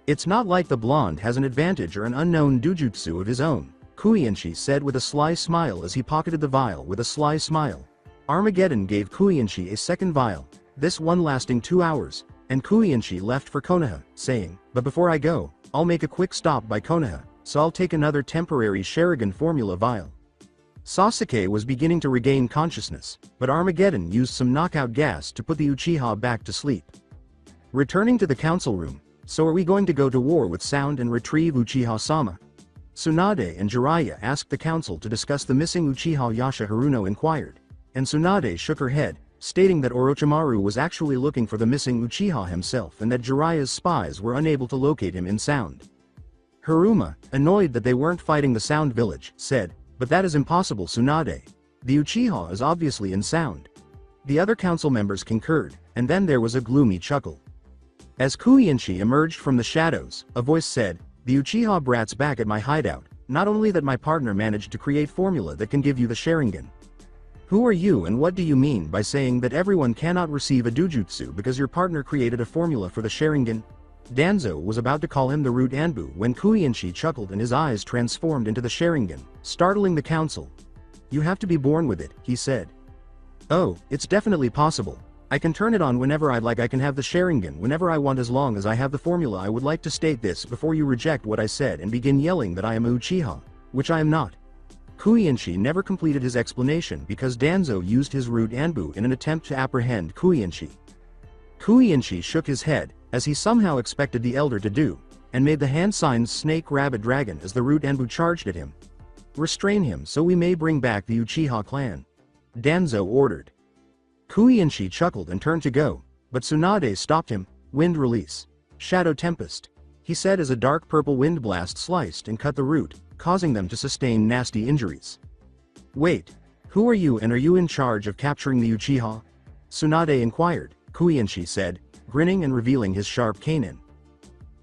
It's not like the blonde has an advantage or an unknown dujutsu of his own, Kuiinshi said with a sly smile as he pocketed the vial with a sly smile. Armageddon gave Kuiinshi a second vial, this one lasting 2 hours, and Kuiinshi left for Konoha, saying, "But before I go, I'll make a quick stop by Konoha, so I'll take another temporary Sharingan formula vial." Sasuke was beginning to regain consciousness, but Armageddon used some knockout gas to put the Uchiha back to sleep. Returning to the council room, "So are we going to go to war with Sound and retrieve Uchiha-sama?" Tsunade and Jiraiya asked the council to discuss the missing Uchiha. Yasha Haruno inquired, and Tsunade shook her head, stating that Orochimaru was actually looking for the missing Uchiha himself and that Jiraiya's spies were unable to locate him in Sound. Haruma, annoyed that they weren't fighting the Sound village, said, "But that is impossible, Tsunade. The Uchiha is obviously in Sound." The other council members concurred, and then there was a gloomy chuckle. As Kuiinshi emerged from the shadows, a voice said, "The Uchiha brat's back at my hideout, not only that my partner managed to create formula that can give you the Sharingan. Who are you and what do you mean by saying that everyone cannot receive a Dujutsu because your partner created a formula for the Sharingan?" Danzo was about to call him the root Anbu when Kuiinshi chuckled and his eyes transformed into the Sharingan, startling the council. "You have to be born with it," he said. "Oh, it's definitely possible. I can turn it on whenever I like. I can have the Sharingan whenever I want as long as I have the formula. I would like to state this before you reject what I said and begin yelling that I am a Uchiha, which I am not." Kuiinshi never completed his explanation because Danzo used his root Anbu in an attempt to apprehend Kuiinshi. Kuiinshi shook his head, as he somehow expected the elder to do, and made the hand signs snake rabbit dragon as the root Anbu charged at him. "Restrain him so we may bring back the Uchiha clan," Danzo ordered. Kuiinshi chuckled and turned to go, but Tsunade stopped him. "Wind release. Shadow tempest," he said as a dark purple wind blast sliced and cut the root, causing them to sustain nasty injuries. "Wait, who are you and are you in charge of capturing the Uchiha?" Tsunade inquired. Kuiinshi said, grinning and revealing his sharp canine.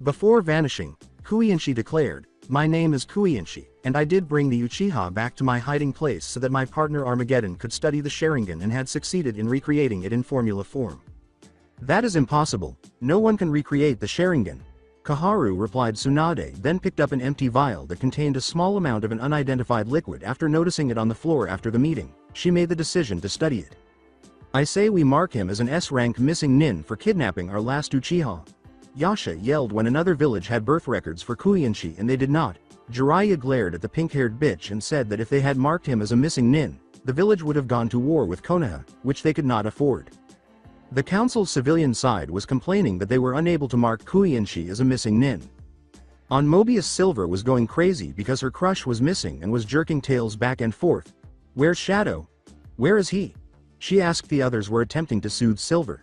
Before vanishing, Kuiinshi declared, "My name is Kuiinshi, and I did bring the Uchiha back to my hiding place so that my partner Armageddon could study the Sharingan and had succeeded in recreating it in formula form." "That is impossible, no one can recreate the Sharingan," Kaharu replied. Tsunade then picked up an empty vial that contained a small amount of an unidentified liquid. After noticing it on the floor after the meeting, she made the decision to study it. "I say we mark him as an S-rank missing nin for kidnapping our last Uchiha," Yasha yelled when another village had birth records for Kuiinshi and they did not. Jiraiya glared at the pink-haired bitch and said that if they had marked him as a missing nin, the village would have gone to war with Konoha, which they could not afford. The council's civilian side was complaining that they were unable to mark Kuiinshi as a missing nin. On Mobius, Silver was going crazy because her crush was missing and was jerking tails back and forth. "Where's Shadow? Where is he?" she asked. The others were attempting to soothe Silver.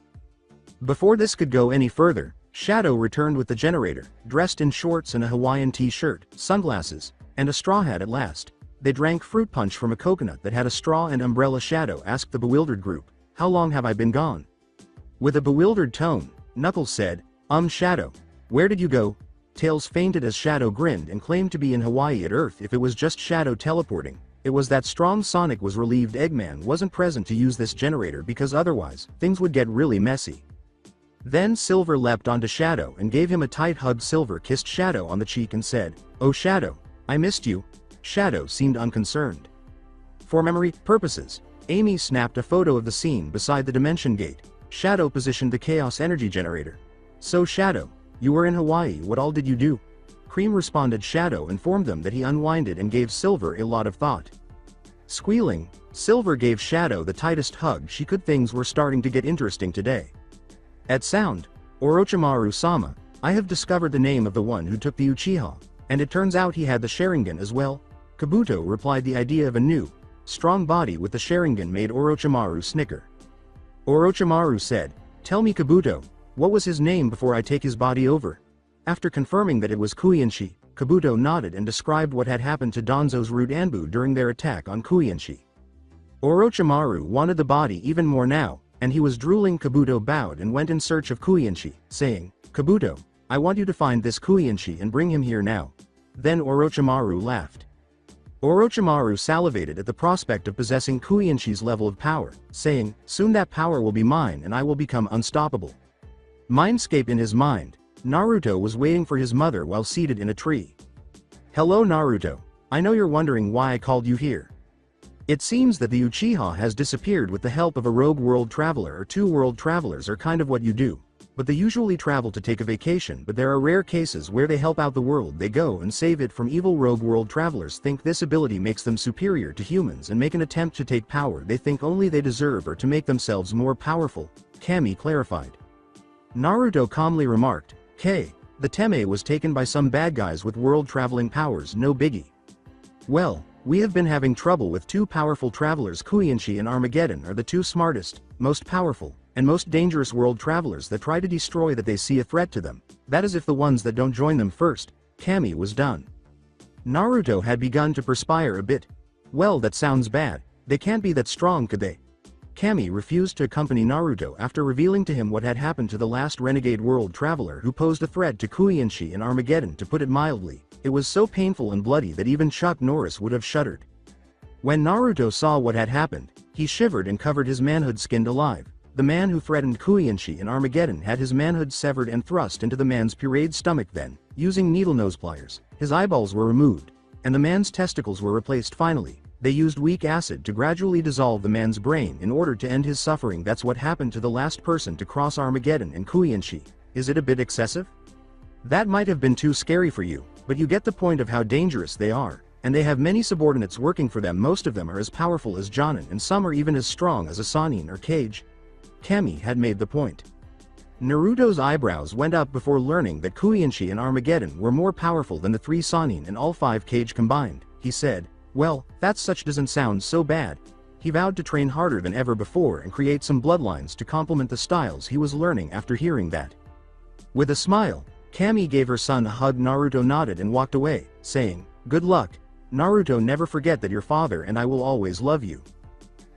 Before this could go any further, Shadow returned with the generator, dressed in shorts and a Hawaiian t-shirt, sunglasses, and a straw hat. At last, they drank fruit punch from a coconut that had a straw and umbrella. Shadow asked the bewildered group, "How long have I been gone?" With a bewildered tone, Knuckles said, Shadow, where did you go?" Tails fainted as Shadow grinned and claimed to be in Hawaii at Earth. If it was just Shadow teleporting, it was that strong Sonic was relieved Eggman wasn't present to use this generator because otherwise, things would get really messy. Then Silver leapt onto Shadow and gave him a tight hug. Silver kissed Shadow on the cheek and said, "Oh Shadow, I missed you." Shadow seemed unconcerned. For memory purposes, Amy snapped a photo of the scene beside the dimension gate. Shadow positioned the chaos energy generator. "So Shadow, you were in Hawaii, what all did you do?" Cream responded. Shadow informed them that he unwinded and gave Silver a lot of thought. Squealing, Silver gave Shadow the tightest hug she could. Things were starting to get interesting today. At Sound, Orochimaru-sama, "I have discovered the name of the one who took the Uchiha, and it turns out he had the Sharingan as well." Kabuto replied. The idea of a new, strong body with the Sharingan made Orochimaru snicker. Orochimaru said, "Tell me Kabuto, what was his name before I take his body over?" After confirming that it was Kuiinshi, Kabuto nodded and described what had happened to Danzo's root Anbu during their attack on Kuiinshi. Orochimaru wanted the body even more now, and he was drooling. Kabuto bowed and went in search of Kuiinshi, saying, "Kabuto, I want you to find this Kuiinshi and bring him here now." Then Orochimaru laughed. Orochimaru salivated at the prospect of possessing Kuiinshi's level of power, saying, "Soon that power will be mine and I will become unstoppable." Mindscape in his mind, Naruto was waiting for his mother while seated in a tree. Hello Naruto. I know you're wondering why I called you here. It seems that the Uchiha has disappeared with the help of a rogue world traveler, or two world travelers are kind of what you do. But they usually travel to take a vacation, but there are rare cases where they help out the world they go and save it from evil rogue world travelers think this ability makes them superior to humans and make an attempt to take power they think only they deserve or to make themselves more powerful, Kami clarified. Naruto calmly remarked, the Teme was taken by some bad guys with world traveling powers, no biggie. Well, we have been having trouble with two powerful travelers. Kuinshi and Armageddon are the two smartest, most powerful, and most dangerous world travelers that try to destroy that they see a threat to them. That is if the ones that don't join them first. Kami was done. Naruto had begun to perspire a bit. Well, that sounds bad. They can't be that strong, could they? Kami refused to accompany Naruto after revealing to him what had happened to the last renegade world traveler who posed a threat to Kuinshi and Armageddon. To put it mildly, it was so painful and bloody that even Chuck Norris would have shuddered. When Naruto saw what had happened, he shivered and covered his manhood skinned alive. The man who threatened Kuinshi and Armageddon had his manhood severed and thrust into the man's pureed stomach. Then, using needle nose pliers, his eyeballs were removed, and the man's testicles were replaced. Finally, they used weak acid to gradually dissolve the man's brain in order to end his suffering. That's what happened to the last person to cross Armageddon and Kuinshi. Is it a bit excessive? That might have been too scary for you, but you get the point of how dangerous they are, and they have many subordinates working for them. Most of them are as powerful as Jonin and some are even as strong as a Sannin or Kage. Kami had made the point. Naruto's eyebrows went up before learning that Kuinshi and Armageddon were more powerful than the three Sannin and all five Kage combined. He said, well, that such doesn't sound so bad. He vowed to train harder than ever before and create some bloodlines to complement the styles he was learning. After hearing that, with a smile, Kami gave her son a hug. Naruto nodded and walked away, saying, good luck. Naruto, never forget that your father and I will always love you.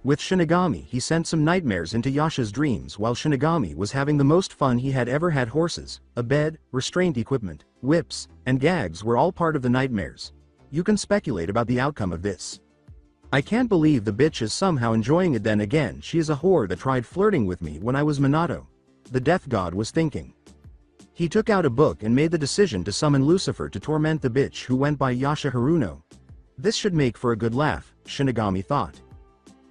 With Shinagami, he sent some nightmares into Yasha's dreams while Shinagami was having the most fun he had ever had. Horses, a bed, restraint equipment, whips, and gags were all part of the nightmares. You can speculate about the outcome of this. I can't believe the bitch is somehow enjoying it. Then again, she is a whore that tried flirting with me when I was Minato. The death god was thinking. He took out a book and made the decision to summon Lucifer to torment the bitch who went by Yasha Haruno. This should make for a good laugh, Shinagami thought.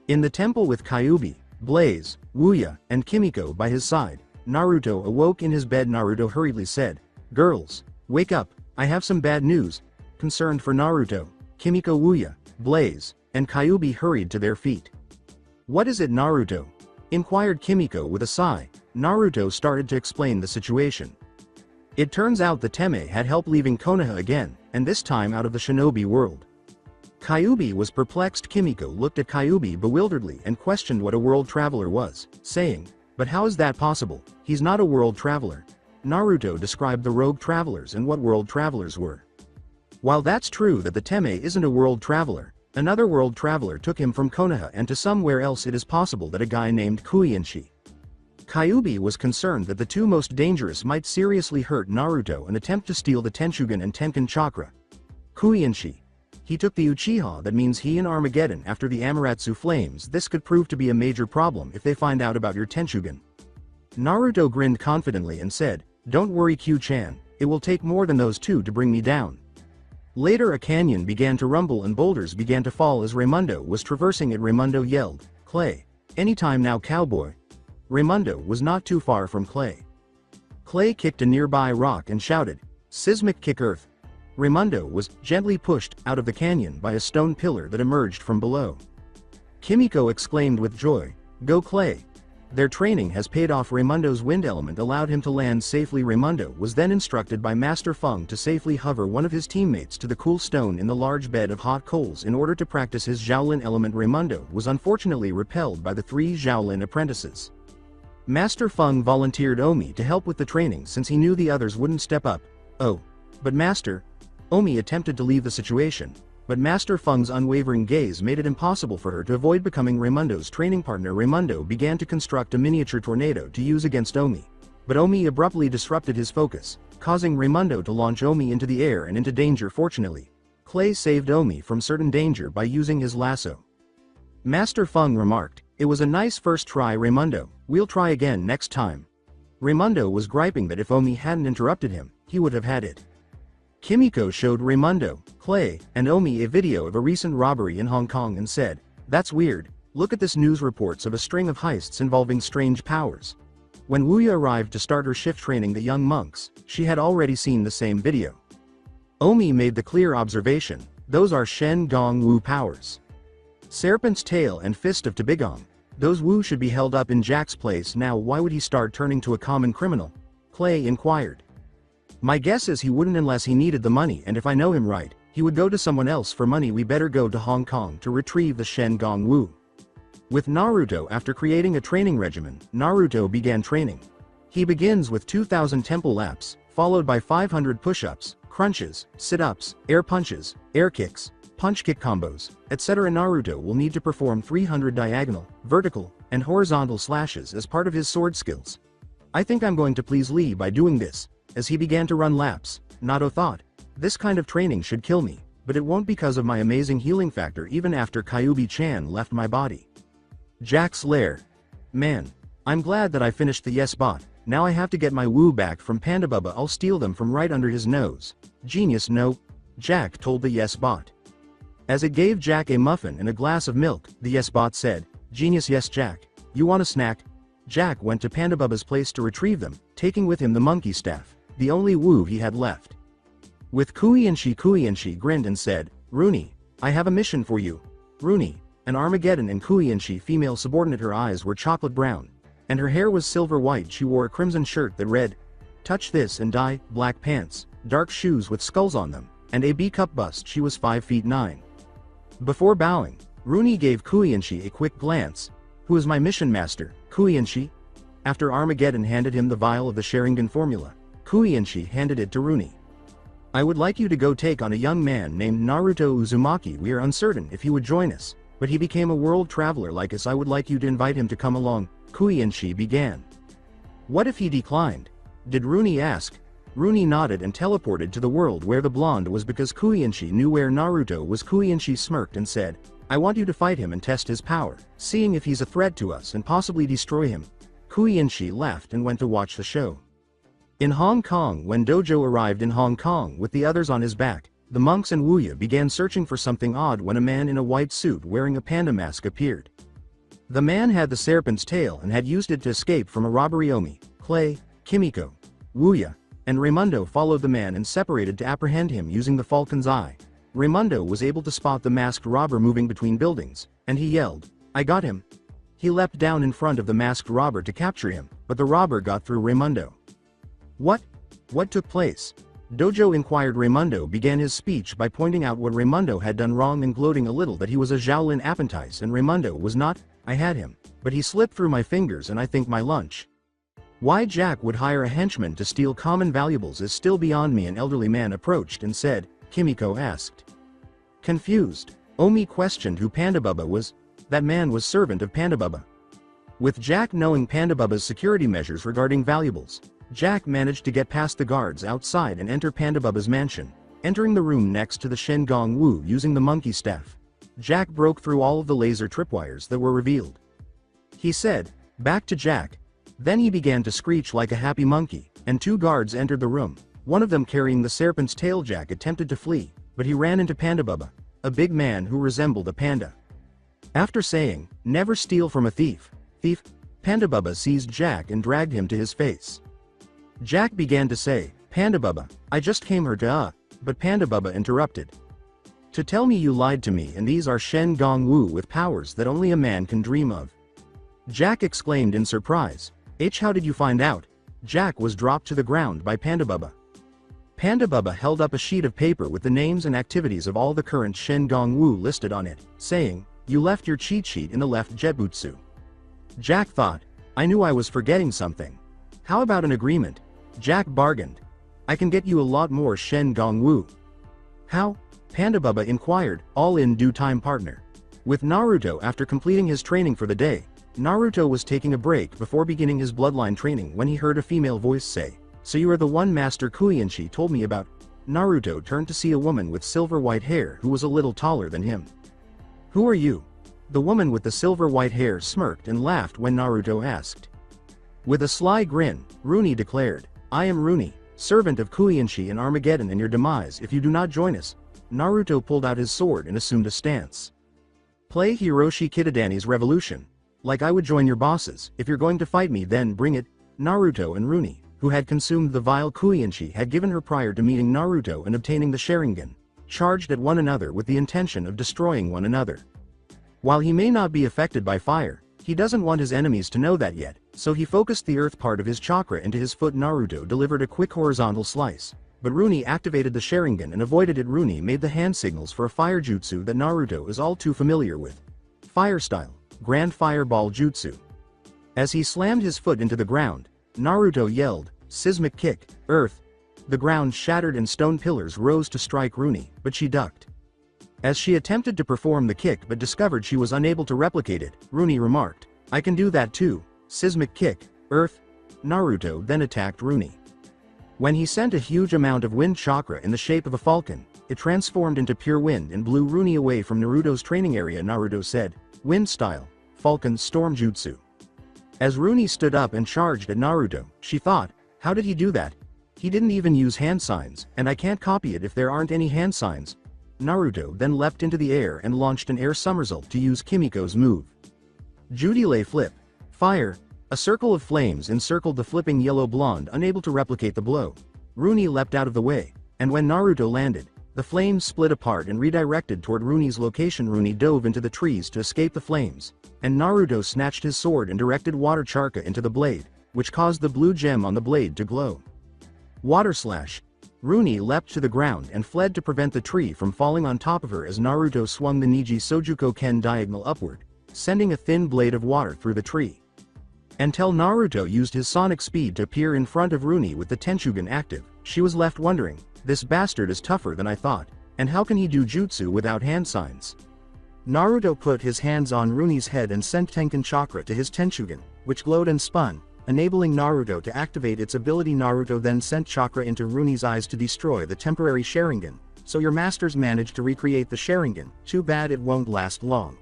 In the temple with Kyuubi, Blaze, Wuya, and Kimiko by his side, Naruto awoke in his bed. Naruto hurriedly said, girls, wake up, I have some bad news. Concerned for Naruto, Kimiko, Wuya, Blaze, and Kyuubi hurried to their feet. What is it, Naruto? Inquired Kimiko with a sigh. Naruto started to explain the situation. It turns out the Teme had help leaving Konoha again, and this time out of the shinobi world. Kyuubi was perplexed. Kimiko looked at Kyuubi bewilderedly and questioned what a world traveler was, saying, but how is that possible? He's not a world traveler. Naruto described the rogue travelers and what world travelers were. While that's true that the Teme isn't a world traveler, another world traveler took him from Konoha and to somewhere else. It is possible that a guy named Kuinshi. Kyuubi was concerned that the two most dangerous might seriously hurt Naruto and attempt to steal the Tenshugen and Tenkan chakra. Kuinshi. He took the Uchiha, that means he and Armageddon after the Amaterasu flames. This could prove to be a major problem if they find out about your Tenshugen. Naruto grinned confidently and said, don't worry Q-chan, it will take more than those two to bring me down. Later a canyon began to rumble and boulders began to fall as Raymundo was traversing it. Raymundo yelled, Clay. Anytime now cowboy. Raymundo was not too far from Clay. Clay kicked a nearby rock and shouted, seismic kick earth. Raymundo was gently pushed out of the canyon by a stone pillar that emerged from below. Kimiko exclaimed with joy, go Clay. Their training has paid off. Raymundo's wind element allowed him to land safely. Raymundo was then instructed by Master Feng to safely hover one of his teammates to the cool stone in the large bed of hot coals in order to practice his Shaolin element. Raymundo was unfortunately repelled by the three Shaolin apprentices. Master Feng volunteered Omi to help with the training since he knew the others wouldn't step up. Oh, but Master, Omi attempted to leave the situation, but Master Feng's unwavering gaze made it impossible for her to avoid becoming Raymundo's training partner. Raymundo began to construct a miniature tornado to use against Omi, but Omi abruptly disrupted his focus, causing Raymundo to launch Omi into the air and into danger. Fortunately, Clay saved Omi from certain danger by using his lasso. Master Feng remarked, it was a nice first try Raymundo, we'll try again next time. Raymundo was griping that if Omi hadn't interrupted him, he would have had it. Kimiko showed Raymundo, Clay, and Omi a video of a recent robbery in Hong Kong and said, "That's weird, look at this news reports of a string of heists involving strange powers." When Wuya arrived to start her shift training the young monks, she had already seen the same video. Omi made the clear observation, those are Shen Gong Wu powers. Serpent's tail and fist of Tabigong. Those Wu should be held up in Jack's place now. Why would he start turning to a common criminal? Clay inquired. My guess is he wouldn't unless he needed the money, and if I know him right, he would go to someone else for money. We better go to Hong Kong to retrieve the Shen Gong Wu. With Naruto, after creating a training regimen, Naruto began training. He begins with 2000 temple laps, followed by 500 push-ups, crunches, sit-ups, air punches, air kicks, punch kick combos, etc. Naruto will need to perform 300 diagonal, vertical, and horizontal slashes as part of his sword skills. I think I'm going to please Lee by doing this. As he began to run laps, Nato thought, this kind of training should kill me, but it won't because of my amazing healing factor even after Kyuubi-chan left my body. Jack's lair. Man, I'm glad that I finished the yes bot. Now I have to get my Wu back from Pandaubba. I'll steal them from right under his nose. Genius, no? Jack told the yes bot. As it gave Jack a muffin and a glass of milk, the yes bot said, Genius, yes Jack. You want a snack? Jack went to Pandaubba's place to retrieve them, taking with him the monkey staff, the only Wu he had left. With Kuiinshi grinned and said, Rooney, I have a mission for you. Rooney, an Armageddon and Kuiinshi female subordinate. Her eyes were chocolate brown, and her hair was silver white. She wore a crimson shirt that read, Touch this and die, black pants, dark shoes with skulls on them, and a B-cup bust. She was 5 feet 9. Before bowing, Rooney gave Kuiinshi a quick glance. Who is my mission master, Kuiinshi? After Armageddon handed him the vial of the Sharingan formula, Kuiinshi handed it to Rooney. I would like you to go take on a young man named Naruto Uzumaki. We are uncertain if he would join us, but he became a world traveler like us. I would like you to invite him to come along, Kuiinshi began. What if he declined? Did Rooney ask? Rooney nodded and teleported to the world where the blonde was because Kuiinshi knew where Naruto was. Kuiinshi smirked and said, I want you to fight him and test his power, seeing if he's a threat to us and possibly destroy him. Kuiinshi laughed and went to watch the show. In Hong Kong, when Dojo arrived in Hong Kong with the others on his back, the monks and Wuya began searching for something odd when a man in a white suit wearing a panda mask appeared. The man had the serpent's tail and had used it to escape from a robbery. Omi, Clay, Kimiko, Wuya, and Raymundo followed the man and separated to apprehend him using the falcon's eye. Raymundo was able to spot the masked robber moving between buildings, and he yelled, I got him. He leapt down in front of the masked robber to capture him, but the robber got through Raymundo. What took place? Dojo inquired. Raymundo began his speech by pointing out what Raymundo had done wrong and gloating a little that he was a Shaolin apprentice and Raymundo was not. I had him, but he slipped through my fingers and I think my lunch. Why Jack would hire a henchman to steal common valuables is still beyond me. An elderly man approached and said, Kimiko asked. Confused, Omi questioned who Pandaubba was. That man was servant of Pandaubba. With Jack knowing Pandaubba's security measures regarding valuables, Jack managed to get past the guards outside and enter Pandaubba's mansion, entering the room next to the Shen Gong Wu using the monkey staff. Jack broke through all of the laser tripwires that were revealed. He said, back to Jack. Then he began to screech like a happy monkey, and 2 guards entered the room, one of them carrying the serpent's tail. Jack attempted to flee, but he ran into Pandaubba, a big man who resembled a panda. After saying, never steal from a thief, Pandaubba seized Jack and dragged him to his face. Jack began to say, Pandaubba, I just came here to but Pandaubba interrupted. To tell me you lied to me and these are Shen Gong Wu with powers that only a man can dream of. Jack exclaimed in surprise, how did you find out? Jack was dropped to the ground by Pandaubba. Pandaubba held up a sheet of paper with the names and activities of all the current Shen Gong Wu listed on it, saying, you left your cheat sheet in the left jetbutsu. Jack thought, I knew I was forgetting something. How about an agreement? Jack bargained. I can get you a lot more Shen Gong Wu. How? Pandaubba inquired, all in due time partner. With Naruto after completing his training for the day, Naruto was taking a break before beginning his bloodline training when he heard a female voice say, so you are the one Master Kuiinshi told me about. Naruto turned to see a woman with silver white hair who was a little taller than him. Who are you? The woman with the silver white hair smirked and laughed when Naruto asked. With a sly grin, Rooney declared, "I am Rooney, servant of Kuiinshi and Armageddon and your demise if you do not join us." Naruto pulled out his sword and assumed a stance. Play Hiroshi Kitadani's Revolution. Like I would join your bosses, if you're going to fight me then bring it. Naruto and Rooney, who had consumed the vile Kuiinshi had given her prior to meeting Naruto and obtaining the Sharingan, charged at one another with the intention of destroying one another. While he may not be affected by fire, he doesn't want his enemies to know that yet, so he focused the earth part of his chakra into his foot. Naruto delivered a quick horizontal slice, but Rooney activated the Sharingan and avoided it. Rooney made the hand signals for a fire jutsu that Naruto is all too familiar with. Fire style, Grand Fireball Jutsu. As he slammed his foot into the ground, Naruto yelled, "Seismic kick, earth!" The ground shattered and stone pillars rose to strike Rooney, but she ducked. As she attempted to perform the kick but discovered she was unable to replicate it, Rooney remarked, "I can do that too, seismic kick, earth." Naruto then attacked Rooney. When he sent a huge amount of wind chakra in the shape of a falcon, it transformed into pure wind and blew Rooney away from Naruto's training area. Naruto said, "Wind style, Falcon Storm Jutsu." As Rooney stood up and charged at Naruto, she thought, how did he do that? He didn't even use hand signs, and I can't copy it if there aren't any hand signs. Naruto then leapt into the air and launched an air somersault to use Kimiko's move. Judile Flip. Fire. A circle of flames encircled the flipping yellow blonde, unable to replicate the blow. Rooney leapt out of the way, and when Naruto landed, the flames split apart and redirected toward Rooney's location. Rooney dove into the trees to escape the flames, and Naruto snatched his sword and directed water chakra into the blade, which caused the blue gem on the blade to glow. Water slash. Rooney leapt to the ground and fled to prevent the tree from falling on top of her as Naruto swung the Niji Sojuko Ken diagonal upward, sending a thin blade of water through the tree. Until Naruto used his sonic speed to appear in front of Rooney with the Tenshugen active, she was left wondering, this bastard is tougher than I thought, and how can he do jutsu without hand signs? Naruto put his hands on Rooney's head and sent Tenkan chakra to his Tenshugen, which glowed and spun, enabling Naruto to activate its ability. Naruto then sent chakra into Rooney's eyes to destroy the temporary Sharingan, so your masters managed to recreate the Sharingan, too bad it won't last long.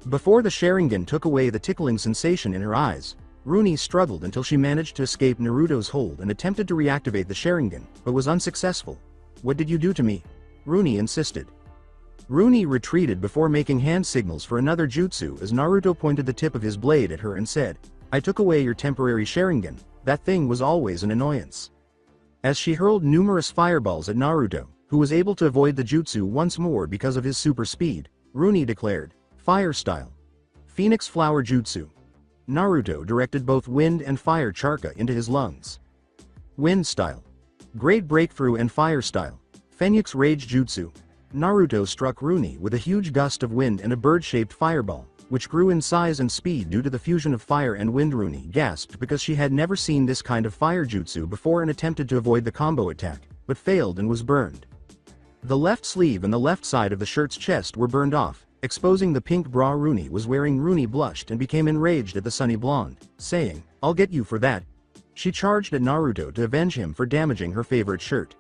Before the Sharingan took away the tickling sensation in her eyes, Rooney struggled until she managed to escape Naruto's hold and attempted to reactivate the Sharingan, but was unsuccessful. "What did you do to me?" Rooney insisted. Rooney retreated before making hand signals for another jutsu as Naruto pointed the tip of his blade at her and said, "I took away your temporary Sharingan, that thing was always an annoyance." As she hurled numerous fireballs at Naruto, who was able to avoid the jutsu once more because of his super speed, Rooney declared, "Fire style. Phoenix Flower Jutsu." Naruto directed both wind and fire chakra into his lungs. Wind style. Great Breakthrough and fire style. Phoenix Rage Jutsu. Naruto struck Rooney with a huge gust of wind and a bird-shaped fireball, which grew in size and speed due to the fusion of fire and wind. Rooney gasped because she had never seen this kind of fire jutsu before and attempted to avoid the combo attack, but failed and was burned. The left sleeve and the left side of the shirt's chest were burned off, exposing the pink bra Rooney was wearing. Rooney blushed and became enraged at the sunny blonde, saying, "I'll get you for that." She charged at Naruto to avenge him for damaging her favorite shirt.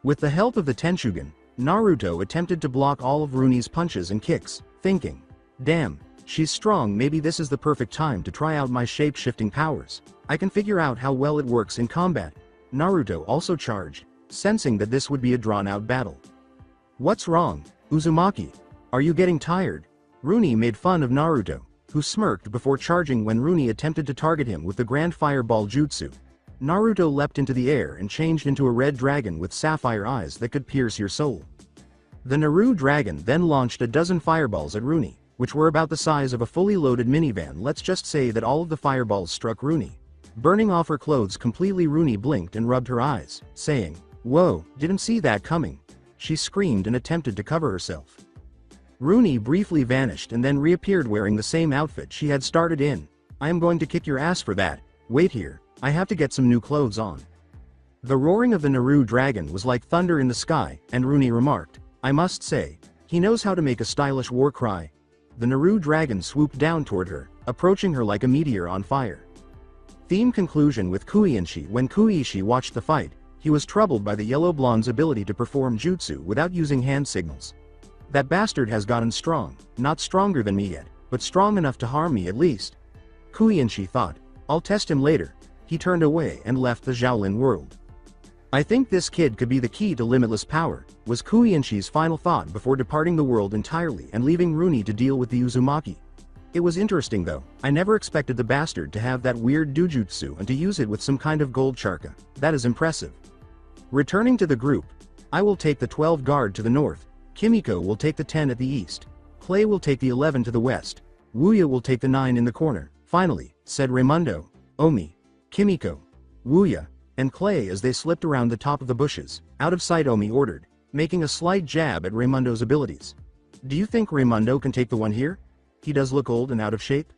With the help of the Tenshugen, Naruto attempted to block all of Rooney's punches and kicks, thinking, "Damn, she's strong, maybe this is the perfect time to try out my shape-shifting powers. I can figure out how well it works in combat." Naruto also charged, sensing that this would be a drawn-out battle. "What's wrong, Uzumaki? Are you getting tired?" Rooney made fun of Naruto, who smirked before charging when Rooney attempted to target him with the Grand Fireball Jutsu. Naruto leapt into the air and changed into a red dragon with sapphire eyes that could pierce your soul. The Naru dragon then launched a dozen fireballs at Rooney, which were about the size of a fully loaded minivan. Let's just say that all of the fireballs struck Rooney, burning off her clothes completely. Rooney blinked and rubbed her eyes, saying, "Whoa, didn't see that coming." She screamed and attempted to cover herself. Rooney briefly vanished and then reappeared wearing the same outfit she had started in. "I am going to kick your ass for that. Wait here, I have to get some new clothes on." The roaring of the Naru dragon was like thunder in the sky, and Rooney remarked, "I must say, he knows how to make a stylish war cry." The Naru dragon swooped down toward her, approaching her like a meteor on fire. Theme conclusion with Kuiinshi. When Kuiishi watched the fight, he was troubled by the yellow blonde's ability to perform jutsu without using hand signals. "That bastard has gotten strong, not stronger than me yet, but strong enough to harm me at least," Kuiinshi thought. I'll test him later. He turned away and left the Shaolin world. I think this kid could be the key to limitless power, was Kuiinshi's final thought before departing the world entirely and leaving Rooney to deal with the Uzumaki. It was interesting though, I never expected the bastard to have that weird dojutsu and to use it with some kind of gold chakra. That is impressive. Returning to the group, I will take the 12 guard to the north, Kimiko will take the 10 at the east, Clay will take the 11 to the west, Wuya will take the 9 in the corner. Finally, said Raymundo, Omi, Kimiko, Wuya, and Clay as they slipped around the top of the bushes. Out of sight, Omi ordered, making a slight jab at Raymundo's abilities. Do you think Raymundo can take the one here? He does look old and out of shape.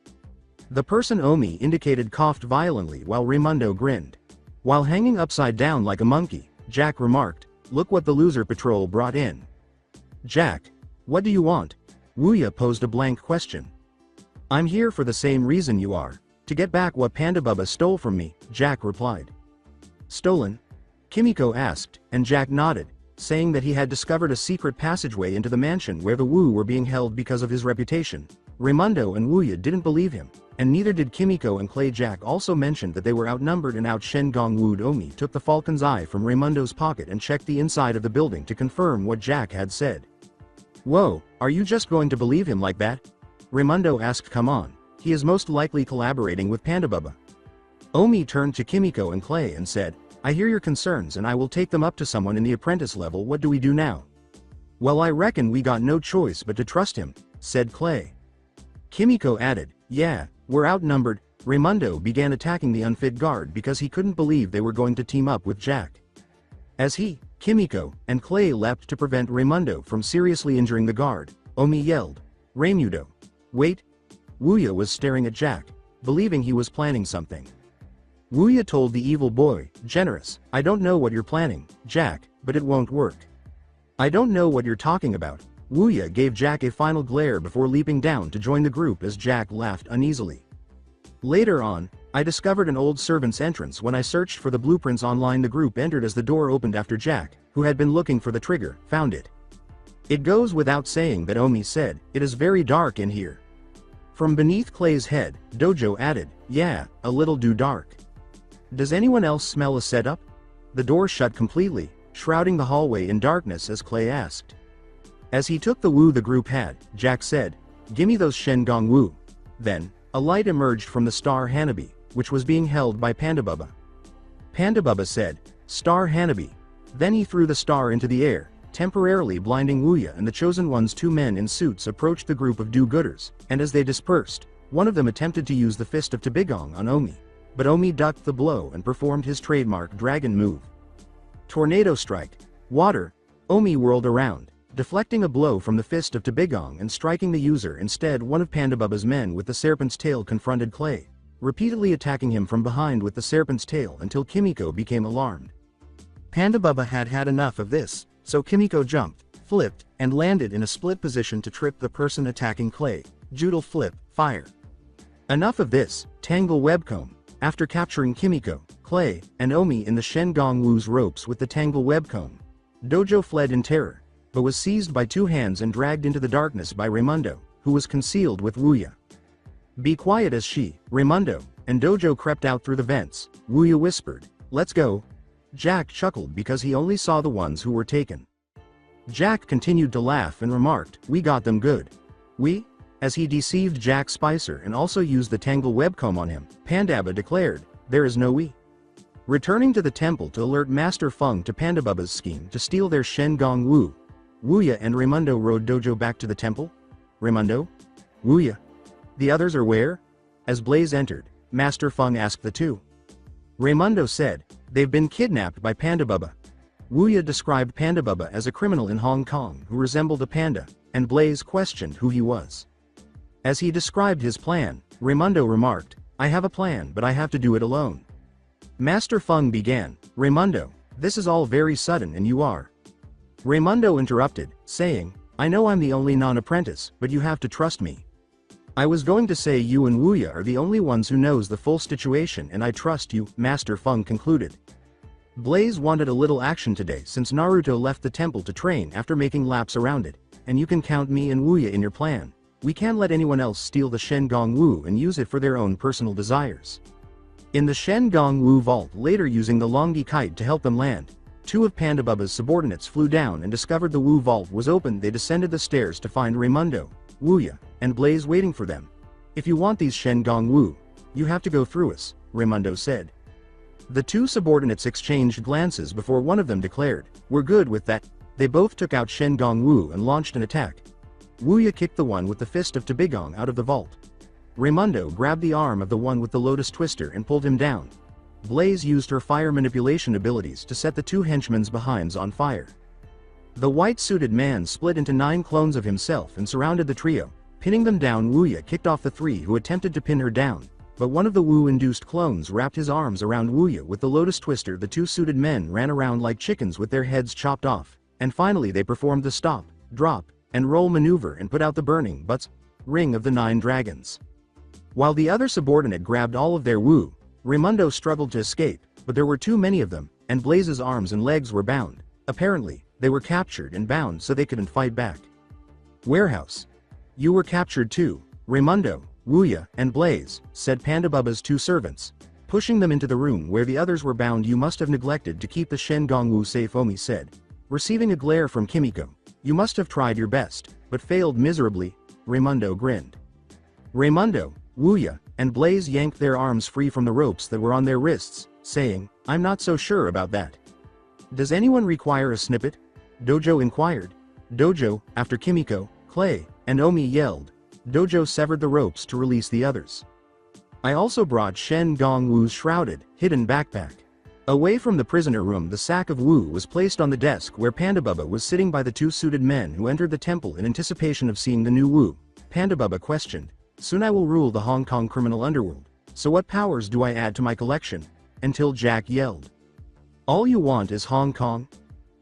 The person Omi indicated coughed violently while Raymundo grinned. While hanging upside down like a monkey, Jack remarked, look what the loser patrol brought in. Jack, what do you want? Wuya posed a blank question. I'm here for the same reason you are, to get back what Pandaubba stole from me, Jack replied. Stolen? Kimiko asked, and Jack nodded, saying that he had discovered a secret passageway into the mansion where the Wu were being held because of his reputation. Raymundo and Wuya didn't believe him, and neither did Kimiko and Clay. Jack also mentioned that they were outnumbered and out Shen-gong Wooed. Omi took the falcon's eye from Raymundo's pocket and checked the inside of the building to confirm what Jack had said. Whoa, are you just going to believe him like that? Raymundo asked. Come on, he is most likely collaborating with Pandaubba. Omi turned to Kimiko and Clay and said, I hear your concerns and I will take them up to someone in the apprentice level. What do we do now? Well, I reckon we got no choice but to trust him, said Clay. Kimiko added, yeah, we're outnumbered. Raymundo began attacking the unfit guard because he couldn't believe they were going to team up with Jack. As he, Kimiko, and Clay leapt to prevent Raymundo from seriously injuring the guard, Omi yelled, Raymundo. Wait. Wuya was staring at Jack, believing he was planning something. Wuya told the evil boy, generous, I don't know what you're planning, Jack, but it won't work. I don't know what you're talking about. Wuya gave Jack a final glare before leaping down to join the group as Jack laughed uneasily. Later on, I discovered an old servant's entrance when I searched for the blueprints online. The group entered as the door opened after Jack, who had been looking for the trigger, found it. It goes without saying that Omi said, it is very dark in here. From beneath Clay's head, Dojo added, yeah, a little too dark. Does anyone else smell a setup? The door shut completely, shrouding the hallway in darkness as Clay asked. As he took the Wu the group had, Jack said, gimme those Shen-gong Wu. Then, a light emerged from the star Hanabi, which was being held by Pandaubba. Pandaubba said, Star Hanabi. Then he threw the star into the air, temporarily blinding Wuya and the Chosen One's. 2 men in suits approached the group of do-gooders, and as they dispersed, one of them attempted to use the Fist of Tabigong on Omi. But Omi ducked the blow and performed his trademark dragon move. Tornado Strike. Water. Omi whirled around, deflecting a blow from the Fist of Tabigong and striking the user instead. One of Pandaubba's men with the serpent's tail confronted Clay, repeatedly attacking him from behind with the serpent's tail until Kimiko became alarmed. Pandaubba had had enough of this, so Kimiko jumped, flipped, and landed in a split position to trip the person attacking Clay. Judal flip, fire. Enough of this, Tangle Webcomb. After capturing Kimiko, Clay, and Omi in the Shen-gong Wu's ropes with the Tangle Webcomb, Dojo fled in terror, but was seized by 2 hands and dragged into the darkness by Raymundo, who was concealed with Wuya. Be quiet as she, Raymundo, and Dojo crept out through the vents. Wuya whispered, let's go. Jack chuckled because he only saw the ones who were taken. Jack continued to laugh and remarked, we got them good. We? As he deceived Jack Spicer and also used the Tangle Webcomb on him, Pandaubba declared, there is no we. Returning to the temple to alert Master Feng to Pandaubba's scheme to steal their Shen-gong Wu, Wuya and Raymundo rode Dojo back to the temple. Raymundo? Wuya? The others are where? As Blaze entered, Master Feng asked the 2. Raymundo said, they've been kidnapped by Pandaubba. Wuya described Pandaubba as a criminal in Hong Kong who resembled a panda, and Blaze questioned who he was. As he described his plan, Raymundo remarked, I have a plan but I have to do it alone. Master Feng began, Raymundo, this is all very sudden and you are. Raymundo interrupted, saying, I know I'm the only non-apprentice, but you have to trust me. I was going to say you and Wuya are the only ones who knows the full situation and I trust you, Master Feng concluded. Blaze wanted a little action today since Naruto left the temple to train after making laps around it, and you can count me and Wuya in your plan. We can't let anyone else steal the Shen-gong Wu and use it for their own personal desires. In the Shen Gong Wu vault, later using the Longi kite to help them land, two of Pandaubba's subordinates flew down and discovered the Wu vault was open. They descended the stairs to find Raymundo, Wuya, and Blaze waiting for them. "If you want these Shen Gong Wu, you have to go through us," Raymundo said. The two subordinates exchanged glances before one of them declared, "We're good with that." They both took out Shen Gong Wu and launched an attack. Wuya kicked the one with the fist of Tabigong out of the vault. Raymundo grabbed the arm of the one with the lotus twister and pulled him down. Blaze used her fire manipulation abilities to set the two henchmen's behinds on fire. The white-suited man split into 9 clones of himself and surrounded the trio, pinning them down. Wuya kicked off the 3 who attempted to pin her down, but one of the Wu-induced clones wrapped his arms around Wuya with the lotus twister. The two suited men ran around like chickens with their heads chopped off, and finally they performed the stop, drop, and roll maneuver and put out the burning butts ring of the 9 dragons. While the other subordinate grabbed all of their Wu, Raymundo struggled to escape, but there were too many of them, and Blaze's arms and legs were bound. Apparently, they were captured and bound so they couldn't fight back. Warehouse. "You were captured too, Raymundo, Wuya, and Blaze," said Pandaubba's 2 servants, pushing them into the room where the others were bound. "You must have neglected to keep the Shen Gong Wu safe," Omi said, receiving a glare from Kimiko. "You must have tried your best, but failed miserably." Raymundo grinned. Raymundo, Wuya, and Blaze yanked their arms free from the ropes that were on their wrists, saying, "I'm not so sure about that." "Does anyone require a snippet?" Dojo inquired. "Dojo," after Kimiko, Clay, and Omi yelled. Dojo severed the ropes to release the others. "I also brought Shen Gong Wu's shrouded, hidden backpack." Away from the prisoner room, the sack of Wu was placed on the desk where Pandaubba was sitting by the 2 suited men who entered the temple in anticipation of seeing the new Wu. Pandaubba questioned, "Soon I will rule the Hong Kong criminal underworld, so what powers do I add to my collection?" Until Jack yelled, "All you want is Hong Kong?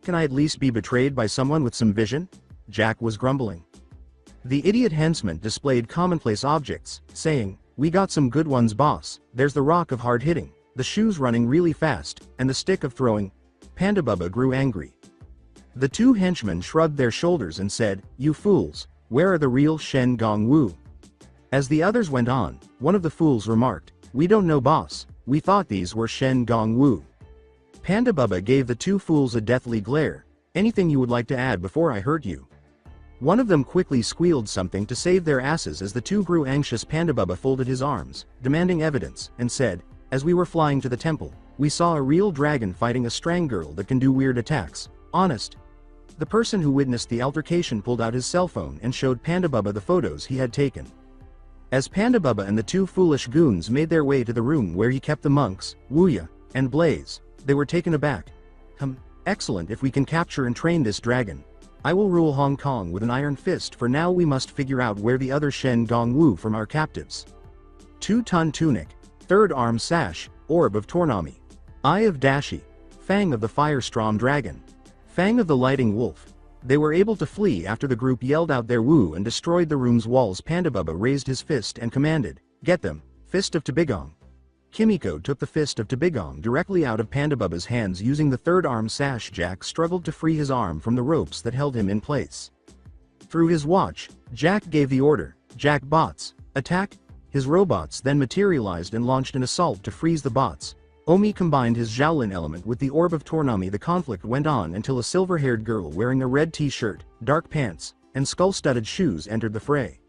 Can I at least be betrayed by someone with some vision?" Jack was grumbling. The idiot henchman displayed commonplace objects, saying, "We got some good ones, boss. There's the rock of hard hitting, the shoes running really fast, and the stick of throwing." Pandaubba grew angry. The 2 henchmen shrugged their shoulders and said, "You fools, where are the real Shen Gong Wu?" As the others went on, one of the fools remarked, "We don't know, boss. We thought these were Shen Gong Wu." Pandaubba gave the 2 fools a deathly glare. "Anything you would like to add before I hurt you?" One of them quickly squealed something to save their asses as the 2 grew anxious. Pandaubba folded his arms, demanding evidence, and said, "As we were flying to the temple, we saw a real dragon fighting a strang girl that can do weird attacks. Honest." The person who witnessed the altercation pulled out his cell phone and showed Pandaubba the photos he had taken. As Pandaubba and the 2 foolish goons made their way to the room where he kept the monks, Wuya, and Blaze, they were taken aback. Excellent. If we can capture and train this dragon, I will rule Hong Kong with an iron fist. For now we must figure out where the other Shen Gong Wu from our captives." 2-ton tunic, 3rd arm sash, orb of Tournami, eye of Dashi, fang of the Firestrom dragon, fang of the Lighting Wolf. They were able to flee after the group yelled out their Wu and destroyed the room's walls. Pandaubba raised his fist and commanded, "Get them, fist of Tabigong." Kimiko took the fist of Tabigong directly out of Pandaubba's hands using the 3rd arm sash. Jack struggled to free his arm from the ropes that held him in place. Through his watch, Jack gave the order, "Jack bots, attack." His robots then materialized and launched an assault to freeze the bots. Omi combined his Shaolin element with the orb of Tournami. The conflict went on until a silver-haired girl wearing a red t-shirt, dark pants, and skull-studded shoes entered the fray.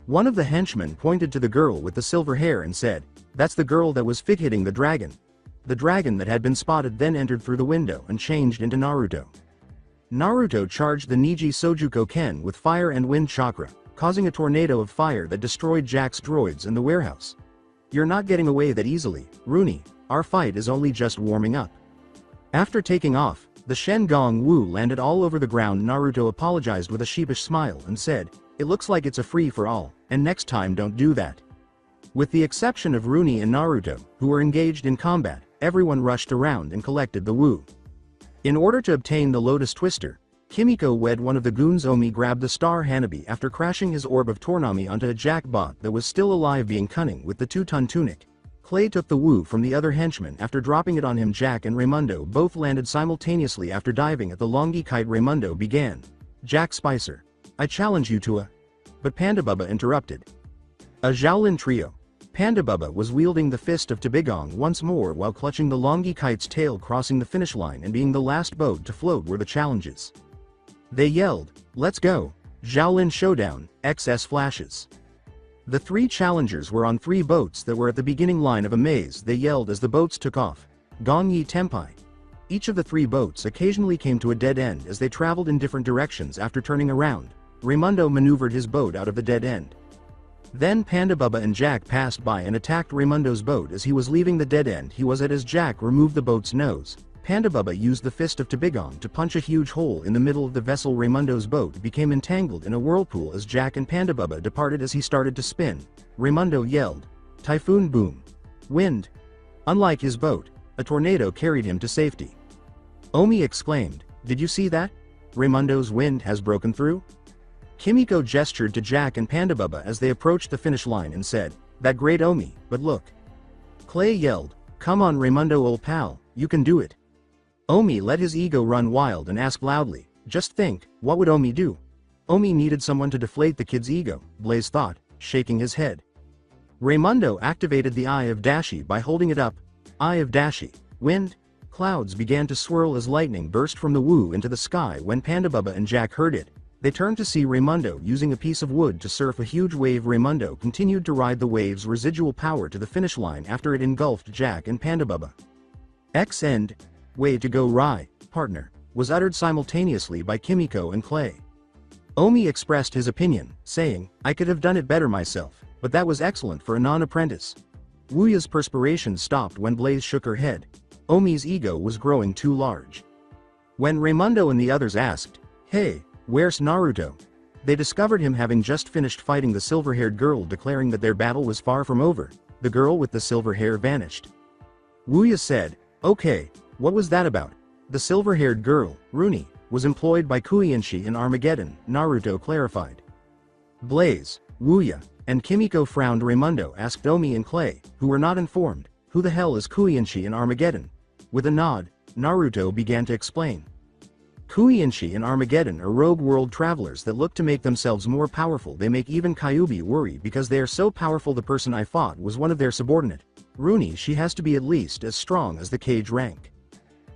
One of the henchmen pointed to the girl with the silver hair and said, "That's the girl that was fig-hitting the dragon." The dragon that had been spotted then entered through the window and changed into Naruto. Naruto charged the Niji Sojuko Ken with fire and wind chakra, causing a tornado of fire that destroyed Jack's droids in the warehouse. "You're not getting away that easily, Rooney. Our fight is only just warming up." After taking off, the Shen Gong Wu landed all over the ground. Naruto apologized with a sheepish smile and said, "It looks like it's a free-for-all, and next time don't do that." With the exception of Rooney and Naruto, who were engaged in combat, everyone rushed around and collected the Wu. In order to obtain the Lotus Twister, Kimiko wed one of the goons. Omi grabbed the Star Hanabi after crashing his orb of Tournami onto a Jackbot that was still alive, being cunning with the 2-ton tunic. Clay took the Wu from the other henchman after dropping it on him. Jack and Raymundo both landed simultaneously after diving at the Longi kite. Raymundo began, "Jack Spicer, I challenge you to a..." But Pandaubba interrupted. "A Shaolin trio." Pandaubba was wielding the fist of Tabigong once more while clutching the Longi Kite's tail, crossing the finish line and being the last boat to float were the challenges. They yelled, "Let's go! Shaolin Showdown, XS flashes!" The three challengers were on three boats that were at the beginning line of a maze. They yelled as the boats took off, "Gong Yi Tempai!" Each of the three boats occasionally came to a dead end as they traveled in different directions. After turning around, Raymundo maneuvered his boat out of the dead end. Then Pandaubba and Jack passed by and attacked Raymundo's boat as he was leaving the dead end. He was at as Jack removed the boat's nose. Pandaubba used the fist of Tabigong to punch a huge hole in the middle of the vessel. Raymundo's boat became entangled in a whirlpool as Jack and Pandaubba departed. As he started to spin, Raymundo yelled, "Typhoon boom! Wind!" Unlike his boat, a tornado carried him to safety. Omi exclaimed, "Did you see that? Raymundo's wind has broken through?" Kimiko gestured to Jack and Pandaubba as they approached the finish line and said, "That great Omi, but look." Clay yelled, "Come on Raymundo old pal, you can do it." Omi let his ego run wild and asked loudly, "Just think, what would Omi do?" Omi needed someone to deflate the kid's ego, Blaze thought, shaking his head. Raymundo activated the Eye of Dashi by holding it up. Eye of Dashi. Wind. Clouds began to swirl as lightning burst from the Wu into the sky. When Pandaubba and Jack heard it, they turned to see Raymundo using a piece of wood to surf a huge wave. Raymundo continued to ride the wave's residual power to the finish line after it engulfed Jack and Pandaubba. X end. Way to go Rai, partner, was uttered simultaneously by Kimiko and Clay. Omi expressed his opinion, saying, "I could have done it better myself, but that was excellent for a non-apprentice." Wuya's perspiration stopped when Blaze shook her head. Omi's ego was growing too large. When Raymundo and the others asked, "Hey, where's Naruto?" they discovered him having just finished fighting the silver-haired girl. Declaring that their battle was far from over, the girl with the silver hair vanished. Wuya said, "Okay, what was that about?" The silver-haired girl, Rooney, was employed by Kuiinshi in Armageddon, Naruto clarified. Blaze, Wuya, and Kimiko frowned. Raymundo asked Omi and Clay, who were not informed, "Who the hell is Kuiinshi in Armageddon?" With a nod, Naruto began to explain. Kuiinshi and Armageddon are rogue world travelers that look to make themselves more powerful. They make even Kyuubi worry because they are so powerful. The person I fought was one of their subordinate. Rooney, she has to be at least as strong as the cage rank.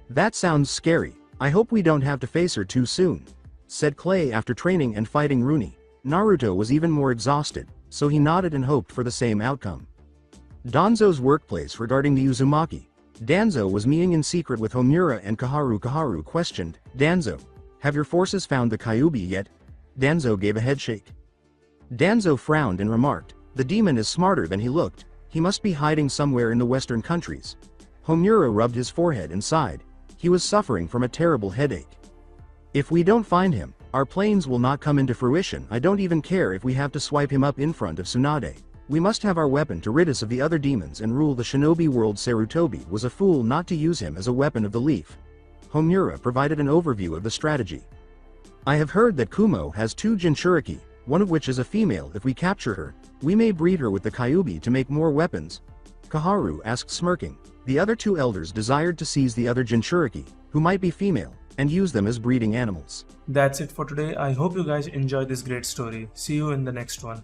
That sounds scary. I hope we don't have to face her too soon, said Clay after training and fighting Rooney. Naruto was even more exhausted, so he nodded and hoped for the same outcome. Danzo's workplace. Regarding the Uzumaki, Danzo was meeting in secret with Homura and Kaharu. Kaharu questioned, "Danzo, have your forces found the Kyuubi yet?" Danzo gave a headshake. Danzo frowned and remarked, "The demon is smarter than he looked. He must be hiding somewhere in the western countries." Homura rubbed his forehead and sighed. He was suffering from a terrible headache. "If we don't find him, our plans will not come into fruition. I don't even care if we have to swipe him up in front of Tsunade. We must have our weapon to rid us of the other demons and rule the shinobi world." Sarutobi was a fool not to use him as a weapon of the leaf. Homura provided an overview of the strategy. "I have heard that Kumo has 2 Jinchuriki, one of which is a female. If we capture her, we may breed her with the Kyuubi to make more weapons." Kaharu asked, smirking. The other 2 elders desired to seize the other Jinchuriki, who might be female, and use them as breeding animals. That's it for today. I hope you guys enjoyed this great story. See you in the next one.